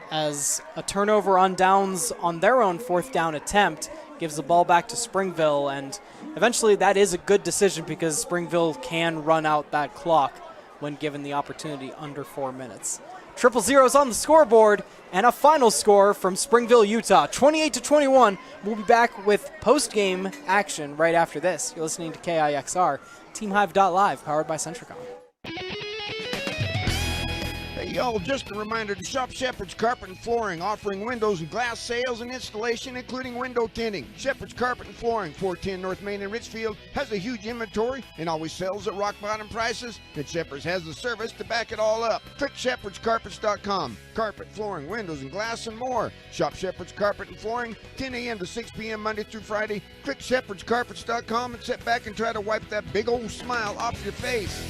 as a turnover on downs on their own 4th down attempt gives the ball back to Springville, and eventually that is a good decision because Springville can run out that clock when given the opportunity under 4 minutes. 000 is on the scoreboard, and a final score from Springville, Utah, 28-21. We'll be back with post-game action right after this. You're listening to KIXR, TeamHive.live, powered by Centricom. Hey y'all, just a reminder to shop Shepherd's Carpet and Flooring, offering windows and glass sales and installation, including window tinting. Shepherd's Carpet and Flooring, 410 North Main in Richfield, has a huge inventory and always sells at rock bottom prices, and Shepherd's has the service to back it all up. Click shepherdscarpets.com. Carpet, flooring, windows and glass and more. Shop Shepherd's Carpet and Flooring, 10 a.m. to 6 p.m. Monday through Friday. Click shepherdscarpets.com and sit back and try to wipe that big old smile off your face.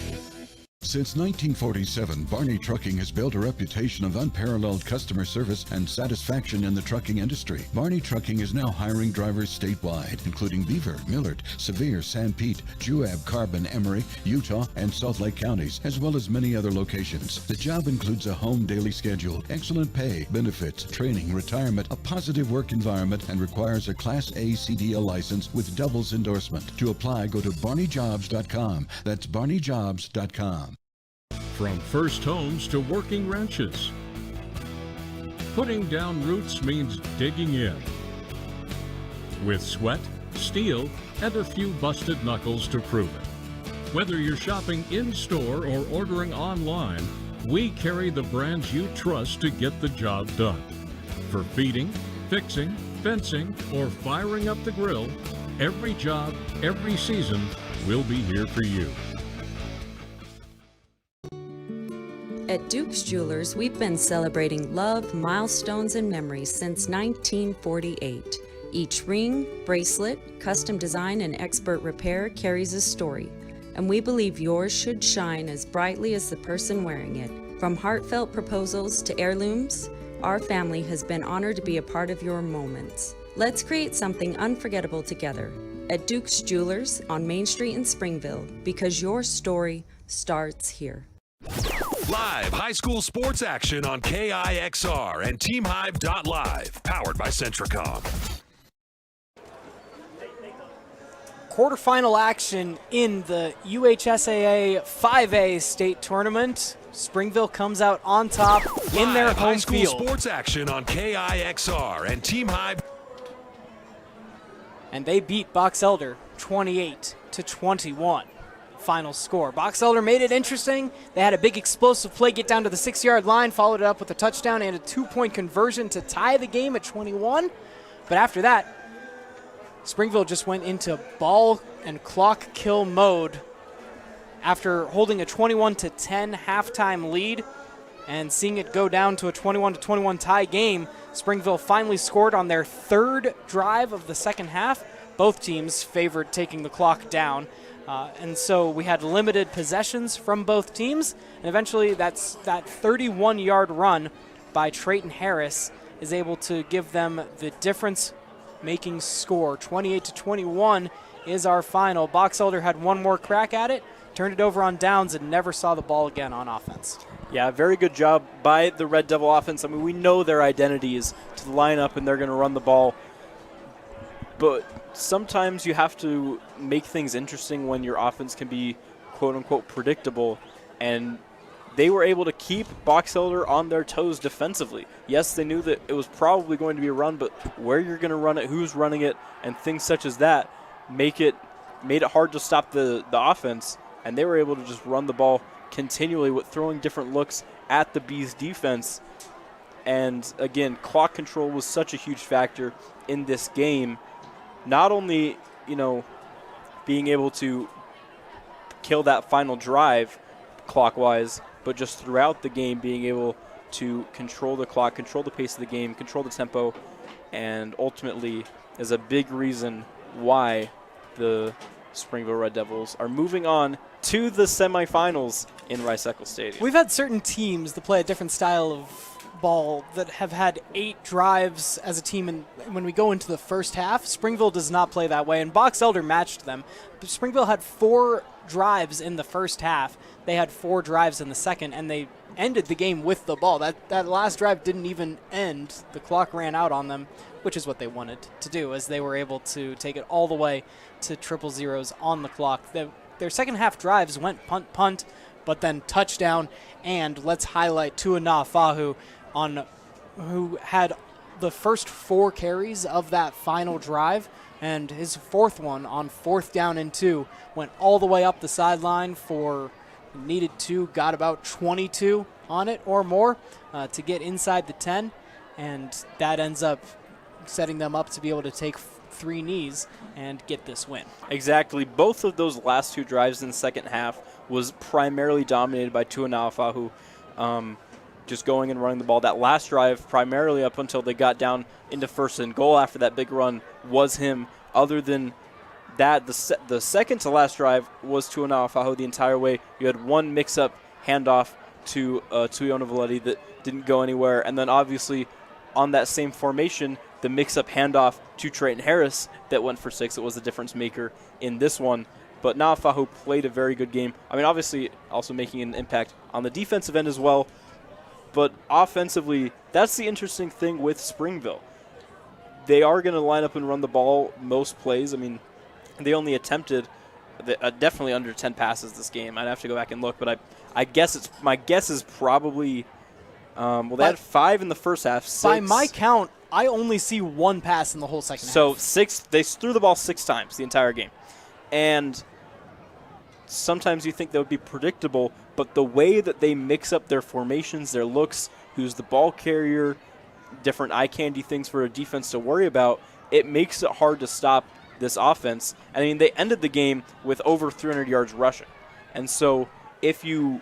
Since 1947, Barney Trucking has built a reputation of unparalleled customer service and satisfaction in the trucking industry. Barney Trucking is now hiring drivers statewide, including Beaver, Millard, Sevier, San Pete, Juab, Carbon, Emery, Utah, and Salt Lake counties, as well as many other locations. The job includes a home daily schedule, excellent pay, benefits, training, retirement, a positive work environment, and requires a Class A CDL license with doubles endorsement. To apply, go to barneyjobs.com. That's barneyjobs.com. From first homes to working ranches. Putting down roots means digging in. With sweat, steel, and a few busted knuckles to prove it. Whether you're shopping in-store or ordering online, we carry the brands you trust to get the job done. For feeding, fixing, fencing, or firing up the grill, every job, every season, we'll be here for you. At Duke's Jewelers, we've been celebrating love, milestones, and memories since 1948. Each ring, bracelet, custom design, and expert repair carries a story, and we believe yours should shine as brightly as the person wearing it. From heartfelt proposals to heirlooms, our family has been honored to be a part of your moments. Let's create something unforgettable together at Duke's Jewelers on Main Street in Springville, because your story starts here. Live high school sports action on KIXR and TeamHive.live, powered by Centricom. Quarterfinal action in the UHSAA 5A state tournament. Springville comes out on top in their home high school field. Sports action on KIXR and TeamHive. And they beat Box Elder 28-21. Final score. Box Elder made it interesting. They had a big explosive play get down to the 6-yard line, followed it up with a touchdown and a 2-point conversion to tie the game at 21. But after that, Springville just went into ball and clock kill mode after holding a 21-10 halftime lead and seeing it go down to a 21-21 tie game. Springville finally scored on their third drive of the second half. Both teams favored taking the clock down. And so we had limited possessions from both teams, and eventually that 31-yard run by Trayton Harris is able to give them the difference-making score. 28-21 is our final. Box Elder had one more crack at it, turned it over on downs, and never saw the ball again on offense. Yeah, very good job by the Red Devil offense. I mean, we know their identity is to line up and they're going to run the ball. But sometimes you have to make things interesting when your offense can be quote-unquote predictable. And they were able to keep Box Elder on their toes defensively. Yes, they knew that it was probably going to be a run, but where you're going to run it, who's running it, and things such as that made it hard to stop the offense. And they were able to just run the ball continually with throwing different looks at the Bees defense. And again, clock control was such a huge factor in this game. Not only, being able to kill that final drive clockwise, but just throughout the game being able to control the clock, control the pace of the game, control the tempo, and ultimately is a big reason why the Springville Red Devils are moving on to the semifinals in Rice-Eccles Stadium. We've had certain teams that play a different style of football that have had 8 drives as a team, and when we go into the first half, Springville does not play that way, and Box Elder matched them. Springville had 4 drives in the first half. They had 4 drives in the second, and they ended the game with the ball. That last drive didn't even end. The clock ran out on them, which is what they wanted to do, as they were able to take it all the way to 0-0s on the clock. Their second half drives went punt, but then touchdown, and let's highlight Tuana Fahu who had the first 4 carries of that final drive, and his 4th one on 4th down and 2 went all the way up the sideline for needed 2, got about 22 on it or more to get inside the 10, and that ends up setting them up to be able to take 3 knees and get this win. Exactly. Both of those last 2 drives in the second half was primarily dominated by Tuana Fahu, just going and running the ball. That last drive, primarily up until they got down into 1st and goal after that big run, was him. Other than that, the second to last drive was Tuana Fahu the entire way. You had one mix-up handoff to Iona Valetti that didn't go anywhere, and then obviously on that same formation, the mix-up handoff to Trayton Harris that went for 6. It was the difference maker in this one. But Naafahu played a very good game. I mean, obviously also making an impact on the defensive end as well. But offensively, that's the interesting thing with Springville. They are going to line up and run the ball most plays. I mean, they only attempted definitely under 10 passes this game. I'd have to go back and look, but my guess is probably they had 5 in the first half. 6. By my count, I only see 1 pass in the whole second half. So 6, they threw the ball 6 times the entire game. And sometimes you think that would be predictable, but the way that they mix up their formations, their looks, who's the ball carrier, different eye candy things for a defense to worry about, it makes it hard to stop this offense. I mean, they ended the game with over 300 yards rushing. And so if you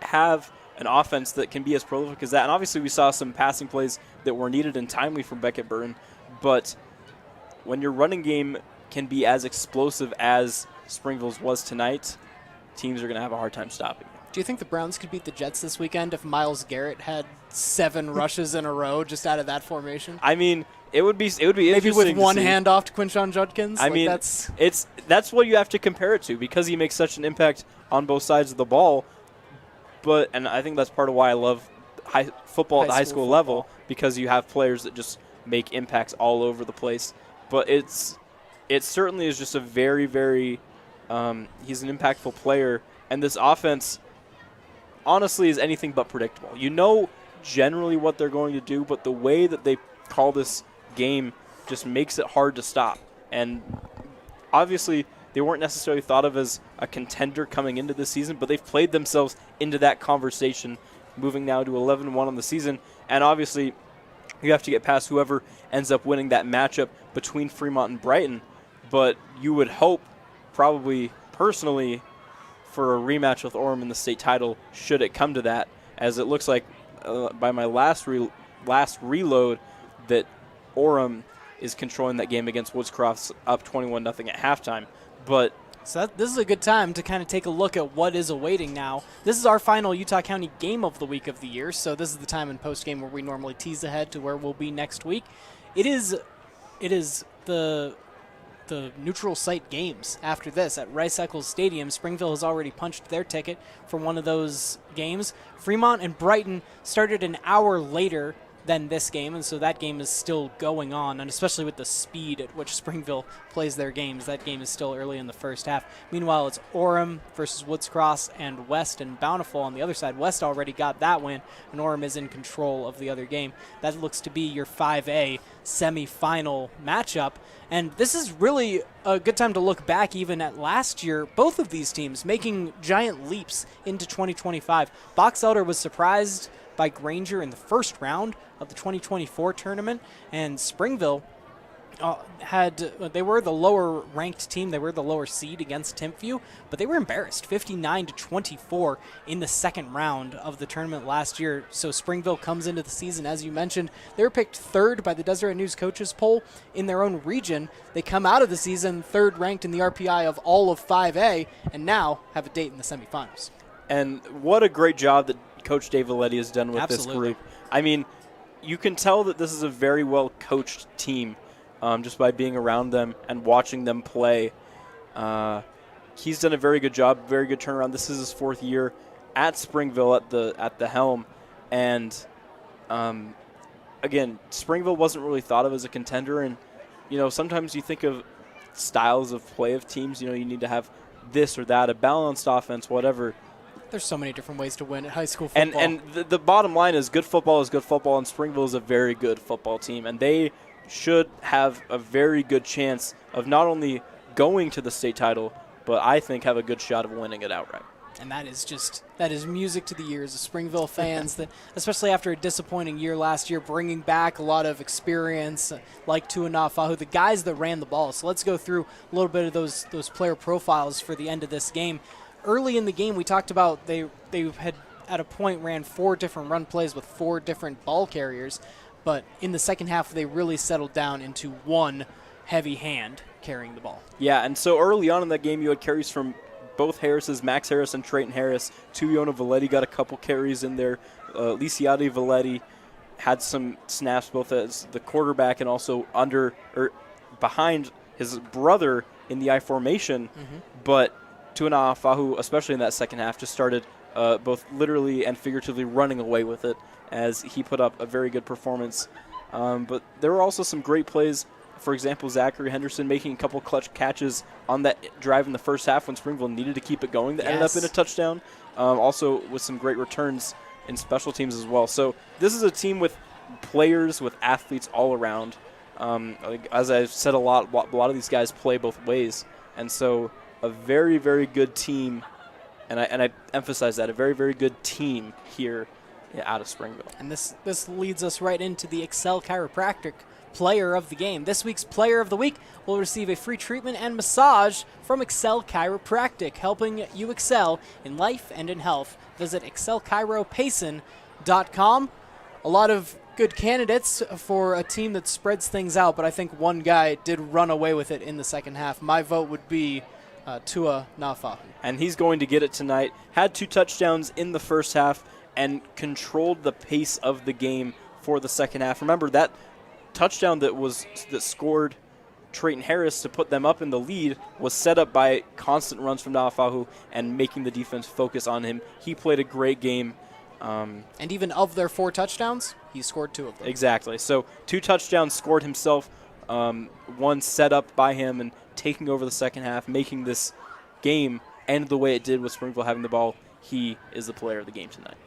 have an offense that can be as prolific as that, and obviously we saw some passing plays that were needed and timely from Beckett Burton, but when your running game can be as explosive as Springville's was tonight, teams are going to have a hard time stopping it. Do you think the Browns could beat the Jets this weekend if Myles Garrett had 7 rushes in a row just out of that formation? I mean, it would be maybe interesting with one to see. handoff to Quinshon Judkins. I mean, that's what you have to compare it to, because he makes such an impact on both sides of the ball. And I think that's part of why I love football at the high school level, because you have players that just make impacts all over the place. But it certainly is just a very, very he's an impactful player, and this offense honestly is anything but predictable. You know generally what they're going to do, but the way that they call this game just makes it hard to stop. And obviously they weren't necessarily thought of as a contender coming into this season, but they've played themselves into that conversation, moving now to 11-1 on the season. And obviously you have to get past whoever ends up winning that matchup between Fremont and Brighton. But you would hope, probably personally, for a rematch with Orem in the state title, should it come to that, as it looks like by my last reload that Orem is controlling that game against Woods Cross, up 21-0 at halftime. But so this is a good time to kind of take a look at what is awaiting now. This is our final Utah County game of the week of the year, so this is the time in post-game where we normally tease ahead to where we'll be next week. It is the neutral site games after this at Rice Eccles Stadium. Springville has already punched their ticket for one of those games. Fremont and Brighton started an hour later than this game, and so that game is still going on, and especially with the speed at which Springville plays their games, that game is still early in the first half. Meanwhile, it's Orem versus Woods Cross and West and Bountiful on the other side. West already got that win, and Orem is in control of the other game. That looks to be your 5A semifinal matchup, and this is really a good time to look back even at last year. Both of these teams making giant leaps into 2025. Box Elder was surprised by Granger in the first round of the 2024 tournament, and Springville they were the lower ranked team. They were the lower seed against Timpview, but they were embarrassed 59-24 in the second round of the tournament last year. So Springville comes into the season, as you mentioned, they were picked 3rd by the Deseret News coaches poll in their own region. They come out of the season 3rd ranked in the RPI of all of 5A, and now have a date in the semifinals. And what a great job that Coach Dave Valetti has done with Absolutely. this group. I mean, you can tell that this is a very well-coached team just by being around them and watching them play. He's done a very good job, very good turnaround. This is his 4th year at Springville at the helm. And, again, Springville wasn't really thought of as a contender. And, sometimes you think of styles of play of teams. You need to have this or that, a balanced offense, whatever. There's so many different ways to win at high school football. And the bottom line is good football, and Springville is a very good football team. And they should have a very good chance of not only going to the state title, but I think have a good shot of winning it outright. And that is music to the ears of Springville fans, that especially after a disappointing year last year, bringing back a lot of experience like Tuanafahu, the guys that ran the ball. So let's go through a little bit of those player profiles for the end of this game. Early in the game, we talked about they had at a point ran 4 different run plays with 4 different ball carriers, but in the second half they really settled down into one heavy hand carrying the ball. Yeah, and so early on in that game, you had carries from both Harrises, Max Harris and Trayton Harris. Tuiona Valetti got a couple carries in there. Lisiade Valetti had some snaps both as the quarterback and also behind his brother in the I formation. But Tuanafahu, especially in that second half, just started both literally and figuratively running away with it as he put up a very good performance. But there were also some great plays. For example, Zachary Henderson making a couple clutch catches on that drive in the first half when Springville needed to keep it going that ended up in a touchdown. Also with some great returns in special teams as well. So this is a team with players, with athletes all around. As I've said a lot of these guys play both ways. And so a very, very good team, and I emphasize that, a very, very good team here out of Springville. And this leads us right into the Excel Chiropractic Player of the Game. This week's Player of the Week will receive a free treatment and massage from Excel Chiropractic, helping you excel in life and in health. Visit excelchiropayson.com. A lot of good candidates for a team that spreads things out, but I think one guy did run away with it in the second half. My vote would be Tuanafahu. And he's going to get it tonight. Had 2 touchdowns in the first half and controlled the pace of the game for the second half. Remember, that touchdown that scored Trayton Harris to put them up in the lead was set up by constant runs from Nafahu and making the defense focus on him. He played a great game. And even of their 4 touchdowns, he scored 2 of them. Exactly. So 2 touchdowns scored himself, one set up by him and taking over the second half, making this game end the way it did with Springville having the ball. He is the player of the game tonight.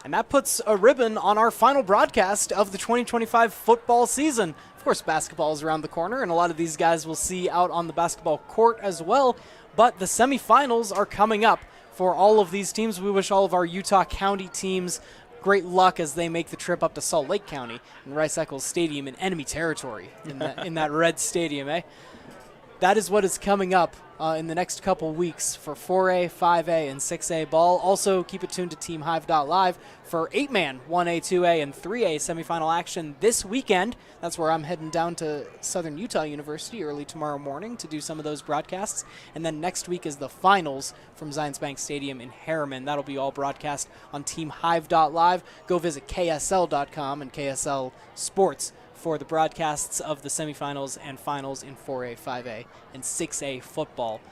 And that puts a ribbon on our final broadcast of the 2025 football season. Of course, basketball is around the corner, and a lot of these guys we'll see out on the basketball court as well. But the semifinals are coming up for all of these teams. We wish all of our Utah County teams great luck as they make the trip up to Salt Lake County and Rice Eccles Stadium in enemy territory in that red stadium, eh? That is what is coming up in the next couple weeks for 4A, 5A, and 6A ball. Also, keep it tuned to TeamHive.live for 8-man 1A, 2A, and 3A semifinal action this weekend. That's where I'm heading down to Southern Utah University early tomorrow morning to do some of those broadcasts. And then next week is the finals from Zions Bank Stadium in Harriman. That'll be all broadcast on TeamHive.live. Go visit KSL.com and KSL Sports for the broadcasts of the semifinals and finals in 4A, 5A, and 6A football,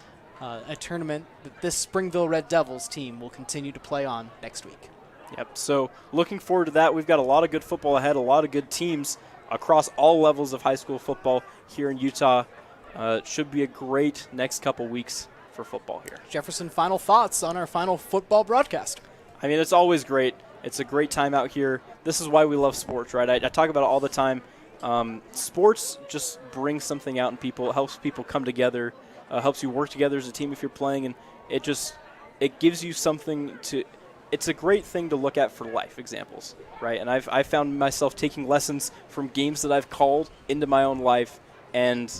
a tournament that this Springville Red Devils team will continue to play on next week. Yep, so looking forward to that. We've got a lot of good football ahead, a lot of good teams across all levels of high school football here in Utah. It should be a great next couple weeks for football here. Jefferson, final thoughts on our final football broadcast? I mean, it's always great. It's a great time out here. This is why we love sports, right? I talk about it all the time. Sports just brings something out in people. It helps people come together, helps you work together as a team if you're playing, and it gives you something to – it's a great thing to look at for life examples, right? And I've found myself taking lessons from games that I've called into my own life, and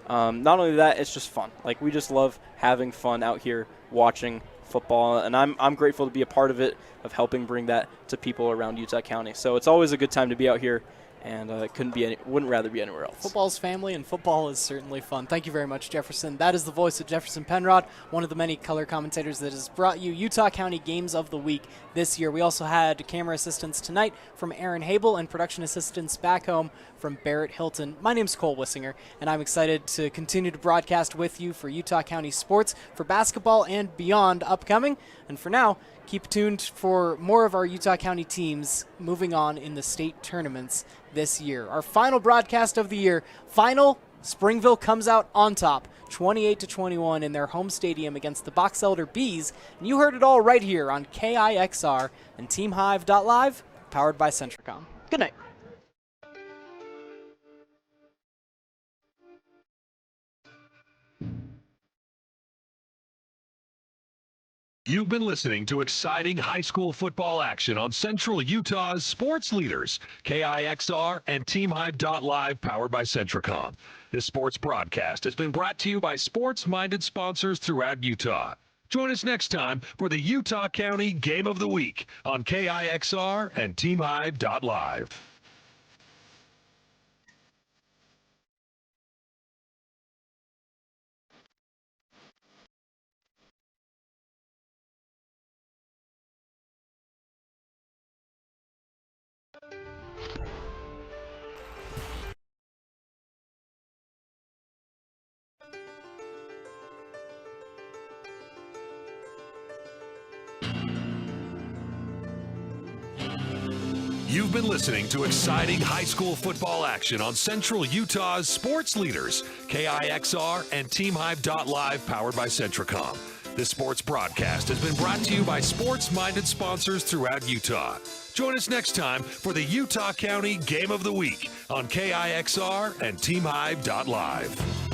not only that, it's just fun. Like, we just love having fun out here watching football, and I'm grateful to be a part of it, of helping bring that to people around Utah County. So it's always a good time to be out here and wouldn't rather be anywhere else. Football's family, and football is certainly fun. Thank you very much, Jefferson. That is the voice of Jefferson Penrod, one of the many color commentators that has brought you Utah County Games of the Week this year. We also had camera assistance tonight from Aaron Habel and production assistance back home from Barrett Hilton. My name's Cole Wissinger, and I'm excited to continue to broadcast with you for Utah County sports, for basketball and beyond upcoming. And for now, keep tuned for more of our Utah County teams moving on in the state tournaments this year. Our final broadcast of the year, Springville comes out on top, 28-21 in their home stadium against the Box Elder Bees. And you heard it all right here on KIXR and TeamHive.live, powered by Centricom. Good night. You've been listening to exciting high school football action on Central Utah's sports leaders, KIXR and TeamHive.live, powered by Centricom. This sports broadcast has been brought to you by sports-minded sponsors throughout Utah. Join us next time for the Utah County Game of the Week on KIXR and TeamHive.live. You've been listening to exciting high school football action on Central Utah's sports leaders, KIXR and TeamHive.live, powered by Centricom. This sports broadcast has been brought to you by sports-minded sponsors throughout Utah. Join us next time for the Utah County Game of the Week on KIXR and TeamHive.live.